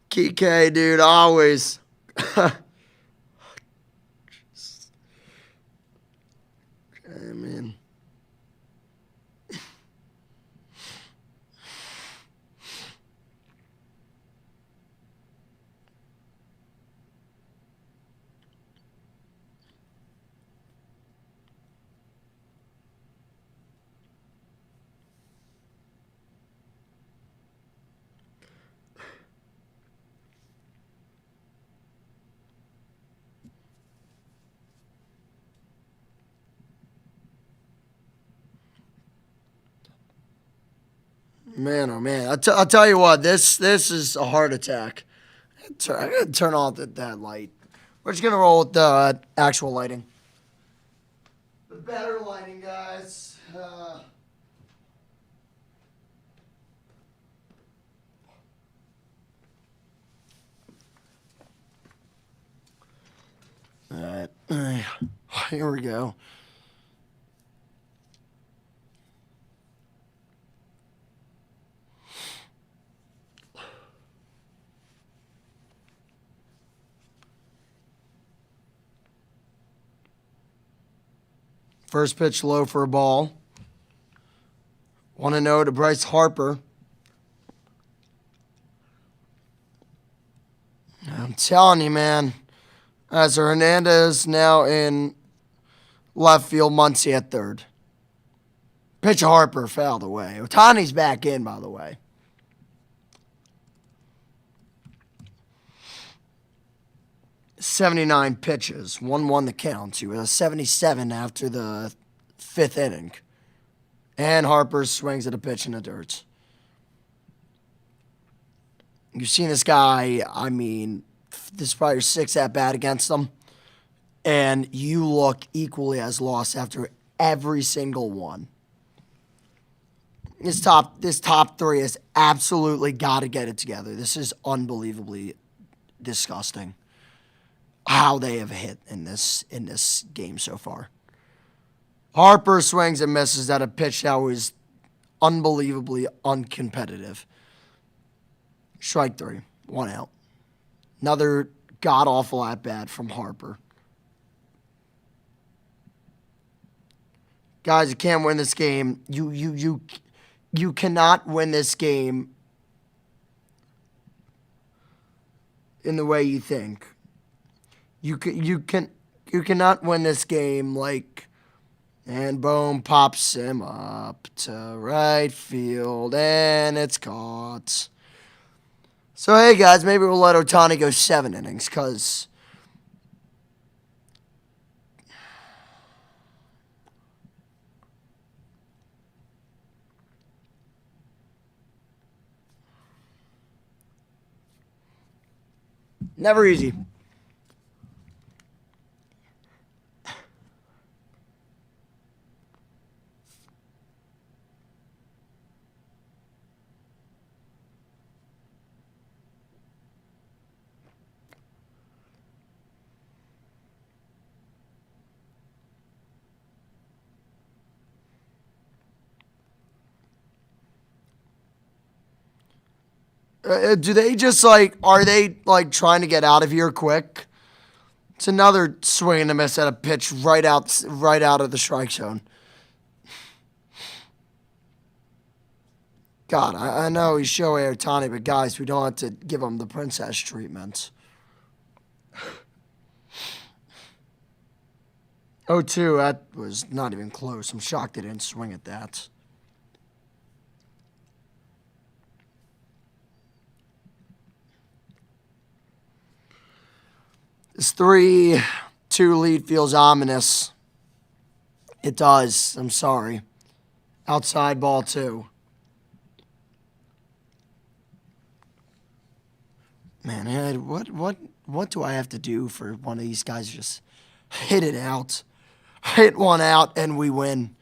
[SPEAKER 1] Kike, dude, always. I mean, man, oh man! I'll tell you what. This is a heart attack. I gotta turn off that light. We're just gonna roll with the actual lighting. The better lighting, guys. All right. Here we go. First pitch low for a ball. 1-0 to Bryce Harper. I'm telling you, man. As Hernandez now in left field, Muncy at third. Pitch Harper fouled away. Otani's back in, by the way. .79 pitches, 1-1 the count. He was a 77 after the fifth inning. And Harper swings at a pitch in the dirt. You've seen this guy, I mean, this is probably your sixth at-bat against him. And you look equally as lost after every single one. This top three has absolutely got to get it together. This is unbelievably disgusting how they have hit in this game so far. Harper swings and misses at a pitch that was unbelievably uncompetitive. Strike three, 1 out. Another god-awful at-bat from Harper. Guys, you can't win this game. You cannot win this game in the way you think. You cannot win this game like, and boom, pops him up to right field, and it's caught. So hey guys, maybe we'll let Ohtani go 7 innings, cause never easy. Do they just are they trying to get out of here quick? It's another swing and a miss at a pitch right out of the strike zone. God, I know he's Shohei Ohtani, but guys, we don't have to give him the princess treatment. 0-2, that was not even close. I'm shocked they didn't swing at that. This 3-2 lead feels ominous. It does. I'm sorry. Outside ball 2. Man, Ed, what do I have to do for one of these guys to just hit it out? Hit one out and we win.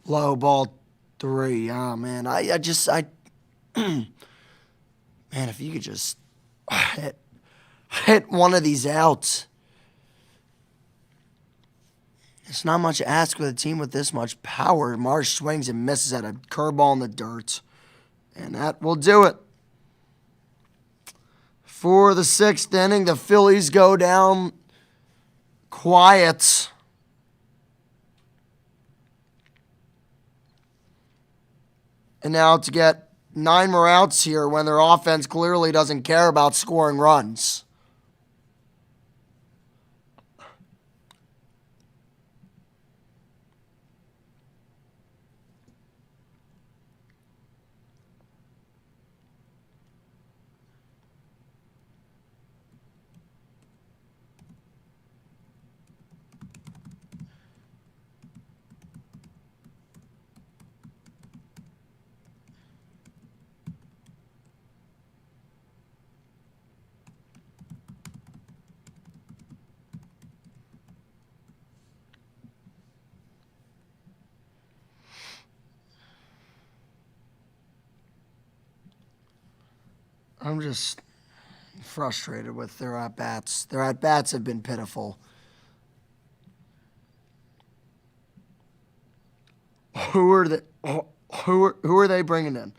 [SPEAKER 1] Low ball 3. Oh man, man, if you could just hit one of these outs. It's not much to ask with a team with this much power. Marsh swings and misses at a curveball in the dirt. And that will do it. For the 6th inning, the Phillies go down quiet. And now to get 9 more outs here when their offense clearly doesn't care about scoring runs. I'm just frustrated with their at-bats. Their at-bats have been pitiful. Who are they? Who are they bringing in?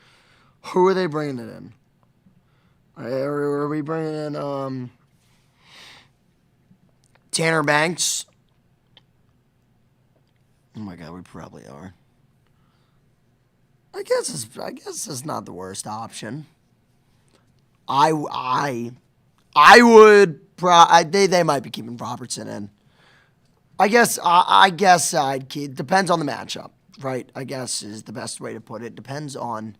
[SPEAKER 1] Who are they bringing it in? Are we bringing in Tanner Banks? Oh my God, we probably are. I guess it's not the worst option. I would they might be keeping Robertson in. I guess I'd keep. Depends on the matchup, right? I guess is the best way to put it. Depends on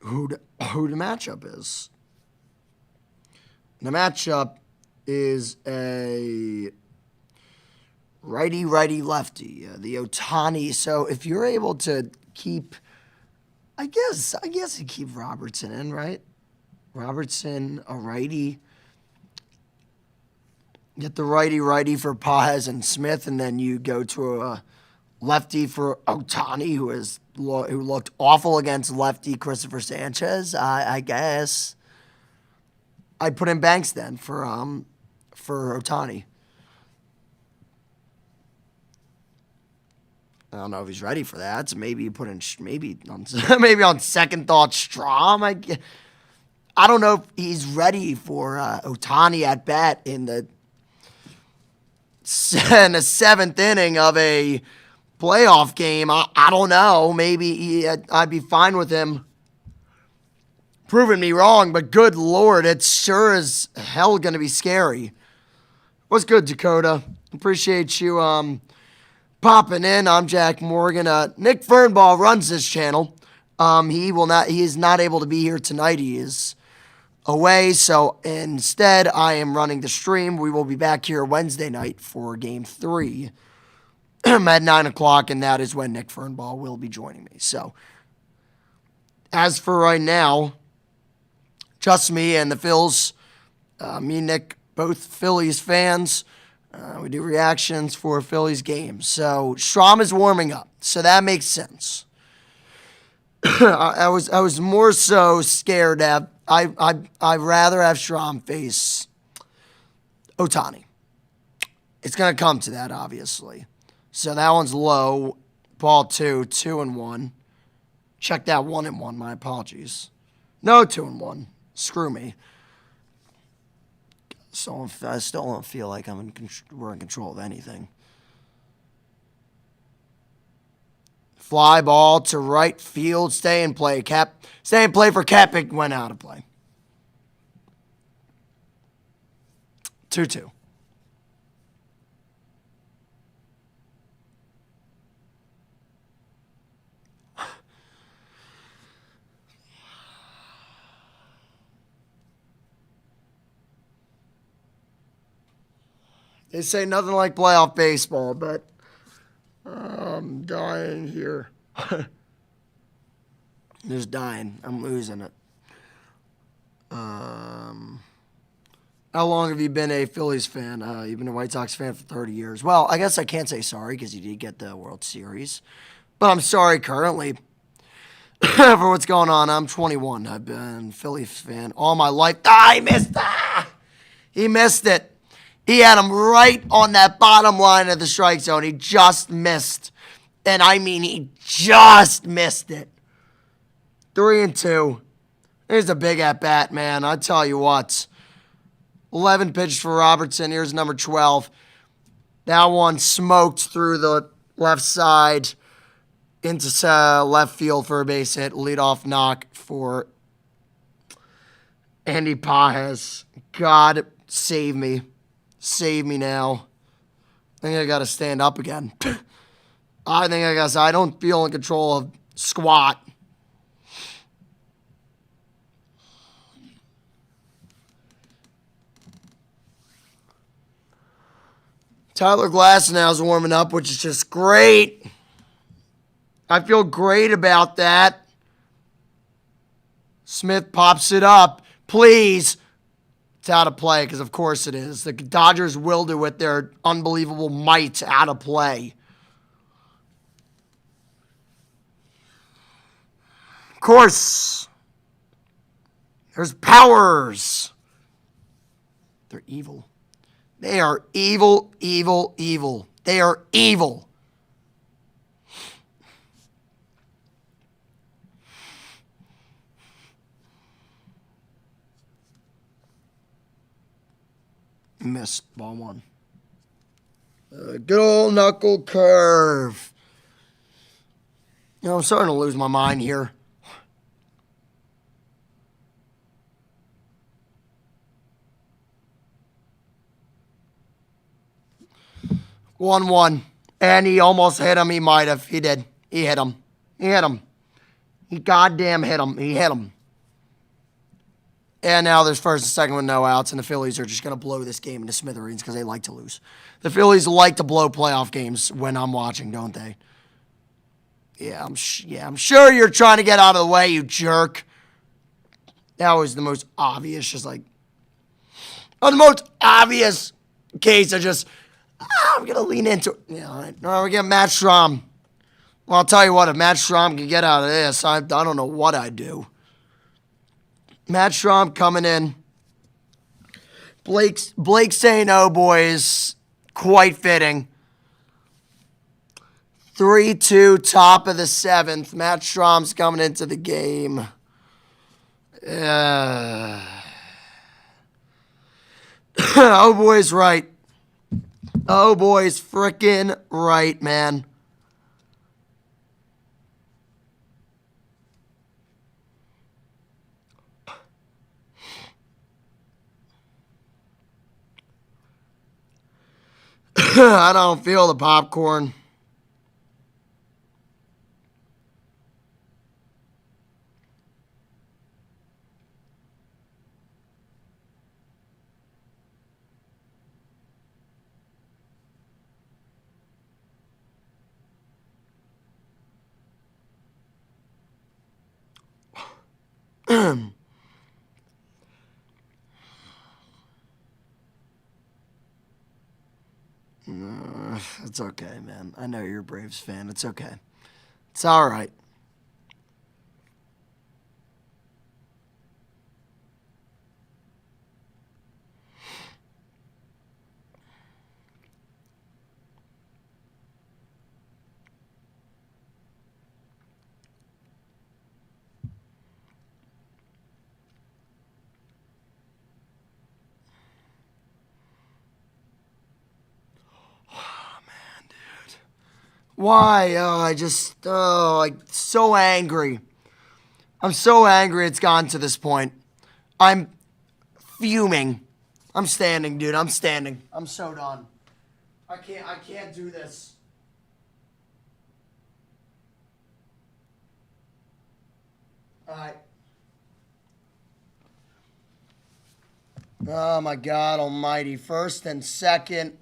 [SPEAKER 1] who the matchup is. The matchup is a righty, lefty. The Ohtani. So if you're able to keep, I guess you keep Robertson in, right? Robertson, a righty. Get the righty for Paz and Smith, and then you go to a lefty for Ohtani, who looked awful against lefty Christopher Sanchez. I guess I'd put in Banks then for Ohtani. I don't know if he's ready for that. So maybe you put in maybe on second thought Strom. I don't know if he's ready for Ohtani at bat in the 7th inning of a playoff game. I don't know. Maybe I'd be fine with him proving me wrong, but good Lord, it's sure as hell going to be scary. What's good, Dakota? Appreciate you popping in. I'm Jack Morgan. Nick Fernball runs this channel. He is not able to be here tonight. He is away, so instead I am running the stream. We will be back here Wednesday night for Game 3 at 9 o'clock, and that is when Nick Fernball will be joining me. So, as for right now, just me and the Phils. Me and Nick, both Phillies fans. We do reactions for Phillies games. So, Strom is warming up, so that makes sense. I was more so scared that I'd rather have Strom face Ohtani. It's going to come to that, obviously. So that one's low. Ball 2, 2-1. Check that 1-1. My apologies. No 2-1. Screw me. So I still don't feel like we're in control of anything. Fly ball to right field. Stay in play. Stay in play for Cappick. Went out of play. 2-2. They say nothing like playoff baseball, but I'm dying here. Just dying. I'm losing it. How long have you been a Phillies fan? You've been a White Sox fan for 30 years. Well, I guess I can't say sorry because you did get the World Series. But I'm sorry currently for what's going on. I'm 21. I've been a Phillies fan all my life. He missed. He missed it. He had him right on that bottom line of the strike zone. He just missed. And I mean, he just missed it. 3-2. Here's a big at-bat, man. I tell you what. 11 pitched for Robertson. Here's number 12. That one smoked through the left side. into left field for a base hit. Leadoff knock for Andy Pages. God, save me. Save me now. I think I got to stand up again. I don't feel in control of squat. Tyler Glasnow's warming up, which is just great. I feel great about that. Smith pops it up. Please. It's out of play, because of course it is. The Dodgers will do it. Their unbelievable might out of play. Of course. There's powers. They're evil. They are evil, evil, evil. They are evil. Missed. Ball one. Good old knuckle curve. You know, I'm starting to lose my mind here. 1-1. And he almost hit him. He might have. He did. He hit him. He hit him. He goddamn hit him. He hit him. And now there's first and second with no outs, and the Phillies are just going to blow this game into smithereens because they like to lose. The Phillies like to blow playoff games when I'm watching, don't they? Yeah, I'm sure you're trying to get out of the way, you jerk. That was the most obvious, just like... the most obvious case of just... I'm going to lean into it. Yeah, all right. No, we get Matt Strom. Well, I'll tell you what, if Matt Strom can get out of this, I don't know what I'd do. Matt Strom coming in. Blake saying, oh, boys, quite fitting. 3-2, top of the seventh. Matt Strom's coming into the game. Oh, boy's right. Oh, boy's frickin' right, man. I don't feel the popcorn. It's okay, man. I know you're a Braves fan. It's okay. It's all right. Why? I'm so angry. I'm so angry it's gotten to this point. I'm fuming. I'm standing, dude. I'm standing. I'm so done. I can't do this. All right. Oh, my God almighty. First and second.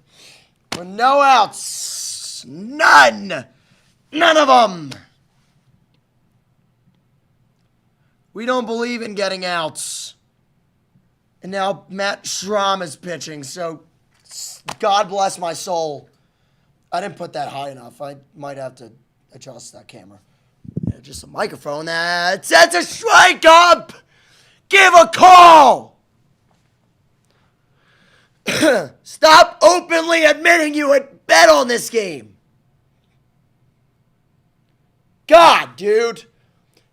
[SPEAKER 1] With no outs. None. None of them. We don't believe in getting outs. And now Matt Strom is pitching, so God bless my soul. I didn't put that high enough. I might have to adjust that camera. Yeah, just a microphone that sets a strike up. Give a call. Stop openly admitting you had bet on this game. God, dude.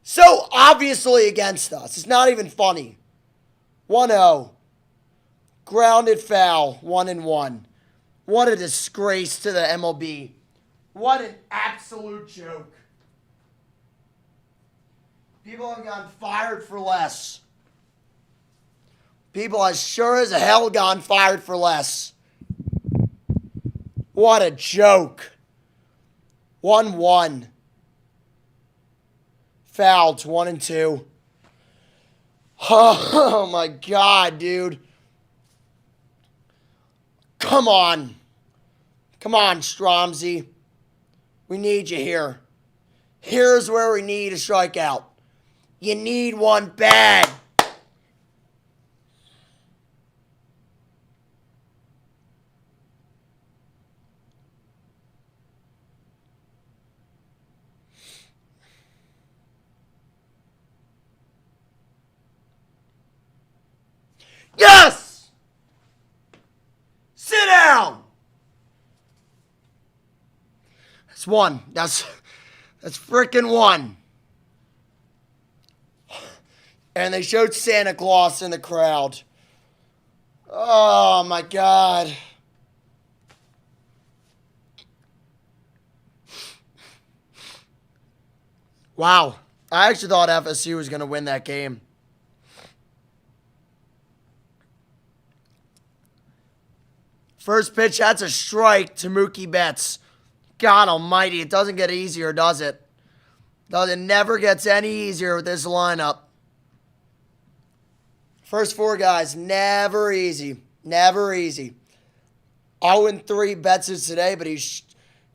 [SPEAKER 1] So obviously against us. It's not even funny. 1-0. Grounded foul. 1-1. What a disgrace to the MLB. What an absolute joke. People have gotten fired for less. People as sure as hell gone fired for less. What a joke. 1-1. Fouled, 1 and 2. Oh my God, dude. Come on. Come on, Stromsy. We need you here. Here's where we need a strikeout. You need one bad. Yes! Sit down! That's one. That's freaking one. And they showed Santa Claus in the crowd. Oh my God. Wow. I actually thought FSU was going to win that game. First pitch, that's a strike to Mookie Betts. God almighty, it doesn't get easier, does it? It never gets any easier with this lineup. First four guys, never easy. Never easy. 0-3 Betts is today, but he's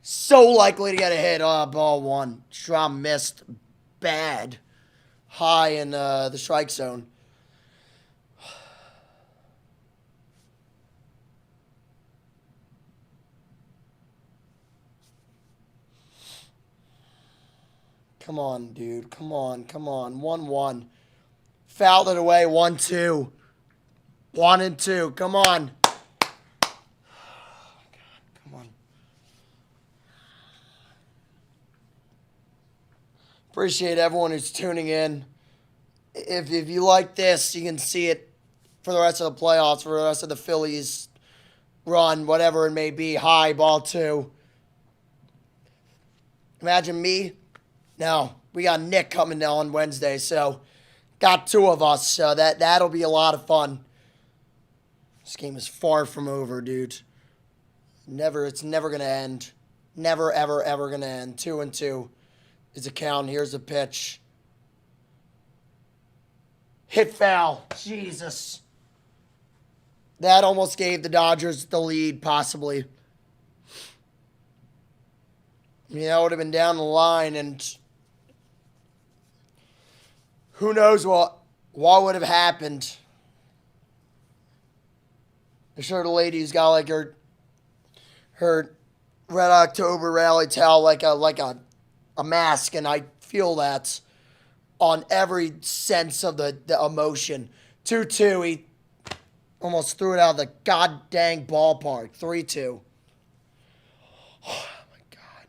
[SPEAKER 1] so likely to get a hit. Oh, ball one. Strom missed bad. High in the strike zone. Come on, dude. Come on. 1-1. Fouled it away. 1-2. 1 and 2. Come on. God, come on. Appreciate everyone who's tuning in. If you like this, you can see it for the rest of the playoffs, for the rest of the Phillies run, whatever it may be. High, ball 2. Imagine me. No, we got Nick coming down on Wednesday, so got 2 of us, so that'll be a lot of fun. This game is far from over, dude. It's never gonna end. Never, ever, ever gonna end. 2 and 2 is the count. Here's the pitch. Hit foul. Jesus. That almost gave the Dodgers the lead, possibly. It would have been down the line, and who knows what would have happened. I'm sure the lady's got like her Red October rally towel like a mask, and I feel that on every sense of the emotion. 2-2, he almost threw it out of the god dang ballpark. 3-2. Oh my God.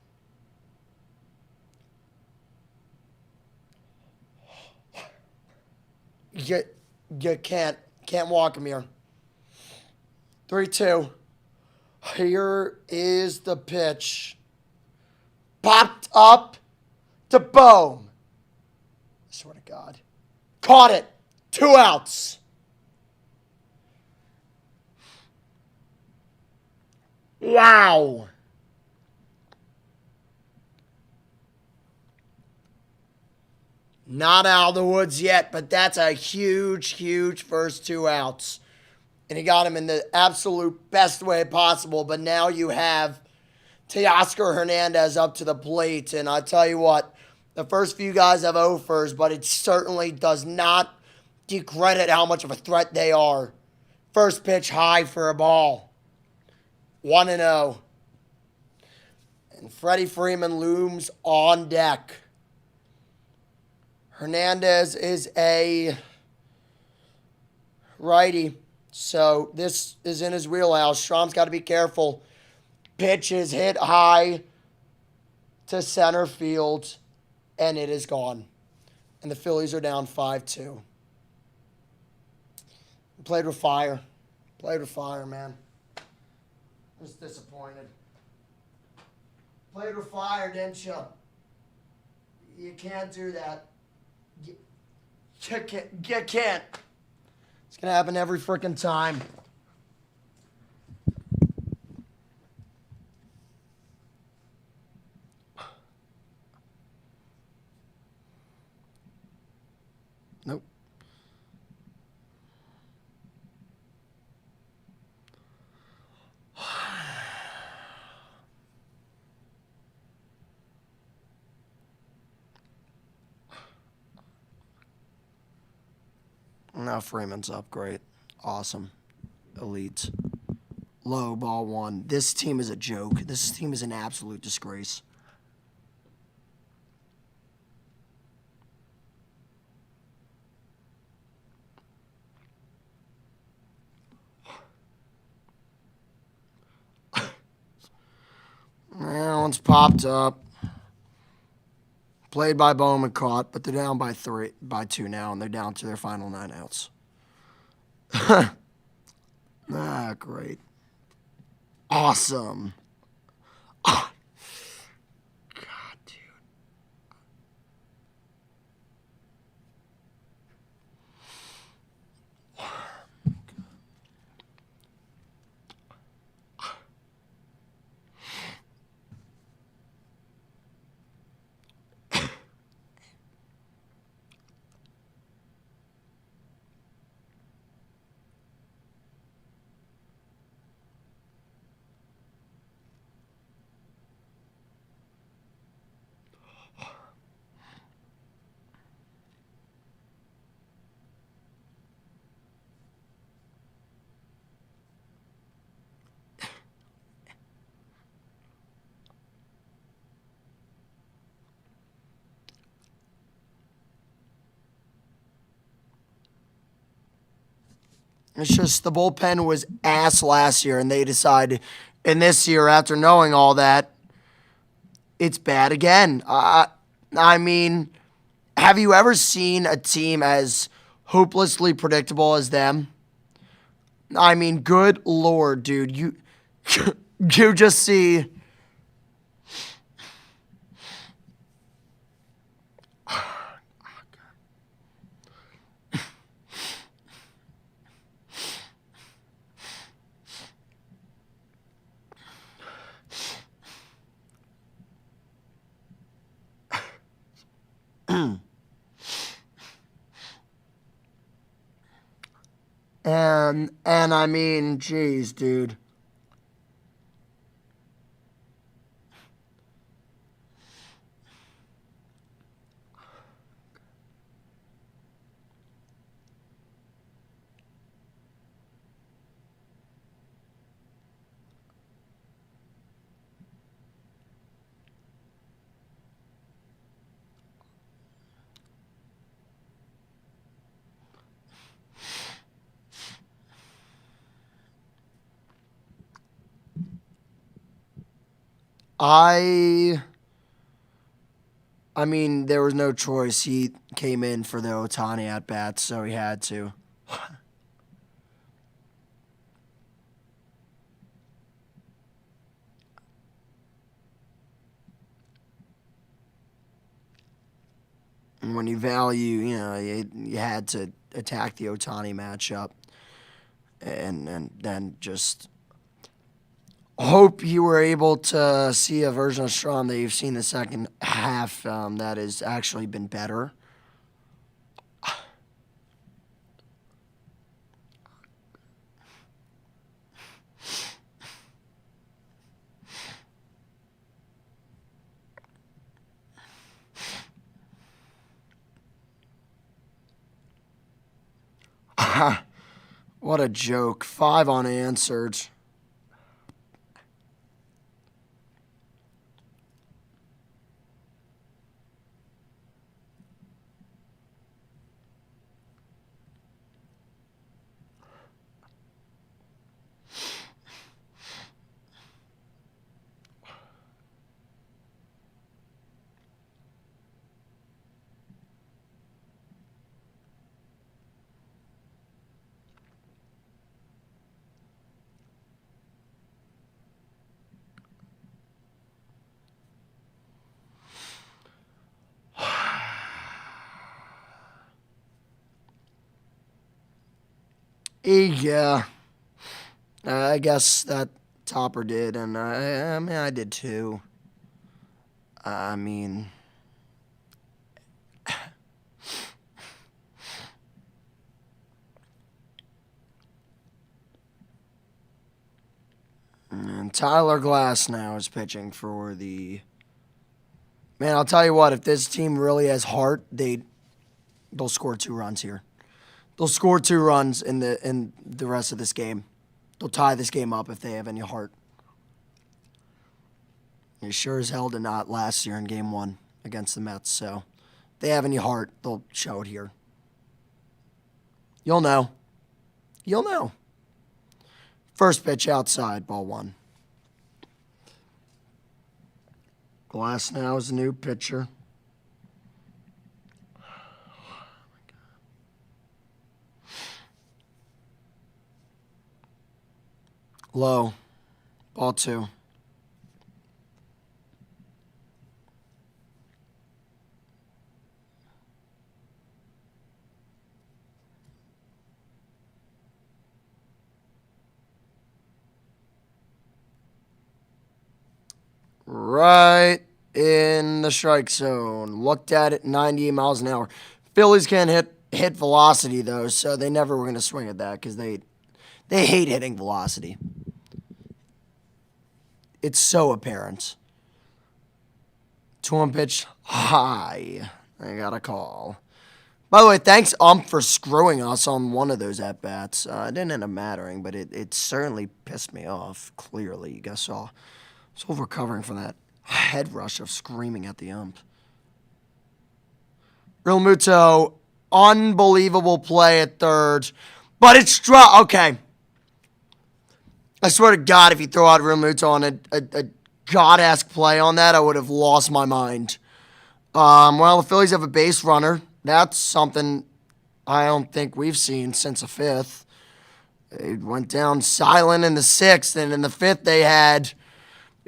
[SPEAKER 1] You can't walk him here. 3-2. Here is the pitch. Popped up to Bohm. I swear to God. Caught it. 2 outs. Wow. Not out of the woods yet, but that's a huge, huge first 2 outs. And he got him in the absolute best way possible. But now you have Teoscar Hernandez up to the plate. And I tell you what, the first few guys have offers, but it certainly does not decredit how much of a threat they are. First pitch high for a ball. 1-0. And Freddie Freeman looms on deck. Hernandez is a righty. So this is in his wheelhouse. Strom's got to be careful. Pitch is hit high to center field, and it is gone. And the Phillies are down 5-2. Played with fire. Played with fire, man. Just disappointed. Played with fire, didn't you? You can't do that. You can't. It's gonna happen every freaking time. Nope. Now Freeman's up. Great. Awesome. Elite. Low ball one. This team is a joke. This team is an absolute disgrace. That one's popped up. Played by Bowman, caught, but they're down by 2 now, and they're down to their final 9 outs. Great. Awesome. Ah. God, dude. It's just the bullpen was ass last year, and they decided, and this year, after knowing all that, it's bad again. I mean, have you ever seen a team as hopelessly predictable as them? I mean, good Lord, dude. You just see. And I mean, geez, dude. I mean, there was no choice. He came in for the Otani at bats, so he had to. And when you value, you had to attack the Otani matchup, and then just hope you were able to see a version of Strom that you've seen the second half that has actually been better. What a joke. 5 unanswered. Yeah. I guess that Topper did, and I mean, I did too. I mean, and Tyler Glass now is pitching for the. Man, I'll tell you what. If this team really has heart, they'll score 2 runs here. They'll score 2 runs in the rest of this game. They'll tie this game up if they have any heart. They sure as hell did not last year in Game 1 against the Mets. So, if they have any heart, they'll show it here. You'll know. You'll know. First pitch outside, ball 1. Glass now is a new pitcher. Low. Ball 2. Right in the strike zone. Looked at it, 98 miles an hour. Phillies can't hit velocity, though, so they never were going to swing at that because they hate hitting velocity. It's so apparent. 2-1 pitch high. I got a call. By the way, thanks, for screwing us on one of those at-bats. It didn't end up mattering, but it certainly pissed me off, clearly. You guys saw. Still recovering from that head rush of screaming at the ump. Real Muto, unbelievable play at third. But it's okay. I swear to God, if you throw out Real Muto on a God-esque play on that, I would have lost my mind. Well, the Phillies have a base runner. That's something I don't think we've seen since the 5th. They went down silent in the 6th, and in the 5th they had...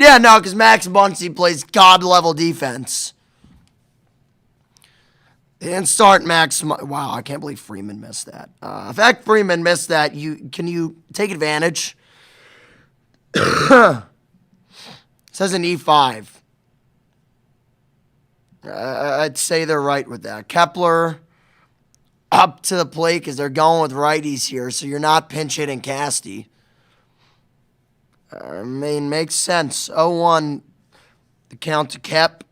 [SPEAKER 1] Yeah, no, because Max Muncy plays God-level defense. They didn't start Max... Wow, I can't believe Freeman missed that. In fact, Freeman missed that. Can you take advantage? It says an E5. I'd say they're right with that. Kepler up to the plate because they're going with righties here, so you're not pinch hitting Casty. I mean, makes sense. 0-1, the count to Kep.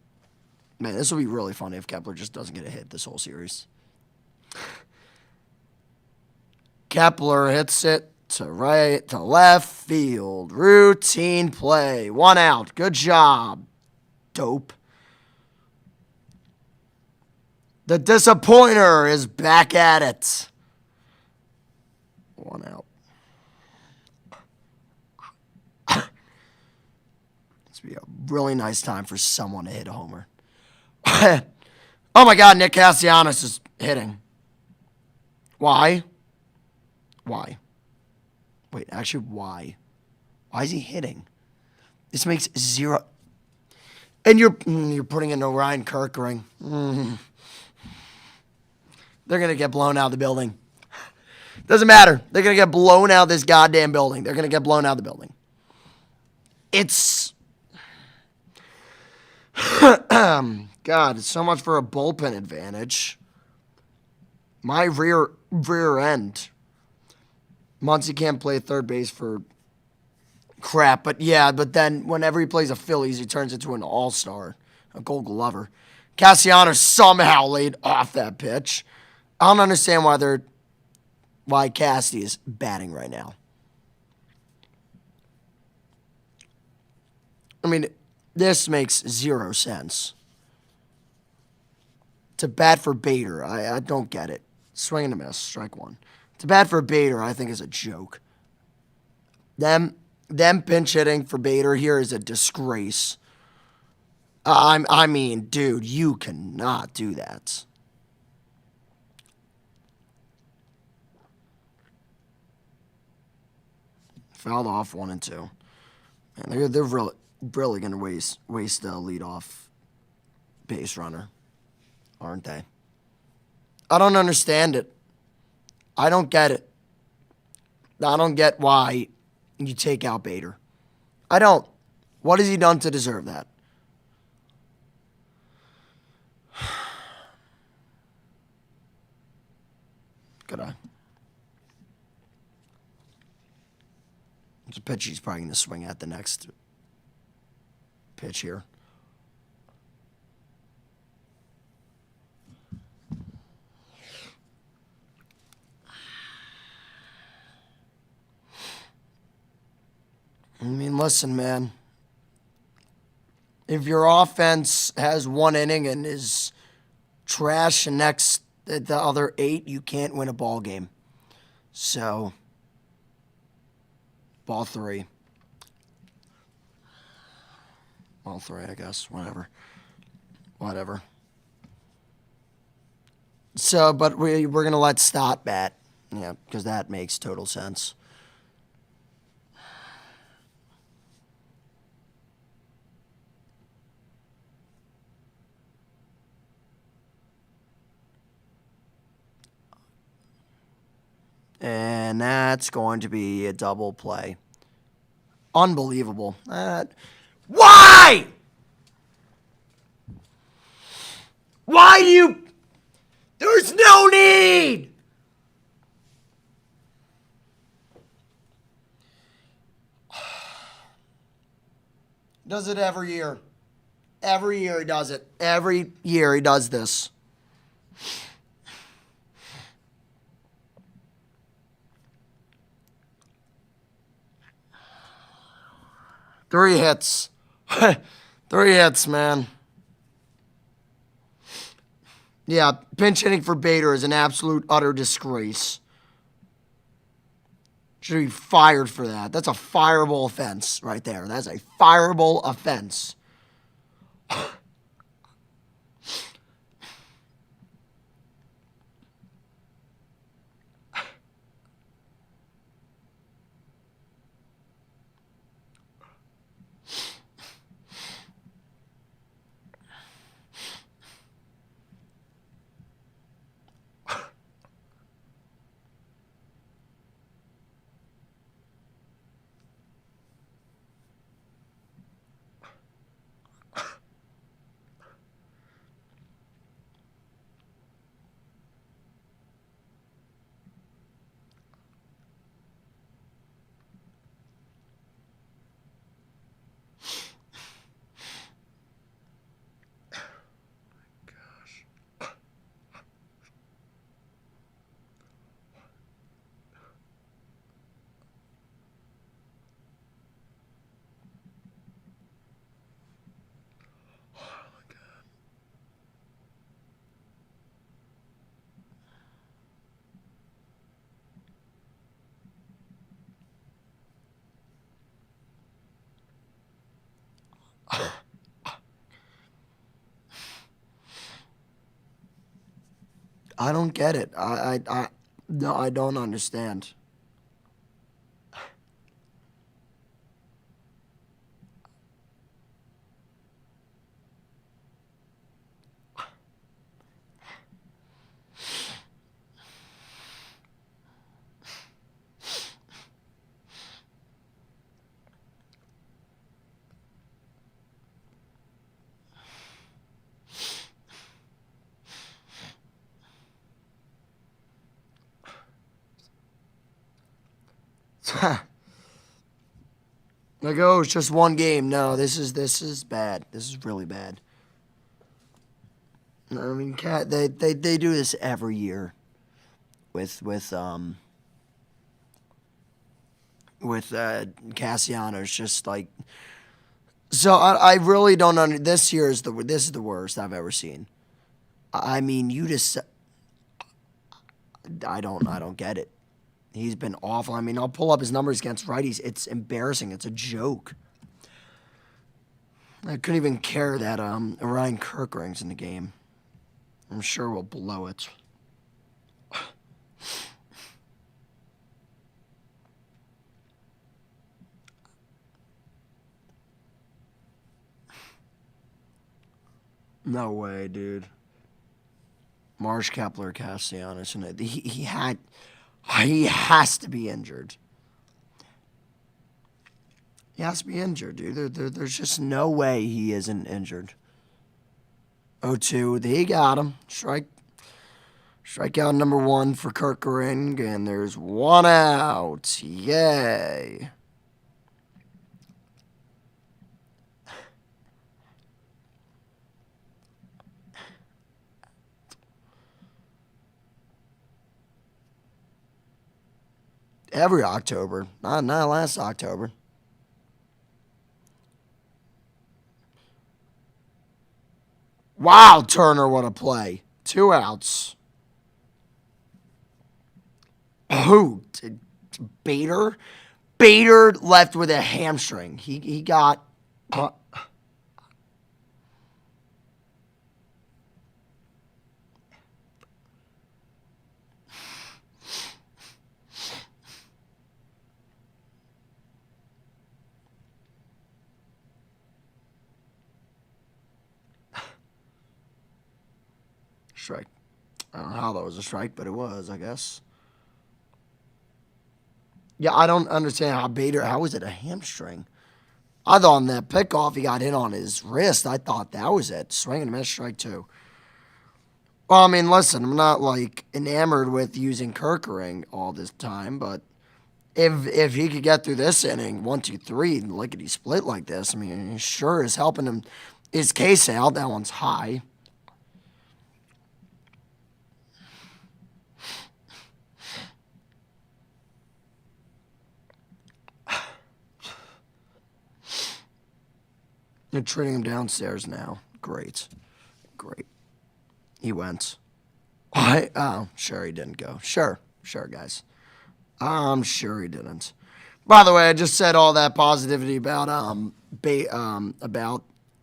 [SPEAKER 1] Man, this will be really funny if Kepler just doesn't get a hit this whole series. Kepler hits it to left field. Routine play. 1 out. Good job. Dope. The disappointer is back at it. 1 out. This would be a really nice time for someone to hit a homer. Oh my God, Nick Castellanos is hitting. Why? Why? Wait, actually, why? Why is he hitting? This makes 0. And you're putting in Orion Kirkering. They're going to get blown out of the building. Doesn't matter. They're going to get blown out of this goddamn building. They're going to get blown out of the building. It's... God, it's so much for a bullpen advantage. My rear end. Muncy can't play third base for crap, but then whenever he plays the Phillies, he turns into an all-star, a Gold Glover. Castellanos somehow laid off that pitch. I don't understand why Casty is batting right now. I mean, this makes 0 sense. To bat for Bader, I don't get it. Swing and a miss, strike 1. To bat for Bader, I think is a joke. Them pinch hitting for Bader here is a disgrace. I mean, dude, you cannot do that. Fouled off 1 and 2. Man, they're really going to waste the leadoff base runner, aren't they? I don't understand it. I don't get it. I don't get why you take out Bader. I don't. What has he done to deserve that? Good eye. It's a pitch he's probably going to swing at the next pitch here. I mean, listen, man. If your offense has one inning and is trash and the other 8, you can't win a ball game. So, ball 3. Ball 3, I guess. Whatever. So, but we're going to let Stott bat. Yeah, because that makes total sense. And that's going to be a double play. Unbelievable. Why? Why do you... There's no need! Does it every year. Every year he does it. Every year he does this. Three hits. 3 hits, man. Yeah, pinch hitting for Bader is an absolute, utter disgrace. Should be fired for that. That's a fireable offense right there. That's a fireable offense. I don't get it. No, I don't understand. Like, oh, it's just one game. No, this is bad. This is really bad. I mean, they do this every year with Cassiano. It's just like, so I really don't this year is this is the worst I've ever seen. I mean, you just, I don't get it. He's been awful. I mean, I'll pull up his numbers against righties. It's embarrassing. It's a joke. I couldn't even care that Ryan Kirkring's in the game. I'm sure we'll blow it. No way, dude. Marsh, Kepler, Castellanos, and he has to be injured. He has to be injured, dude. There's just no way he isn't injured. 0-2. They got him. Strikeout number 1 for Kirkering, and there's 1 out. Yay. Every October. Not last October. Wow, Turner, what a play. 2 outs. Who? Bader? Bader left with a hamstring. He got... strike. I don't know how that was a strike, but it was, I guess. Yeah, I don't understand how Bader... How was it a hamstring? I thought on that pickoff he got hit on his wrist. I thought that was it. Swing and a miss, strike 2. Well, I mean, listen, I'm not, like, enamored with using Kirkering all this time, but if he could get through this inning, 1, 2, 3, and lickety split like this, I mean, he sure is helping him. His case out, that one's high. They're treating him downstairs now. Great. Great. He went. What? Oh, sure he didn't go. Sure, guys. I'm sure he didn't. By the way, I just said all that positivity about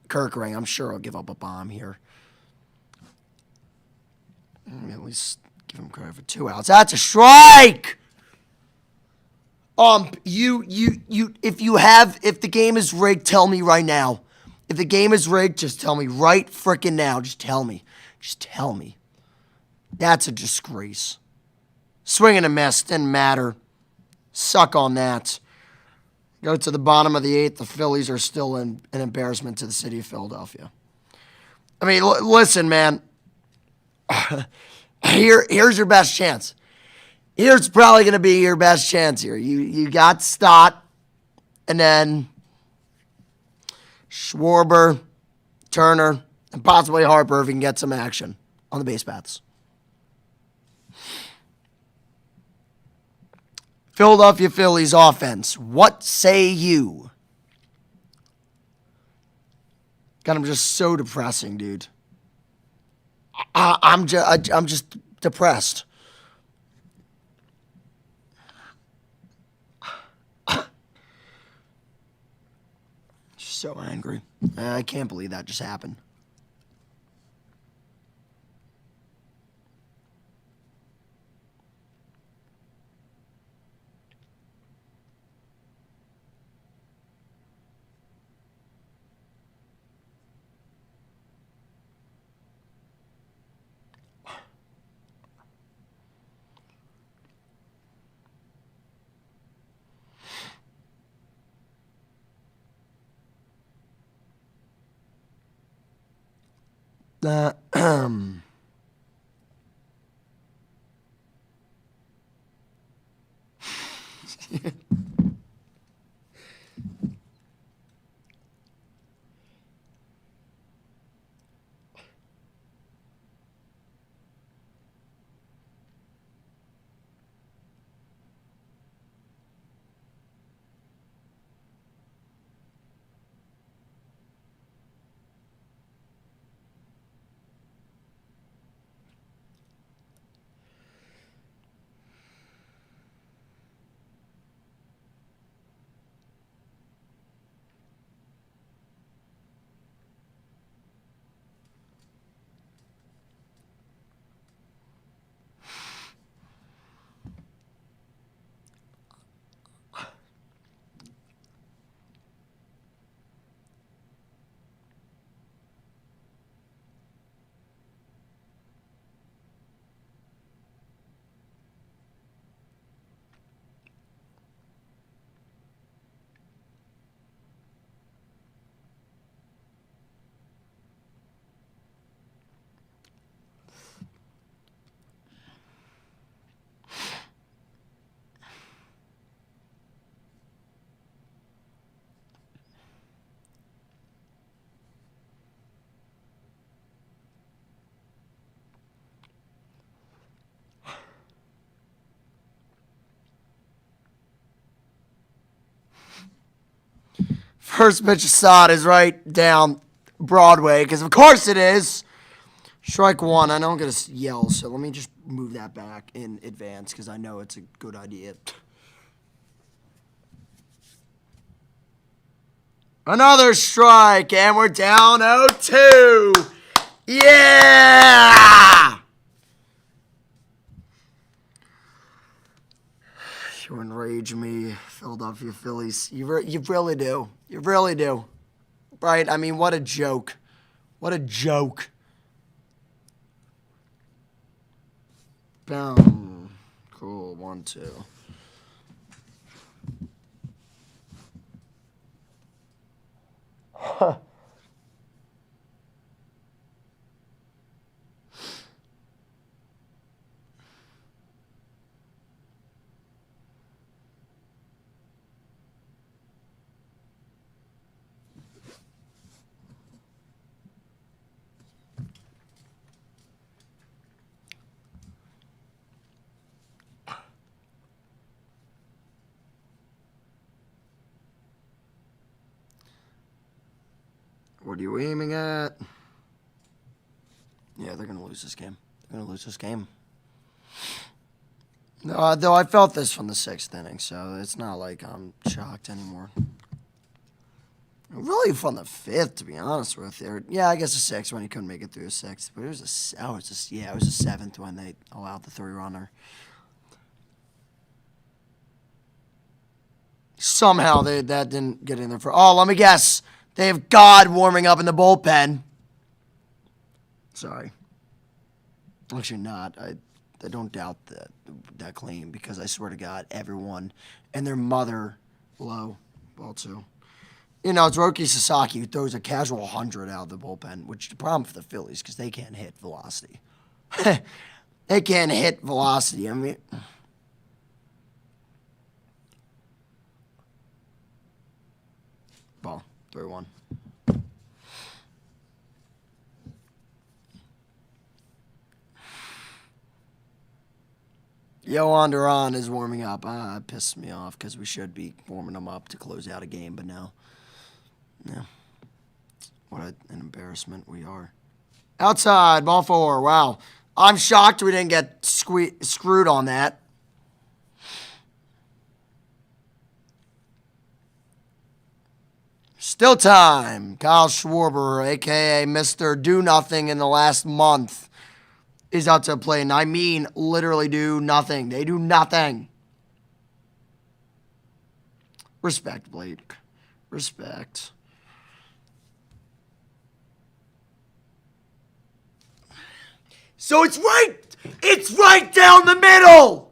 [SPEAKER 1] Kirkering. I'm sure I'll give up a bomb here. At least give him credit for 2 outs. That's a strike. If the game is rigged, tell me right now. If the game is rigged, just tell me right frickin' now. Just tell me. Just tell me. That's a disgrace. Swing and a miss. Didn't matter. Suck on that. Go to the bottom of the 8th. The Phillies are still an embarrassment to the city of Philadelphia. I mean, listen, man. Here's your best chance. Here's probably going to be your best chance here. You got Stott, and then Schwarber, Turner, and possibly Harper if he can get some action on the base paths. Philadelphia Phillies offense. What say you? God, I'm just so depressing, dude. I'm just depressed. So angry. I can't believe that just happened. Uh, First pitch Assad is right down Broadway, because of course it is. Strike one. I don't get to yell, so let me just move that back in advance, because I know it's a good idea. Another strike, and we're down 0-2. Yeah! You enrage me, Philadelphia Phillies. You really do. You really do. Right? I mean, what a joke. What a joke. Boom. Cool. 1-2. What are you aiming at? Yeah, they're going to lose this game. They're going to lose this game. Though I felt this from the 6th inning, so it's not like I'm shocked anymore. Really from the 5th, to be honest with you. Yeah, I guess the 6th when he couldn't make it through the 6th. But it was the 7th when they allowed the 3-runner. Somehow that didn't get in there for... Oh, let me guess. They have God warming up in the bullpen. Sorry. Actually not. I don't doubt that claim, because I swear to God, everyone and their mother low ball too. You know, it's Roki Sasaki who throws a casual 100 out of the bullpen, which is the problem for the Phillies, because they can't hit velocity. They can't hit velocity. I mean... Ball. 3-1. Yohan Duran is warming up. It pisses me off, because we should be warming him up to close out a game, but no. Yeah. What an embarrassment we are. Outside, ball 4. Wow. I'm shocked we didn't get screwed on that. Still time. Kyle Schwarber, a.k.a. Mr. Do Nothing in the last month, is out to play. And I mean literally do nothing. They do nothing. Respect, Blake. Respect. So it's right down the middle.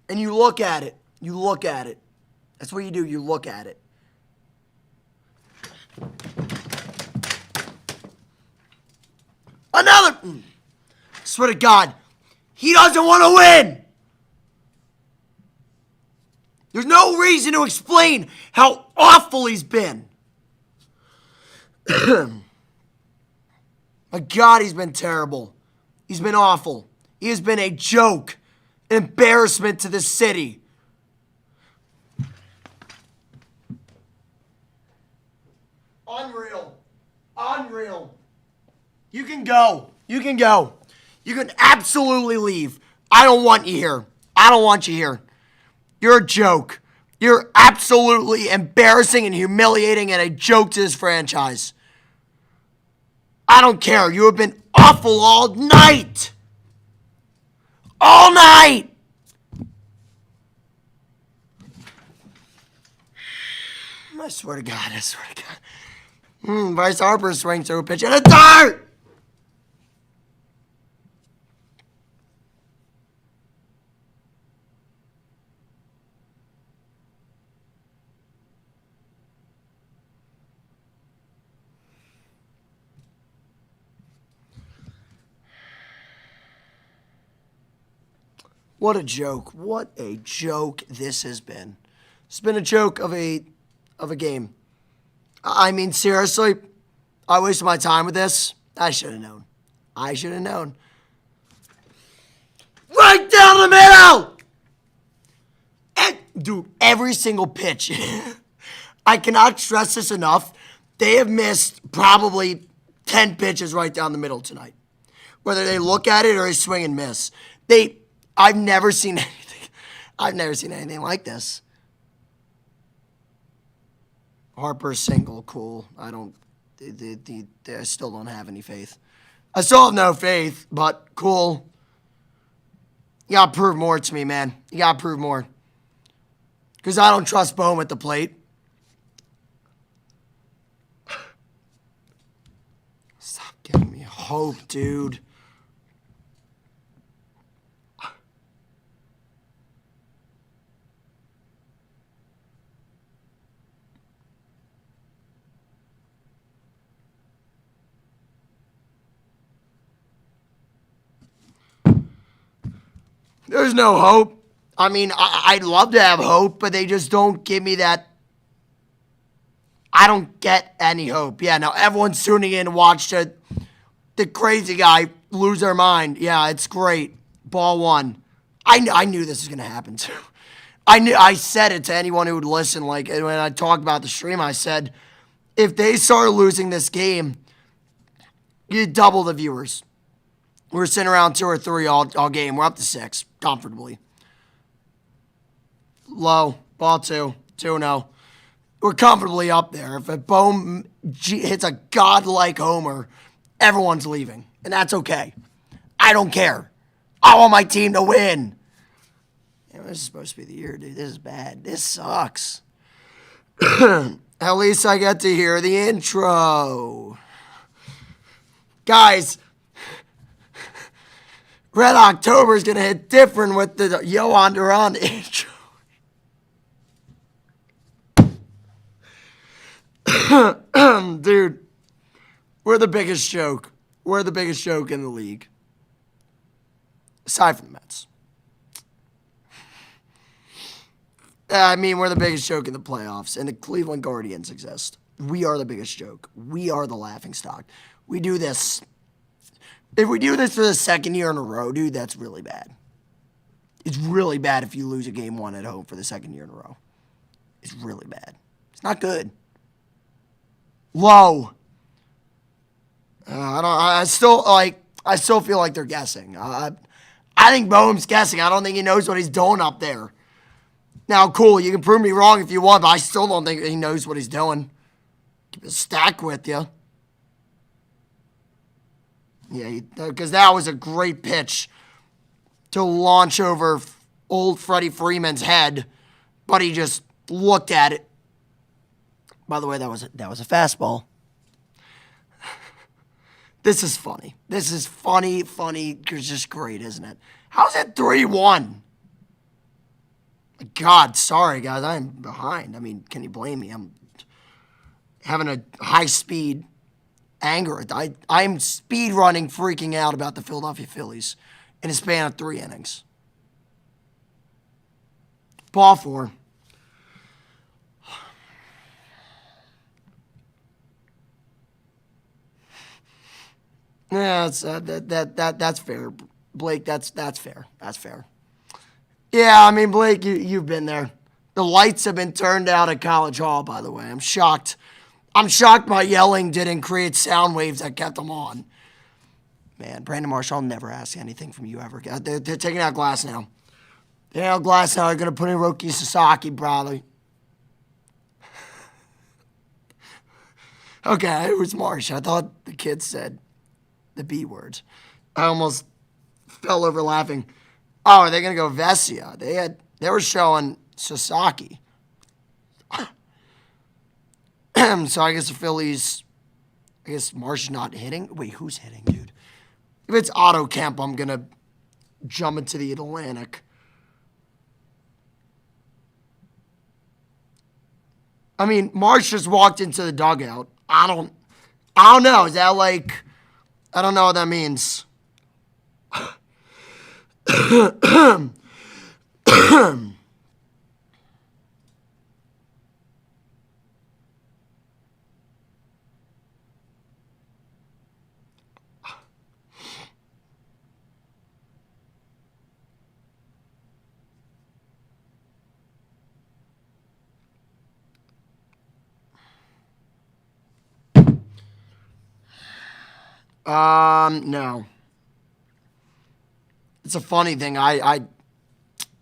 [SPEAKER 1] And you look at it. You look at it. That's what you do. You look at it. Another. Swear to God, he doesn't want to win. There's no reason to explain how awful he's been. My God, he's been terrible. He's been awful. He has been a joke, an embarrassment to this city. Unreal. Unreal. You can go. You can go. You can absolutely leave. I don't want you here. I don't want you here. You're a joke. You're absolutely embarrassing and humiliating and a joke to this franchise. I don't care. You have been awful all night. All night. I swear to God. I swear to God. Bryce Harper swings through a pitch and a dart. What a joke. What a joke this has been. It's been a joke of a game. I mean, seriously, I wasted my time with this. I should have known. I should have known. Right down the middle! And, dude, every single pitch. I cannot stress this enough. They have missed probably 10 pitches right down the middle tonight. Whether they look at it or they swing and miss. I've never seen anything. I've never seen anything like this. Harper single, cool. I still don't have any faith. I still have no faith, but cool. You gotta prove more to me, man. You gotta prove more. Because I don't trust Bohm at the plate. Stop giving me hope, dude. There's no hope. I mean, I'd love to have hope, but they just don't give me that. I don't get any hope. Yeah, now everyone's tuning in to watch the crazy guy lose their mind. Yeah, it's great. Ball one. I knew this was going to happen, too. I said it to anyone who would listen. Like, when I talked about the stream, I said, if they start losing this game, you double the viewers. We're sitting around 2 or 3 all game. We're up to 6 comfortably. Low. Ball 2. 2-0. We're comfortably up there. If a Bohm hits a godlike homer, everyone's leaving. And that's okay. I don't care. I want my team to win. Yeah, this is supposed to be the year, dude. This is bad. This sucks. At least I get to hear the intro. Guys, Red October is going to hit different with the Yohan Duran intro. Dude, we're the biggest joke. We're the biggest joke in the league. Aside from the Mets. I mean, we're the biggest joke in the playoffs, and the Cleveland Guardians exist. We are the biggest joke. We are the laughingstock. We do this. If we do this for the second year in a row, dude, that's really bad. It's really bad if you lose a game 1 at home for the second year in a row. It's really bad. It's not good. Low. I still feel like they're guessing. I think Bohm's guessing. I don't think he knows what he's doing up there. Now, cool, you can prove me wrong if you want, but I still don't think he knows what he's doing. Keep a stack with you. Yeah, because that was a great pitch to launch over old Freddie Freeman's head, but he just looked at it. By the way, that was a fastball. This is funny. This is funny. It's just great, isn't it? How's it 3-1? God, sorry, guys. I'm behind. I mean, can you blame me? I'm having a high-speed anger. I'm speed running, freaking out about the Philadelphia Phillies in a span of 3 innings. Ball 4. Yeah, that's fair, Blake. That's fair. That's fair. Yeah, I mean, Blake, you've been there. The lights have been turned out at College Hall, by the way. I'm shocked. I'm shocked my yelling didn't create sound waves that kept them on. Man, Brandon Marshall, I'll never ask anything from you ever. They're taking out Glass now. They're out Glass now. They're going to put in Roki Sasaki, probably. Okay, it was Marsh. I thought the kid said the B words. I almost fell over laughing. Oh, are they going to go Vesia? They were showing Sasaki. So I guess the Phillies, I guess Marsh not hitting. Wait, who's hitting, dude? If it's Otto Kemp, I'm going to jump into the Atlantic. I mean, Marsh just walked into the dugout. I don't know. Is that like, I don't know what that means. No. It's a funny thing.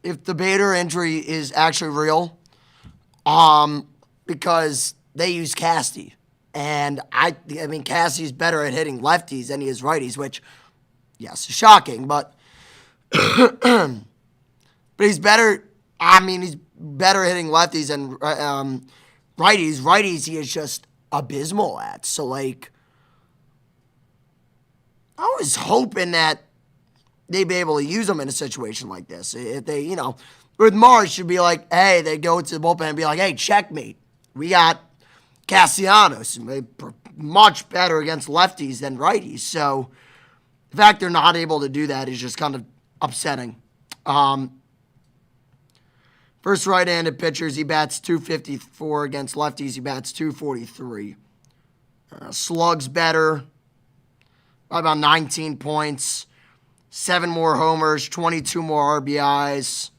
[SPEAKER 1] If the Bader injury is actually real, because they use Casty, and I mean Casty's better at hitting lefties than he is righties, which, yes, is shocking, but he's better. I mean, he's better hitting lefties than righties. Righties, he is just abysmal at. So, like, I was hoping that they'd be able to use him in a situation like this. If they, with Mars, should be like, hey, they go to the bullpen and be like, hey, checkmate. We got Castellanos. Much better against lefties than righties. So, the fact they're not able to do that is just kind of upsetting. First right-handed pitchers, he bats .254 against lefties. He bats .243. Slugs better by about 19 points. 7 more homers, 22 more RBIs.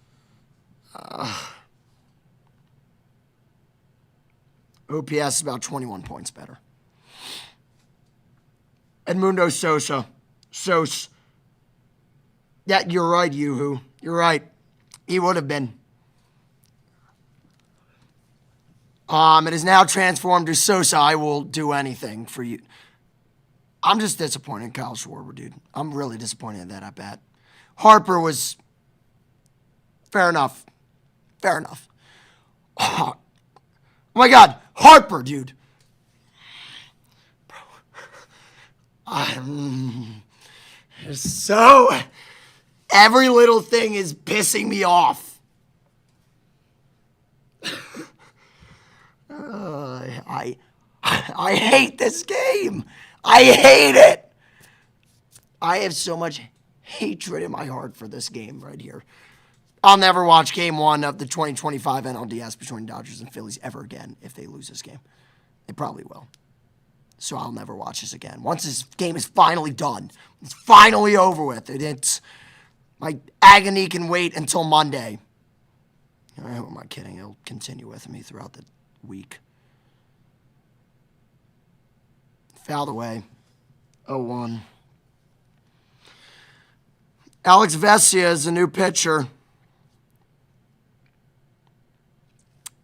[SPEAKER 1] OPS is about 21 points better. Edmundo Sosa. Yeah, you're right, Yoo-hoo. You're right. He would have been. It is now transformed to Sosa. I will do anything for you. I'm just disappointed in Kyle Schwarber, dude. I'm really disappointed in that at bat. Harper was fair enough. Fair enough. Oh my God, Harper, dude. Bro, I'm so. Every little thing is pissing me off. I hate this game. I hate it. I have so much hatred in my heart for this game right here. I'll never watch Game 1 of the 2025 NLDS between Dodgers and Phillies ever again if they lose this game. They probably will. So I'll never watch this again. Once this game is finally done, it's finally over with. It's my agony can wait until Monday. Who am I kidding? It'll continue with me throughout the week. Fouled away. 0-1. Alex Vesia is the new pitcher.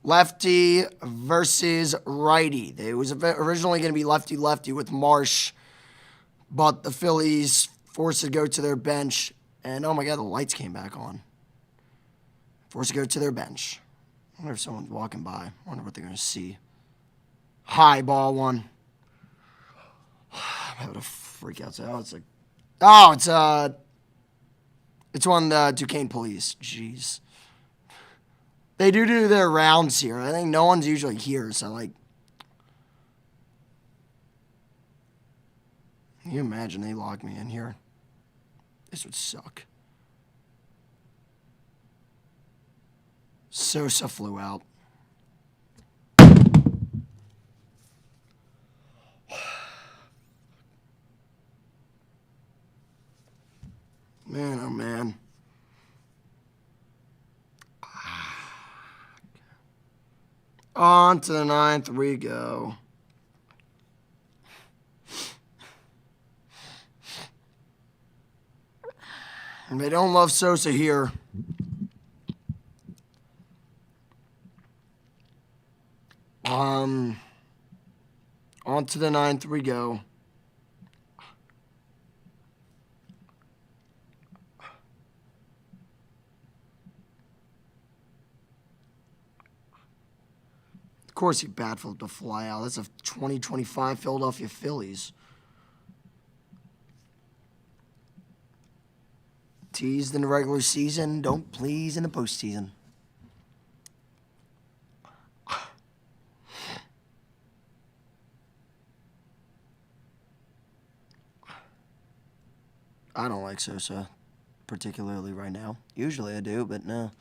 [SPEAKER 1] Lefty versus righty. It was originally going to be lefty-lefty with Marsh, but the Phillies forced to go to their bench. And, oh, my God, the lights came back on. Forced to go to their bench. I wonder if someone's walking by. I wonder what they're going to see. High ball one. I'm having a freak out. It's one of the Duquesne Police. Jeez. They do their rounds here. I think no one's usually here, so, like, can you imagine they locked me in here? This would suck. Sosa flew out. Man, oh man. On to the 9th we go. And they don't love Sosa here. On to the 9th we go. Of course he bat flipped to fly out. That's a 2025 Philadelphia Phillies. Teased in the regular season, don't please in the postseason. I don't like Sosa particularly right now. Usually I do, but no.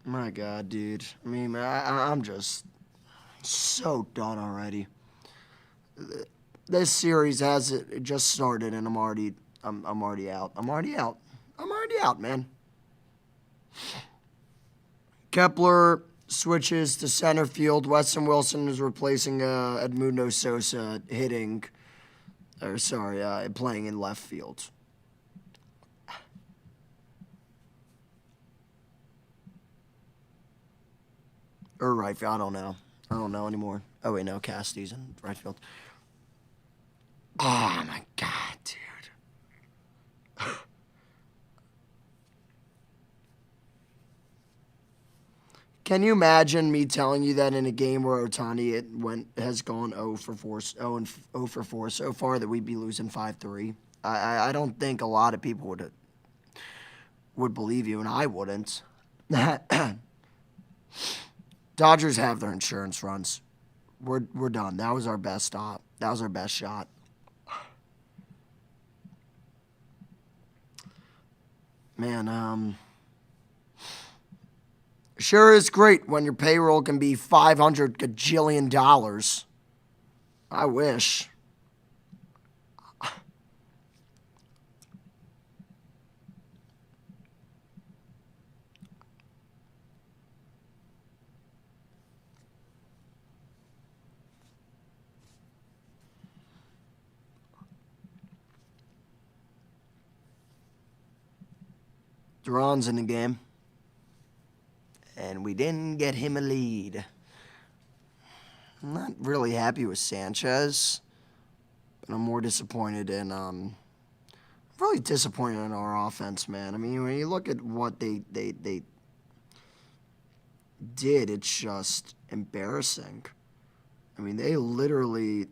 [SPEAKER 1] My God, dude. I mean, I'm just so done already. This series has it just started, and I'm already out. I'm already out, man. Kepler switches to center field. Weston Wilson is replacing Edmundo Sosa playing in left field. Or right field. I don't know. I don't know anymore. Oh, wait, no. Cassidy's in right field. Oh, my God, dude. Can you imagine me telling you that in a game where Ohtani has gone 0 for 4, 0 for 4 so far that we'd be losing 5-3? I don't think a lot of people would believe you, and I wouldn't. Dodgers have their insurance runs. We're done. That was our best stop. That was our best shot. Man, sure is great when your payroll can be $500 gajillion. I wish. Duran's in the game. And we didn't get him a lead. I'm not really happy with Sanchez. But I'm more disappointed in really disappointed in our offense, man. I mean, when you look at what they did, it's just embarrassing. I mean, they literally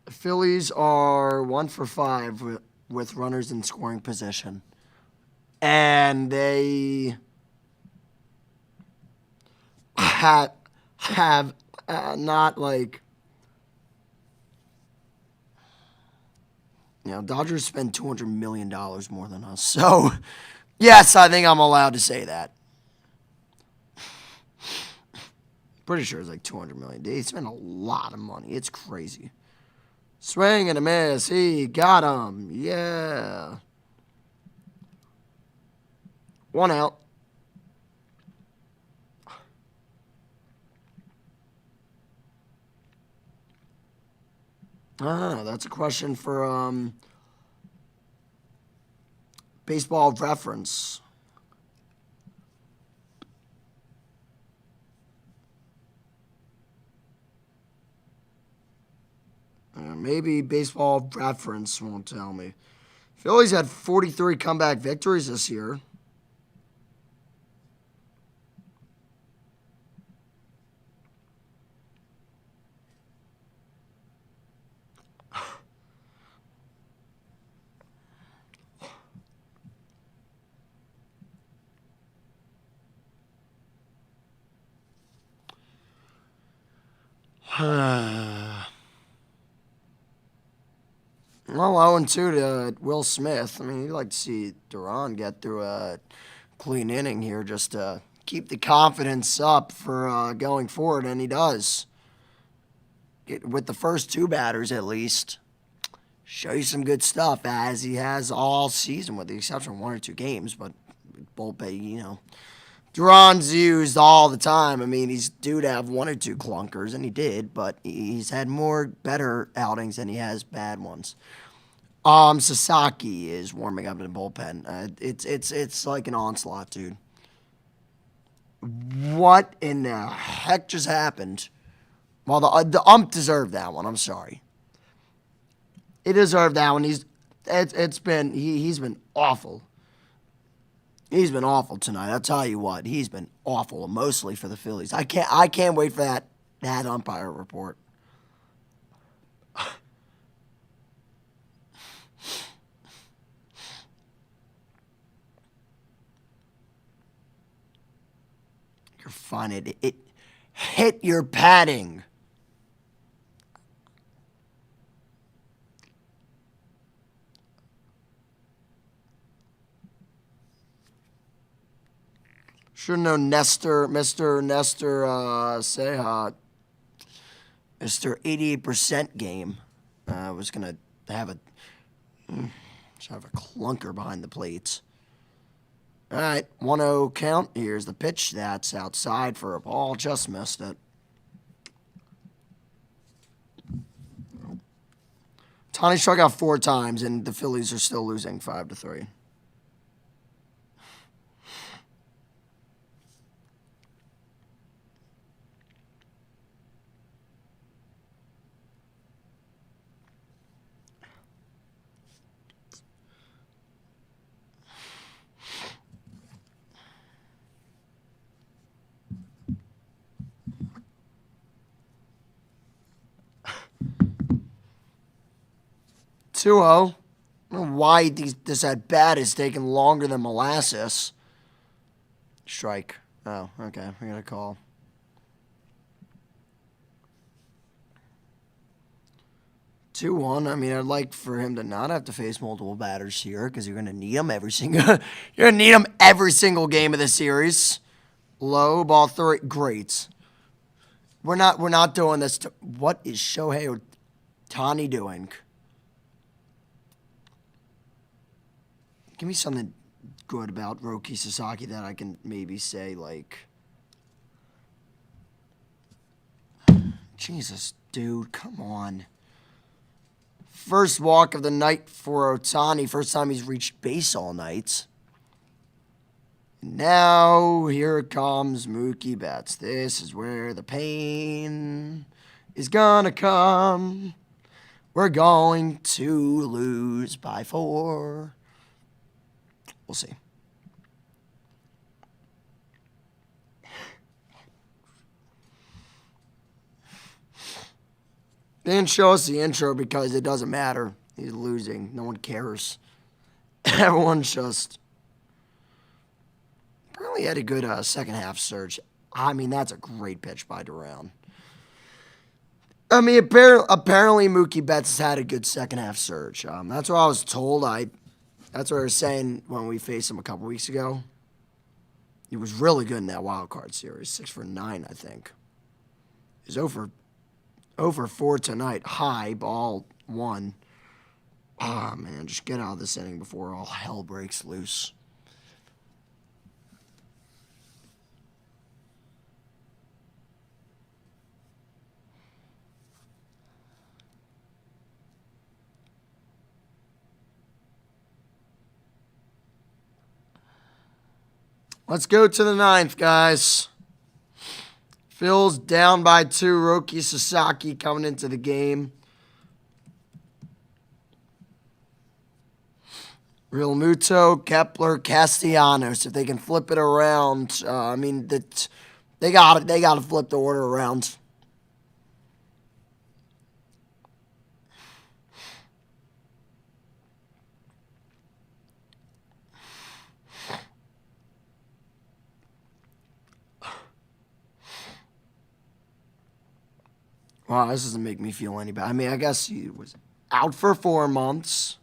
[SPEAKER 1] the Phillies are 1 for 5 with runners in scoring position. And they have not like, Dodgers spend $200 million more than us. So, yes, I think I'm allowed to say that. Pretty sure it's like $200 million. They spend a lot of money. It's crazy. Swing and a miss. He got him. Yeah. 1 out. I don't know. That's a question for baseball reference. Maybe baseball reference won't tell me. Phillies had 43 comeback victories this year. Well, 0-2 to Will Smith. I mean, you'd like to see Duran get through a clean inning here just to keep the confidence up for going forward, and he does. With the first 2 batters, at least, show you some good stuff, as he has all season, with the exception of 1 or 2 games. But bullpen, Duran's used all the time. I mean, he's due to have 1 or 2 clunkers, and he did, but he's had more better outings than he has bad ones. Sasaki is warming up in the bullpen. It's like an onslaught, dude. What in the heck just happened? Well, the ump deserved that one. I'm sorry. He deserved that one. He's been awful. He's been awful tonight. I'll tell you what. He's been awful, mostly for the Phillies. I can't wait for that umpire report. You're fine. It hit your padding. Should have known Mr. Nestor Seha, Mr. 88% game was going to have a clunker behind the plates. All right, 1-0 count. Here's the pitch. That's outside for a ball. Just missed it. Tony struck out 4 times, and the Phillies are still losing 5-3. Two zero. I don't know why this at bat is taking longer than molasses. Strike. Oh, okay. We got a call. Two one. I mean, I'd like for him to not have to face multiple batters here because you're gonna need them every single. You're gonna need them every single game of the series. Low ball 3. Great. We're not doing this. What is Shohei Ohtani doing? Give me something good about Roki Sasaki that I can maybe say, like, Jesus, dude, come on. First walk of the night for Ohtani. First time he's reached base all night. Now, here comes Mookie Betts. This is where the pain is gonna come. We're going to lose by 4. We'll see. They didn't show us the intro because it doesn't matter. He's losing. No one cares. Everyone's just... Apparently had a good second half surge. I mean, that's a great pitch by Duran. I mean, apparently Mookie Betts has had a good second half surge. That's what I was told. That's what I was saying when we faced him a couple weeks ago. He was really good in that wild card series. 6 for 9, I think. He's over 4 tonight. High, ball 1. Ah, man, just get out of this inning before all hell breaks loose. Let's go to the 9th, guys. Phil's down by 2. Roki Sasaki coming into the game. Real Muto, Kepler, Castellanos. If they can flip it around, I mean, they got it. They got to flip the order around. Wow, this doesn't make me feel any better. I mean, I guess he was out for 4 months.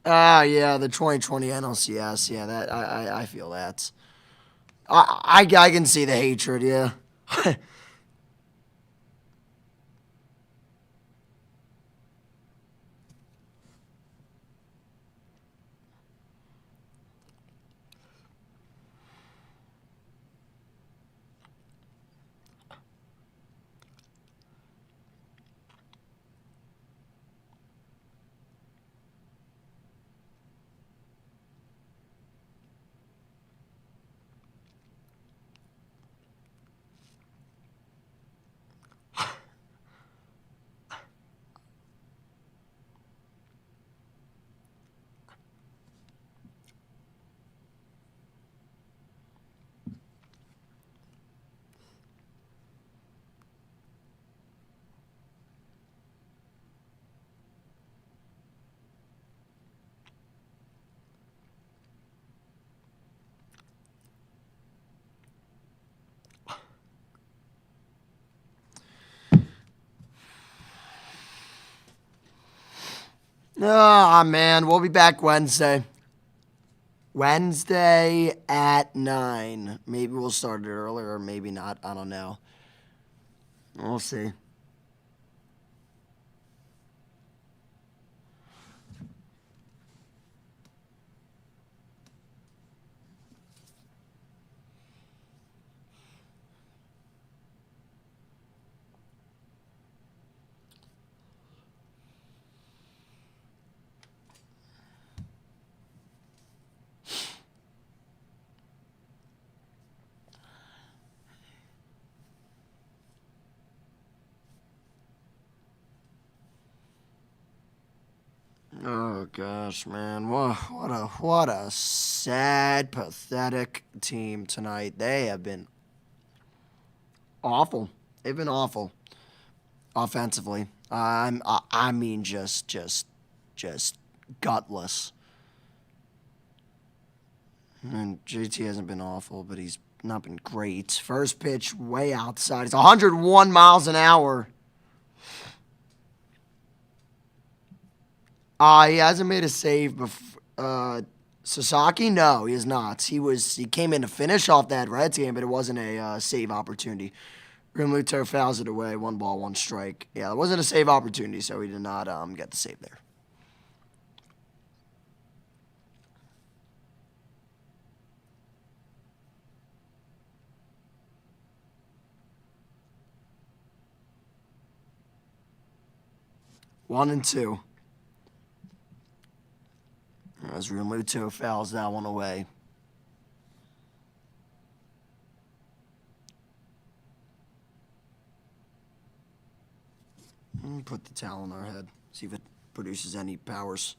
[SPEAKER 1] Yeah, the 2020 NLCS. Yeah, that I feel that. I can see the hatred. Yeah. Ah, man, we'll be back Wednesday. Wednesday at 9. Maybe we'll start it earlier, or maybe not. I don't know. We'll see. Oh gosh, man, what a sad, pathetic team tonight. They have been awful. They've been awful offensively. I mean, just gutless. And JT hasn't been awful, but he's not been great. First pitch way outside. It's 101 miles an hour. He hasn't made a save before. Sasaki? No, he has not. He came in to finish off that Reds game, but it wasn't a save opportunity. Rimluto fouls it away. 1 ball, 1 strike. Yeah, it wasn't a save opportunity, so he did not get the save there. One and 2. As Rimluto fouls that one away. Put the towel on our head. See if it produces any powers.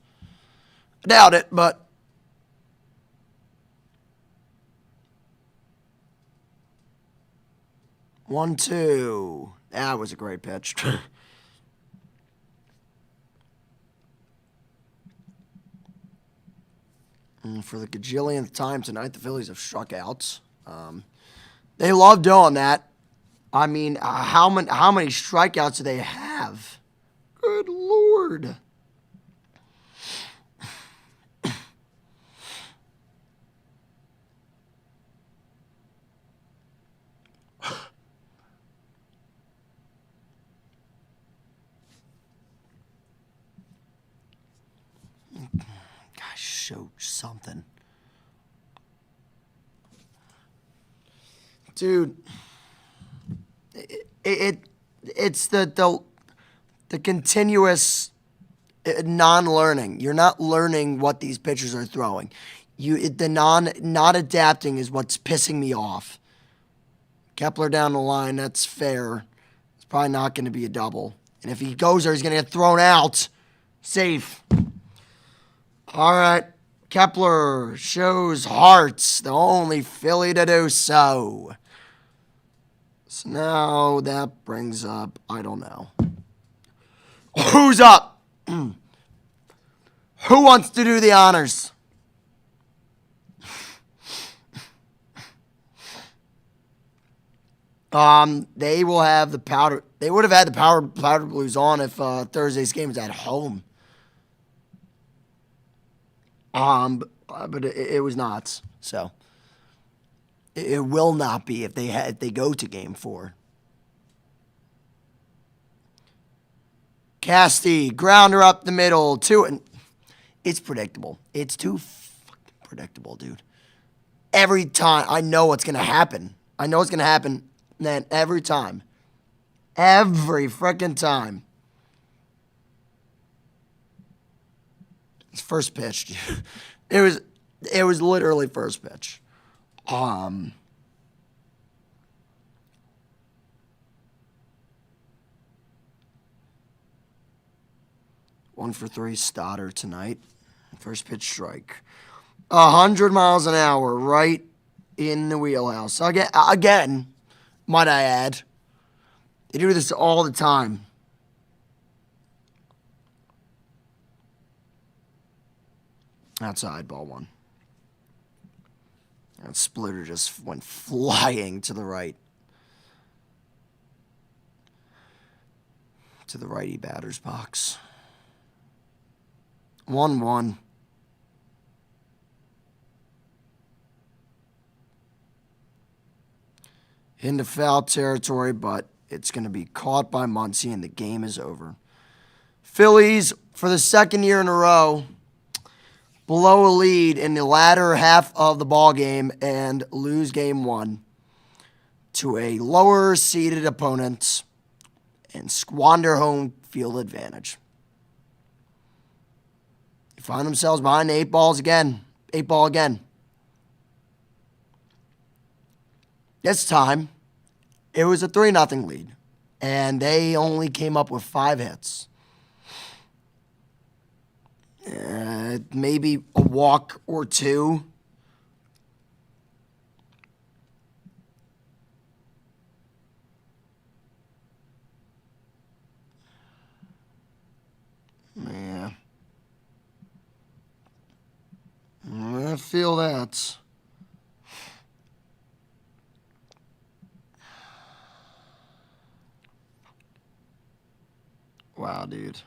[SPEAKER 1] I doubt it, but... One, 2. That was a great pitch. And for the gajillionth time tonight, the Phillies have struck out. They love doing that. I mean, how many strikeouts do they have? Good Lord. Gosh, show something. Dude, it's the continuous non-learning. You're not learning what these pitchers are throwing. Not adapting is what's pissing me off. Kepler down the line, that's fair. It's probably not going to be a double. And if he goes there, he's going to get thrown out. Safe. All right. Kepler shows hearts, the only Philly to do so. So now that brings up, I don't know. Who's up? Who wants to do the honors? They will have the powder. They would have had the powder blues on if Thursday's game was at home. But it was not. So it will not be if they go to game 4. Casty, grounder up the middle, 2, and it's predictable. It's too fucking predictable, dude. Every time, I know what's gonna happen. Man, every time. Every freaking time. It's first pitch, dude. It was literally first pitch. 1 for 3 Stoddard tonight. First pitch strike. 100 miles an hour, right in the wheelhouse. Again, might I add, they do this all the time. Outside, ball 1. That splitter just went flying to the right. To the righty batter's box. 1-1. Into foul territory, but it's going to be caught by Muncy, and the game is over. Phillies, for the second year in a row, blow a lead in the latter half of the ball game and lose game 1 to a lower-seeded opponent and squander home field advantage. They find themselves behind the 8 ball again. This time, it was a 3-0 lead, and they only came up with 5 hits. Maybe a walk or 2. Yeah. I feel that. Wow, dude.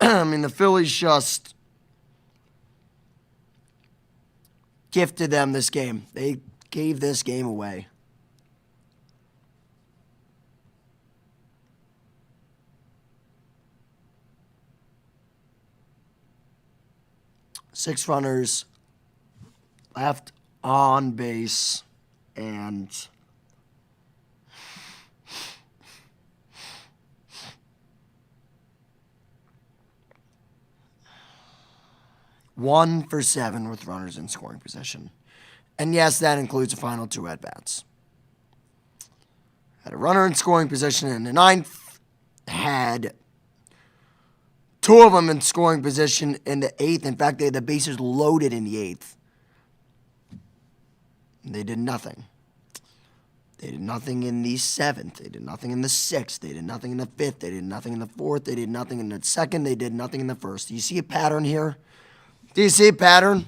[SPEAKER 1] I mean, the Phillies just gifted them this game. They gave this game away. Six runners left on base, and one for 7 with runners in scoring position. And yes, that includes the final 2 at-bats. Had a runner in scoring position in the 9th, had 2 of them in scoring position in the 8th. In fact, they had the bases loaded in the 8th. They did nothing. They did nothing in the 7th. They did nothing in the 6th. They did nothing in the 5th. They did nothing in the 4th. They did nothing in the 2nd. They did nothing in the 1st. Do you see a pattern here? Do you see a pattern?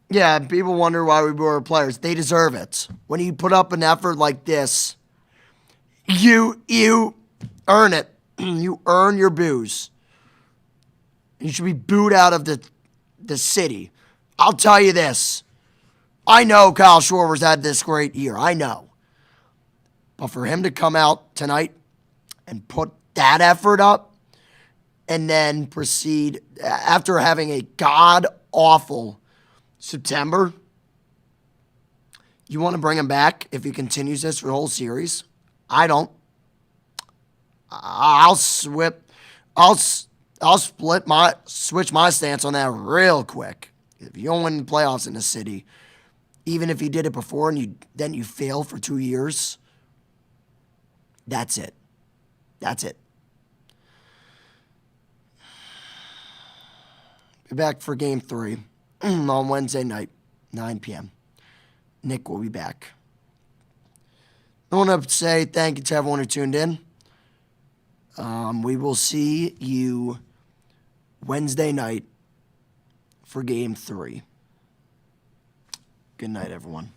[SPEAKER 1] Yeah, people wonder why we were players. They deserve it. When you put up an effort like this, you earn it. You earn your boos. You should be booed out of the city. I'll tell you this. I know Kyle Schwarber's had this great year. I know. But for him to come out tonight and put that effort up and then proceed after having a god-awful September, you want to bring him back if he continues this for the whole series? I don't. I'll switch my stance on that real quick. If you don't win the playoffs in the city, even if you did it before and then you fail for 2 years, that's it. That's it. Be back for game 3 on Wednesday night, 9 p.m. Nick will be back. I want to say thank you to everyone who tuned in. We will see you Wednesday night for game 3. Good night, everyone.